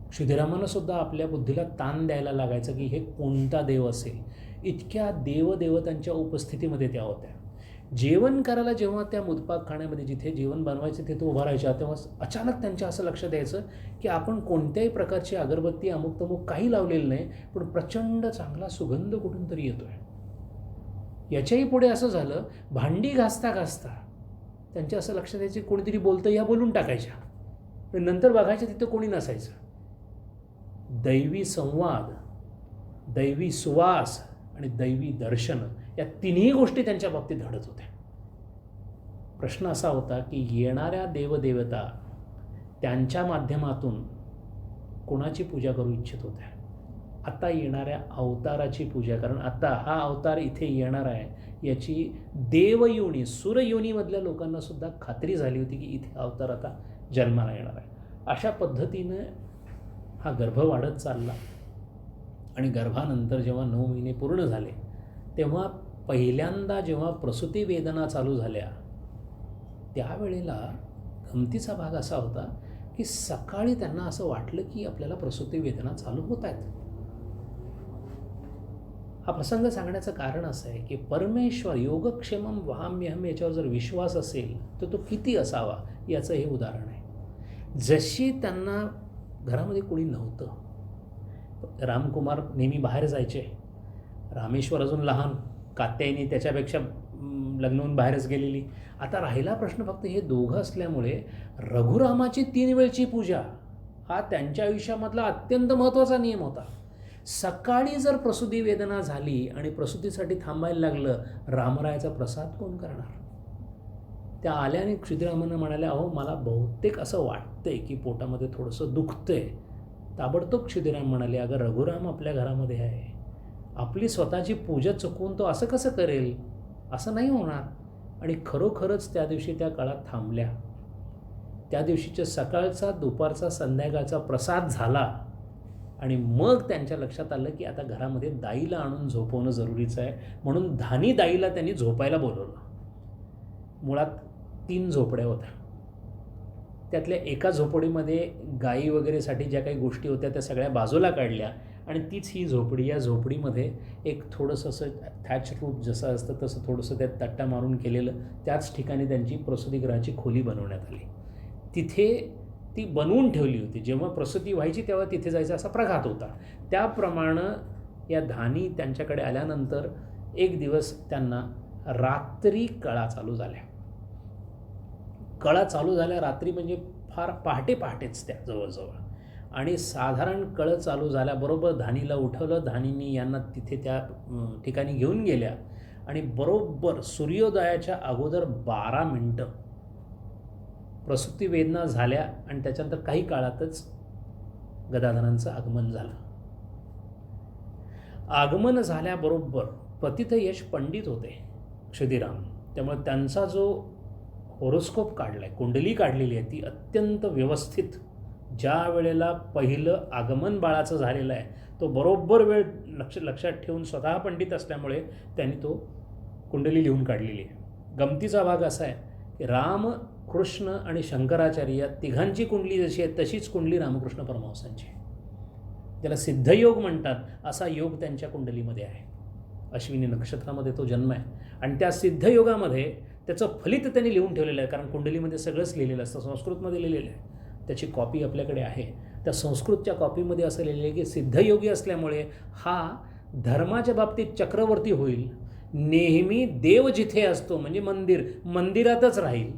क्षुदिरामांना सुद्धा आपल्या बुद्धीला ताण द्यायला लागायचं की हे कोणता देव असेल. इतक्या देवदेवतांच्या उपस्थितीमध्ये त्या होत्या. जेवण करायला जेव्हा त्या मुदपाकखान्यामध्ये जिथे जेवण बनवायचं तिथे उभा राहायच्या तेव्हा अचानक त्यांच्या असं लक्ष द्यायचं की आपण कोणत्याही प्रकारची अगरबत्ती अमुक तमुक काही लावलेलं नाही, पण प्रचंड चांगला सुगंध कुठून तरी येतो आहे. याच्याही पुढे असं झालं, भांडी घासता घासता त्यांच्या असं लक्ष द्यायचं कोणीतरी बोलतं या बोलून टाकायच्या, पण नंतर बघायचं तिथं कोणी नसायचं. दैवी संवाद, दैवी सुवास आणि दैवी दर्शन या तिन्ही गोष्टी त्यांच्या बाबतीत घडत होत्या. प्रश्न असा होता की येणाऱ्या देवदेवता त्यांच्या माध्यमातून कोणाची पूजा करू इच्छित होत्या. आता येणाऱ्या अवताराची पूजा, कारण आता हा अवतार इथे येणार आहे याची देवयोनी सुरयोनीमधल्या लोकांनासुद्धा खात्री झाली होती की इथे अवतार आता जन्माला येणार आहे. अशा पद्धतीनं हा गर्भ वाढत चालला आणि गर्भानंतर जेव्हा 9 महिने पूर्ण झाले तेव्हा पहिल्यांदा जेव्हा प्रसूती वेदना चालू झाल्या त्यावेळेला गमतीचा भाग असा होता की सकाळी त्यांना असं वाटलं की आपल्याला प्रसूती वेदना चालू होत आहेत. हा प्रसंग सांगण्याचं कारण असं आहे की परमेश्वर योगक्षेमम वहाम्यहम याच्यावर जर विश्वास असेल तर तो किती असावा याचं हे उदाहरण आहे. जशी त्यांना घरामध्ये कोणी नव्हतं, रामकुमार नेहमी बाहेर जायचे, रामेश्वर अजून लहान, कात्यायनी त्याच्यापेक्षा लग्न होऊन बाहेरच गेलेली. आता राहिला प्रश्न फक्त हे दोघं असल्यामुळे रघुरामाची 3 वेळची पूजा हा त्यांच्या आयुष्यामधला अत्यंत महत्त्वाचा नियम होता. सकाळी जर प्रसूती वेदना झाली आणि प्रसूतीसाठी थांबायला लागलं, रामरायाचा प्रसाद कोण करणार? त्या आल्याने क्षुदिरामांना म्हणाल्या, अहो मला बहुतेक असं वाटतंय की पोटामध्ये थोडंसं दुखतंय. ताबडतोब क्षुदिराम म्हणाले, अगं रघुराम आपल्या घरामध्ये आहे, आपली स्वतःची पूजा चुकवून तो असं कसं करेल? असं नाही होणार. आणि खरोखरच त्या दिवशी त्या काळात थांबल्या. त्या दिवशीच्या सकाळचा दुपारचा संध्याकाळचा प्रसाद झाला आणि मग त्यांच्या लक्षात आलं की आता घरामध्ये दाईला आणून झोपवणं जरुरीचं आहे. म्हणून धानी दाईला त्यांनी झोपायला बोलवलं. मुळात 3 झोपड्या होत्या. त्यातल्या एका झोपडीमध्ये गाई वगैरेसाठी ज्या काही गोष्टी होत्या त्या सगळ्या बाजूला काढल्या आणि तीच ही झोपडी. या झोपडीमध्ये एक थोडंसं असं थॅच रूफ जसं असतं तसं थोडंसं त्यात तट्टा मारून केलेलं, त्याच ठिकाणी त्यांची प्रसूतिगृहाची खोली बनवण्यात आली. तिथे ती बनवून ठेवली होती. जेव्हा प्रसूती व्हायची तेव्हा तिथे जायचा असा प्रघात होता. त्याप्रमाणे या धानी त्यांच्याकडे आल्यानंतर एक दिवस त्यांना रात्री कळा चालू झाल्या. कळा चालू झाल्या रात्री म्हणजे फार पहाटेच त्या जवळजवळ. आणि साधारण कळं चालू झाल्याबरोबर धानीला उठवलं. धानींनी यांना तिथे त्या ठिकाणी घेऊन गेल्या आणि बरोबर सूर्योदयाच्या अगोदर 12 मिनटं प्रसूती वेदना झाल्या आणि त्याच्यानंतर काही काळातच गदाधरांचं आगमन झालं. आगमन झाल्याबरोबर पतितयश पंडित होते क्षुदिराम. त्यामुळे त्यांचा जो होरोस्कोप काढला आहे, कुंडली काढलेली आहे, ती अत्यंत व्यवस्थित, ज्या वेळेला पहिलं आगमन बाळाचं झालेलं आहे तो बरोबर वेळ लक्षात ठेवून स्वतः पंडित असल्यामुळे त्यांनी तो कुंडली लिहून काढलेली आहे. गमतीचा भाग असा आहे की राम, कृष्ण आणि शंकराचार्य या तिघांची कुंडली जशी आहे तशीच कुंडली रामकृष्ण परमहंसांची आहे. त्याला सिद्धयोग म्हणतात. असा योग त्यांच्या कुंडलीमध्ये आहे. अश्विनी नक्षत्रामध्ये तो जन्म आहे आणि त्या सिद्धयोगामध्ये त्याचं फलित त्यांनी लिहून ठेवलेलं आहे. कारण कुंडलीमध्ये सगळंच लिहिलेलं असतं, संस्कृतमध्ये लिहिलेलं आहे. त्याची कॉपी आपल्याकडे आहे. त्या संस्कृतच्या कॉपीमध्ये असं लिहिलेलं आहे की सिद्धयोगी असल्यामुळे हा धर्माच्या बाबतीत चक्रवर्ती होईल, नेहमी देव जिथे असतो म्हणजे मंदिरातच राहील,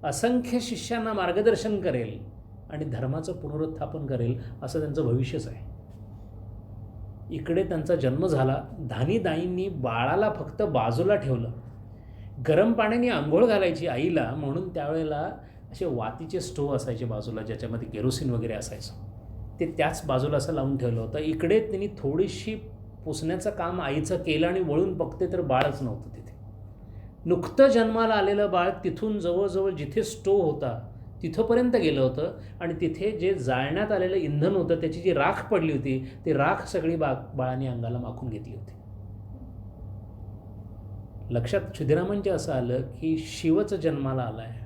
असंख्य शिष्यांना मार्गदर्शन करेल आणि धर्माचं पुनरुत्थापन करेल, असं त्यांचं भविष्यच आहे. इकडे त्यांचा जन्म झाला. धानीदाईंनी बाळाला फक्त बाजूला ठेवलं. गरम पाण्याने आंघोळ घालायची आईला म्हणून त्यावेळेला असे वातीचे स्टोव्ह असायचे बाजूला, ज्याच्यामध्ये केरोसिन वगैरे असायचं, ते त्याच बाजूला असं लावून ठेवलं होतं. इकडे त्यांनी थोडीशी पुसण्याचं काम आईचं केलं आणि वळून बघते तर बाळच नव्हतं तिथे. नुकतं जन्माला आलेलं बाळ तिथून जवळजवळ जिथे स्टोव्ह होता तिथंपर्यंत गेलं होतं आणि तिथे जे जाळण्यात आलेलं इंधन होतं त्याची जी राख पडली होती ती राख सगळी बाळाने अंगाला माखून घेतली होती. लक्षात क्षुदिरामांचे असं आलं की शिवच जन्माला आला आहे,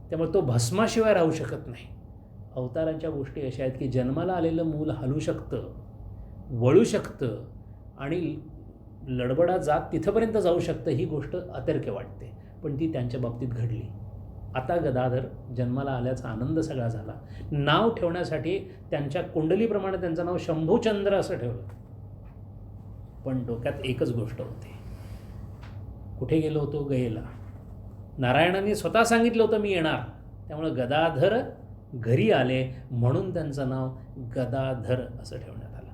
त्यामुळे तो भस्माशिवाय राहू शकत नाही. अवतारांच्या गोष्टी अशा आहेत की जन्माला आलेलं मूल हलू शकतं, वळू शकतं आणि लडबडा जात तिथंपर्यंत जाऊ शकतं. ही गोष्ट अतर्क्य वाटते पण ती त्यांच्या बाबतीत घडली. आता गदाधर जन्माला आल्याचा आनंद सगळा झाला. नाव ठेवण्यासाठी त्यांच्या कुंडलीप्रमाणे त्यांचं नाव शंभूचंद्र असं ठेवलं. पण डोक्यात एकच गोष्ट होती. कुठे गेलो होतो? गयेला. नारायणाने स्वतः सांगितलं होतं मी येणार, त्यामुळे गदाधर घरी आले म्हणून त्यांचं नाव गदाधर असं ठेवण्यात आलं.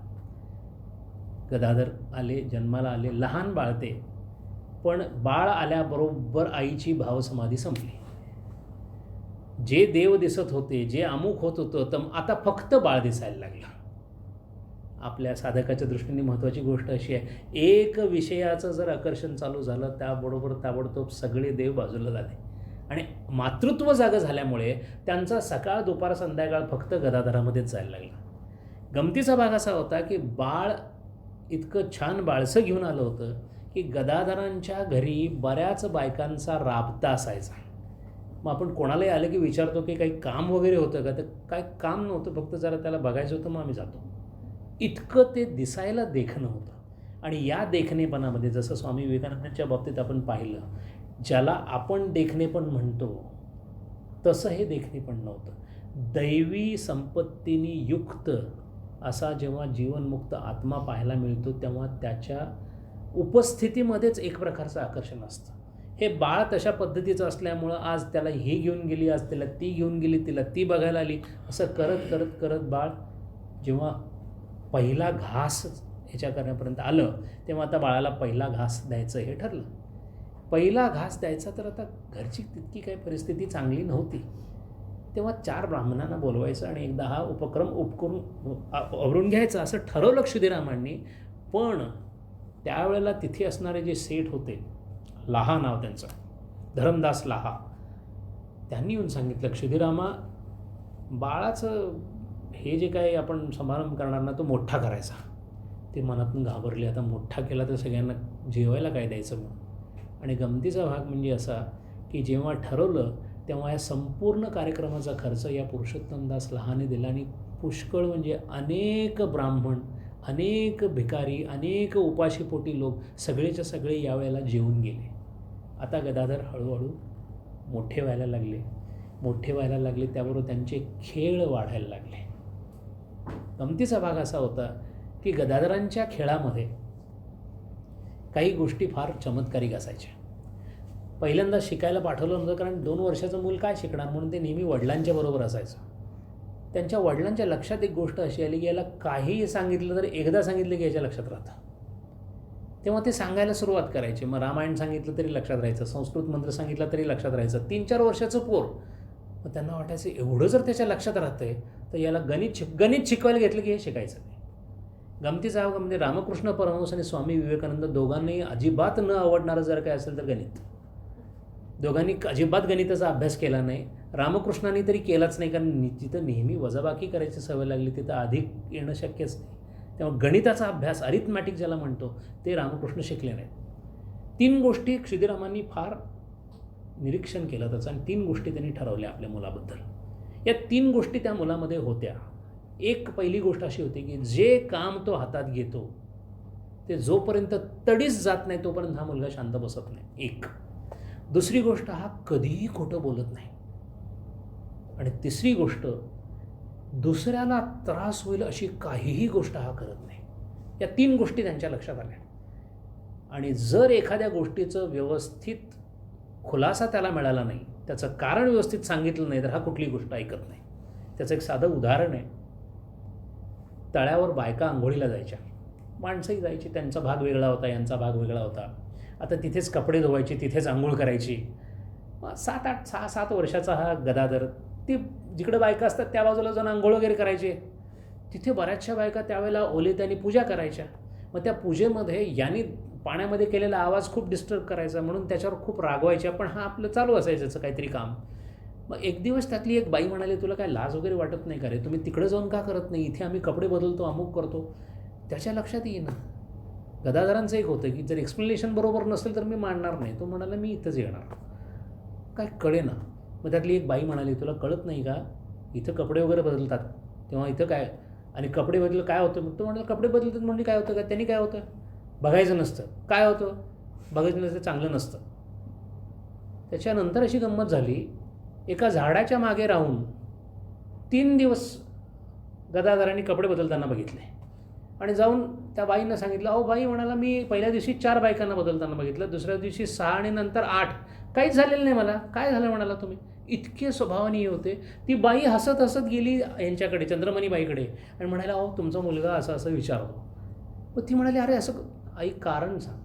गदाधर आले, जन्माला आले, लहान बाळ ते. पण बाळ आल्याबरोबर आईची भावसमाधी संपली. जे देव दिसत होते, जे अमुक होत होतं, तर आता फक्त बाळ दिसायला लागलं. आपल्या साधकाच्या दृष्टीने महत्त्वाची गोष्ट अशी आहे, एक विषयाचं जर आकर्षण चालू झालं त्याबरोबर ताबडतोब सगळे देव बाजूला झाले आणि मातृत्व जागं झाल्यामुळे त्यांचा सकाळ दुपार संध्याकाळ फक्त गदाधरामध्येच जायला लागला. गमतीचा भाग असा होता की बाळ इतकं छान बाळसं घेऊन आलं होतं की गदाधरांच्या घरी बऱ्याच बायकांचा राबता असायचा. मग आपण कोणालाही आलं की विचारतो की काही काम वगैरे होतं का? तर काय काम नव्हतं, फक्त जरा त्याला बघायचं होतं, मग आम्ही जातो. इतकं ते दिसायला देखणं होतं. आणि या देखणेपणामध्ये जसं स्वामी विवेकानंदांच्या बाबतीत आपण पाहिलं, ज्याला आपण देखणेपण म्हणतो तसं हे देखणेपण नव्हतं. दैवी संपत्तीने युक्त असा जेव्हा जीवनमुक्त आत्मा पाहायला मिळतो तेव्हा त्याच्या उपस्थितीमध्येच एक प्रकारचं आकर्षण असतं. हे बाळ तशा पद्धतीचं असल्यामुळं आज त्याला ही घेऊन गेली, आज त्याला ती घेऊन गेली, तिला ती बघायला आली, असं करत करत करत बाळ जेव्हा पहिला घास ह्याच्या करण्यापर्यंत आलं तेव्हा आता बाळाला पहिला घास द्यायचं हे ठरलं. पहिला घास द्यायचा तर आता घरची तितकी काही परिस्थिती चांगली नव्हती. तेव्हा 4 ब्राह्मणांना बोलवायचं आणि एकदा हा उपक्रम आवरून घ्यायचा असं ठरवलं क्षुदिरामांनी. पण त्यावेळेला तिथे असणारे जे सेठ होते, लाहा नाव त्यांचं, धरमदास लाहा, त्यांनी येऊन सांगितलं क्षुदिरामा, बाळाचं हे जे काही आपण समारंभ करणार ना तो मोठा करायचा. ते मनातून घाबरले, आता मोठा केला तर सगळ्यांना जेवायला काय द्यायचं म्हणून. आणि गमतीचा भाग म्हणजे असा की जेव्हा ठरवलं तेव्हा या संपूर्ण कार्यक्रमाचा खर्च या पुरुषोत्तमदास लहाने दिला आणि पुष्कळ म्हणजे अनेक ब्राह्मण, अनेक भिकारी, अनेक उपाशीपोटी लोक सगळेच्या सगळे यावेळेला जेवून गेले. आता गदाधर हळूहळू मोठे व्हायला लागले. त्याबरोबर त्यांचे खेळ वाढायला लागले. गमतीचा भाग असा होता की गदाधरांच्या खेळामध्ये काही गोष्टी फार चमत्कारिक असायच्या. पहिल्यांदा शिकायला पाठवलं नव्हतं, कारण 2 वर्षाचं मूल काय शिकणार, म्हणून ते नेहमी वडिलांच्या बरोबर असायचं. त्यांच्या वडिलांच्या लक्षात एक गोष्ट अशी आली की याला काहीही सांगितलं तर एकदा सांगितलं की याच्या लक्षात राहतं. तेव्हा ते सांगायला सुरुवात करायचे. मग रामायण सांगितलं तरी लक्षात राहायचं, संस्कृत मंत्र सांगितला तरी लक्षात राहायचं. 3-4 वर्षाचं पोर. मग त्यांना वाटायचं एवढं जर त्याच्या लक्षात राहतं आहे तर याला गणित शिकवायला घेतलं की हे शिकायचं नाही. गमतीचा भाग म्हणजे रामकृष्ण परमहंस आणि स्वामी विवेकानंद दोघांनाही अजिबात न आवडणारं जर काय असेल तर गणित. दोघांनी अजिबात गणिताचा अभ्यास केला नाही. रामकृष्णांनी तरी केलाच नाही, कारण जिथं नेहमी वजाबाकी करायची सवय लागली तिथं अधिक येणं शक्यच नाही. तेव्हा गणिताचा अभ्यास, अरिथमॅटिक ज्याला म्हणतो, ते रामकृष्ण शिकले नाहीत. 3 गोष्टी क्षुदिरामांनी फार निरीक्षण केलं त्याचं आणि 3 गोष्टी त्यांनी ठरवल्या आपल्या मुलाबद्दल. या 3 गोष्टी त्या मुलामध्ये होत्या. एक पहिली गोष्ट अशी होती की जे काम तो हातात घेतो ते जोपर्यंत तडीच जात नाही तोपर्यंत हा मुलगा शांत बसत नाही. एक. दुसरी गोष्ट, हा कधीही खोटं बोलत नाही. आणि तिसरी गोष्ट, दुसऱ्याला त्रास होईल अशी काहीही गोष्ट हा करत नाही. या 3 गोष्टी त्यांच्या लक्षात आल्या. आणि जर एखाद्या गोष्टीचं व्यवस्थित खुलासा त्याला मिळाला नाही, त्याचं कारण व्यवस्थित सांगितलं नाही, तर हा कुठली गोष्ट ऐकत नाही. त्याचं एक साधं उदाहरण आहे. तळ्यावर बायका आंघोळीला जायच्या, माणसंही जायची. त्यांचा भाग वेगळा होता, यांचा भाग वेगळा होता. आता तिथेच कपडे धुवायचे, तिथेच आंघोळ करायची. 6-7 वर्षाचा हा गदाधर, ती जिकडे बायका असतात त्या बाजूला जाऊन आंघोळ वगैरे करायचे. तिथे बऱ्याचशा बायका त्यावेळेला ओलेत्याने पूजा करायच्या. मग त्या पूजेमध्ये यांनी पाण्यामध्ये केलेला आवाज खूप डिस्टर्ब करायचा, म्हणून त्याच्यावर खूप रागवायच्या. पण हा आपलं चालू असायचं त्याचं काहीतरी काम. मग एक दिवस त्यातली एक बाई म्हणाली, तुला काय लाज वगैरे वाटत नाही का रे, तुम्ही तिकडे जाऊन का करत नाही, इथे आम्ही कपडे बदलतो, अमुक करतो. त्याच्या लक्षात येईना. गदाधरांचं एक होतं की जर एक्सप्लेनेशन बरोबर नसेल तर मी मानणार नाही. तो म्हणाला मी इथंच येणार, काय कळे ना. मग त्यातली एक बाई म्हणाली, तुला कळत नाही का, इथं कपडे वगैरे बदलतात, तेव्हा इथं काय, आणि कपडे बदल काय होतं. मग तो म्हणाला कपडे बदलतात म्हणजे काय होतं का, त्यांनी काय होतं, बघायचं नसतं. काय होतं, बघायचं नसतं, चांगलं नसतं. त्याच्यानंतर अशी गंमत झाली, एका झाडाच्या मागे राहून 3 दिवस गदाधरांनी कपडे बदलताना बघितले आणि जाऊन त्या बाईंना सांगितलं. अहो बाई म्हणाला, मी पहिल्या दिवशी 4 बायकांना बदलताना बघितलं, दुसऱ्या दिवशी 6 आणि नंतर 8. काहीच झालेलं नाही मला. काय झालं म्हणाला तुम्ही, इतके स्वभावानीय होते. ती बाई हसत हसत गेली यांच्याकडे, चंद्रमणी बाईकडे, आणि म्हणाला, अहो तुमचा मुलगा असं असं विचारतो. मग ती म्हणाली, अरे असं आई कारण सांग.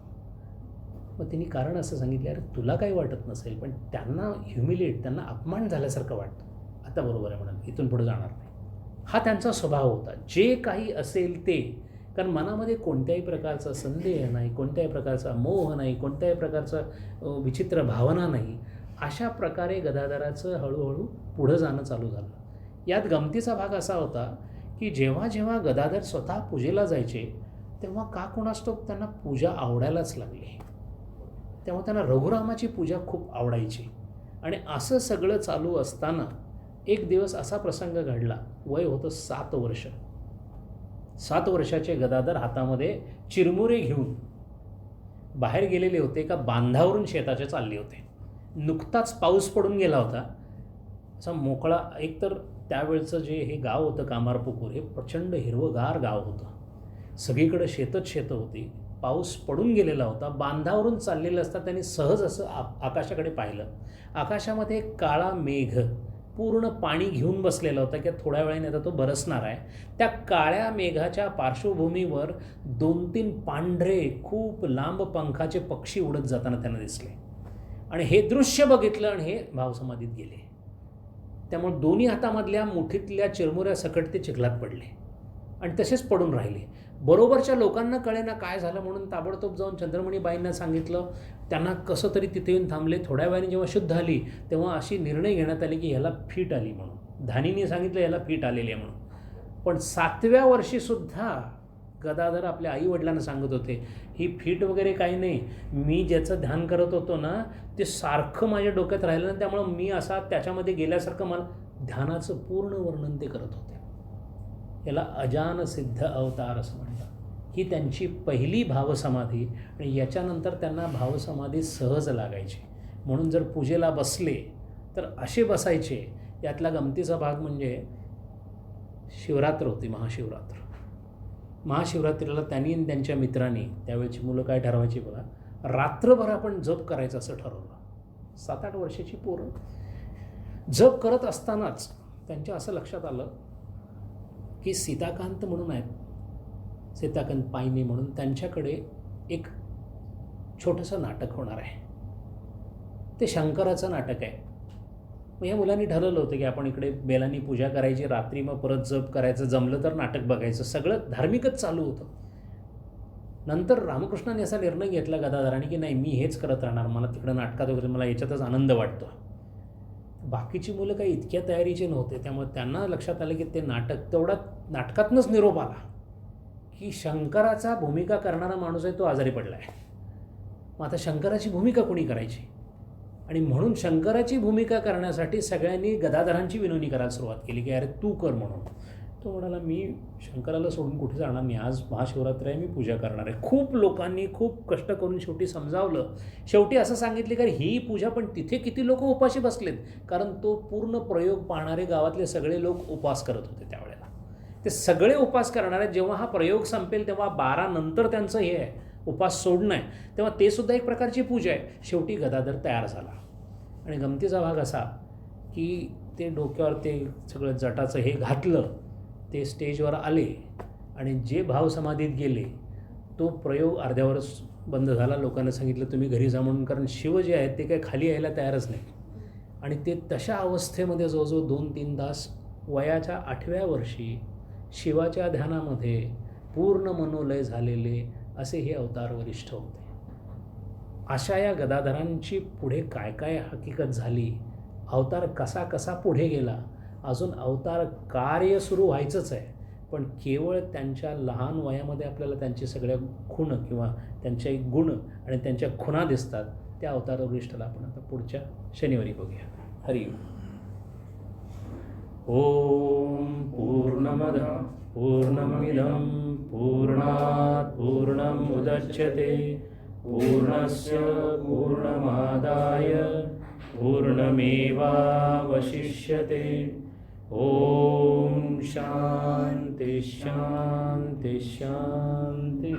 मग तिने कारण असं सांगितलं, अरे तुला काही वाटत नसेल पण त्यांना त्यांना अपमान झाल्यासारखं वाटतं. आता बरोबर आहे म्हणाल, इथून पुढे जाणार नाही. हा त्यांचा स्वभाव होता. जे काही असेल ते, कारण मनामध्ये कोणत्याही प्रकारचा संदेह नाही, कोणत्याही प्रकारचा मोह नाही, कोणत्याही प्रकारचा विचित्र भावना नाही. अशा प्रकारे गदाधराचं हळूहळू पुढं जाणं चालू झालं. यात गमतीचा भाग असा होता की जेव्हा जेव्हा गदाधर स्वतः पूजेला जायचे तेव्हा का कोणास ठाऊक त्यांना पूजा आवडायलाच लागली. तेव्हा त्यांना रघुरामाची पूजा खूप आवडायची. आणि असं सगळं चालू असताना एक दिवस असा प्रसंग घडला. वय होतं 7 वर्ष. 7 वर्षाचे गदाधर हातामध्ये चिरमुरे घेऊन बाहेर गेलेले होते. एका बांधावरून शेताचे चालले होते. नुकताच पाऊस पडून गेला होता. असा मोकळा, एकतर त्यावेळचं जे हे गाव होतं कामारपुकूर, हे प्रचंड हिरवंगार गाव होतं. सगळीकडे शेतच शेतं होती. पाऊस पडून गेलेला होता. बांधावरून चाललेलं असता त्यांनी सहज असं आकाशाकडे पाहिलं. आकाशामध्ये एक काळा मेघ पूर्ण पाणी घेऊन बसलेला होता की थोड्या वेळाने आता तो बरसणार आहे. त्या काळ्या मेघाच्या पार्श्वभूमीवर 2-3 पांढरे खूप लांब पंखाचे पक्षी उडत जाताना त्यांना दिसले. आणि हे दृश्य बघितलं आणि हे भावसमाधीत गेले. त्यामुळे दोन्ही हातामधल्या मुठीतल्या चिरमुऱ्या सकट ते चिखलात पडले आणि तसेच पडून राहिले. बरोबरच्या लोकांना कळेना काय झालं म्हणून ताबडतोब जाऊन चंद्रमणीबाईंना सांगितलं. त्यांना कसं तरी तिथे येऊन थांबले. थोड्या वेळाने जेव्हा शुद्ध आली तेव्हा अशी निर्णय घेण्यात आली की ह्याला फीट आली म्हणून. धानीने सांगितलं ह्याला फीट आलेली आहे म्हणून. पण 7व्या वर्षीसुद्धा गदाधर आपल्या आईवडिलांना सांगत होते, ही फिट वगैरे काही नाही, मी ज्याचं ध्यान करत होतो ना ते सारखं माझ्या डोक्यात राहिलं ना, त्यामुळं मी असा त्याच्यामध्ये गेल्यासारखं मला ध्यानाचं पूर्ण वर्णन ते करत होते. याला अजानसिद्ध अवतार असं म्हणतात. ही त्यांची पहिली भावसमाधी आणि याच्यानंतर त्यांना भावसमाधी सहज लागायची. म्हणून जर पूजेला बसले तर असे बसायचे. यातला गमतीचा भाग म्हणजे शिवरात्र होती, महाशिवरात्र. महाशिवरात्रीला त्यांनी आणि त्यांच्या मित्रांनी, त्यावेळची मुलं काय ठरवायची बघा, रात्रभर आपण जप करायचं असं ठरवलं. 7-8 वर्षाची पोरं जप करत असतानाच त्यांच्या असं लक्षात आलं की सीताकांत म्हणून आहेत, सीताकांत पायने म्हणून, त्यांच्याकडे एक छोटंसं नाटक होणार आहे. ते शंकराचं नाटक आहे. मग या मुलांनी ठरवलं होतं की आपण इकडे बेलांनी पूजा करायची, रात्री मग परत जप करायचं, जमलं तर नाटक बघायचं. सगळं धार्मिकच चालू होतं. नंतर रामकृष्णाने असा निर्णय घेतला गदाधरांनी की नाही, मी हेच करत राहणार, मला तिकडं नाटकात वगैरे मला याच्यातच आनंद वाटतो. बाकीची मुलं काही इतक्या तयारीचे नव्हते. त्यामुळे त्यांना लक्षात आलं की ते नाटक नाटकातनंच निरोप आला की शंकराचा भूमिका करणारा माणूस आहे तो आजारी पडला आहे. मग आता शंकराची भूमिका कोणी करायची? आणि म्हणून शंकराची भूमिका करण्यासाठी सगळ्यांनी गदाधरांची विनवणी करायला सुरुवात केली की अरे तू कर म्हणून. तो म्हणाला मी शंकराला सोडून कुठे जाणार नाही, आज महाशिवरात्र आहे, मी पूजा करणार आहे. खूप लोकांनी खूप कष्ट करून शेवटी समजावलं. शेवटी असं सांगितले की ही पूजा, पण तिथे किती लोक उपाशी बसलेत, कारण तो पूर्ण प्रयोग पाहणारे गावातले सगळे लोक उपवास करत होते त्यावेळेला. ते सगळे उपवास करणारे, जेव्हा हा प्रयोग संपेल तेव्हा 12 नंतर त्यांचं हे आहे उपास सोडणं आहे, तेव्हा ते सुद्धा एक प्रकारची पूजा आहे. शेवटी गदाधर तयार झाला. आणि गमतीचा भाग असा की ते डोक्यावर ते सगळं जटाचं हे घातलं, ते स्टेजवर आले आणि जे भावसमाधीत गेले तो प्रयोग अर्ध्यावरच बंद झाला. लोकांना सांगितलं तुम्ही घरी जा म्हणून, कारण शिव जे आहेत ते काही खाली यायला तयारच नाही. आणि ते तशा अवस्थेमध्ये जवळजवळ 2-3 तास वयाच्या 8व्या वर्षी शिवाच्या ध्यानामध्ये पूर्ण मनोलय झालेले असे हे अवतार वरिष्ठ होते. अशा या गदाधरांची पुढे काय काय हकीकत झाली, अवतार कसा कसा पुढे गेला, अजून अवतार कार्य सुरू व्हायचंच आहे. पण केवळ त्यांच्या लहान वयामध्ये आपल्याला त्यांचे सगळ्या खूण किंवा त्यांचे गुण आणि त्यांच्या खुणा दिसतात. त्या अवतार वरिष्ठाला आपण आता पुढच्या शनिवारी बघूया. हरि ओम. पूर्णमद पूर्णमिदं पूर्णात् पूर्णमुदच्यते पूर्णस्य पूर्णमादाय पूर्णमेवावशिष्यते. ओम शांति शांति शांति.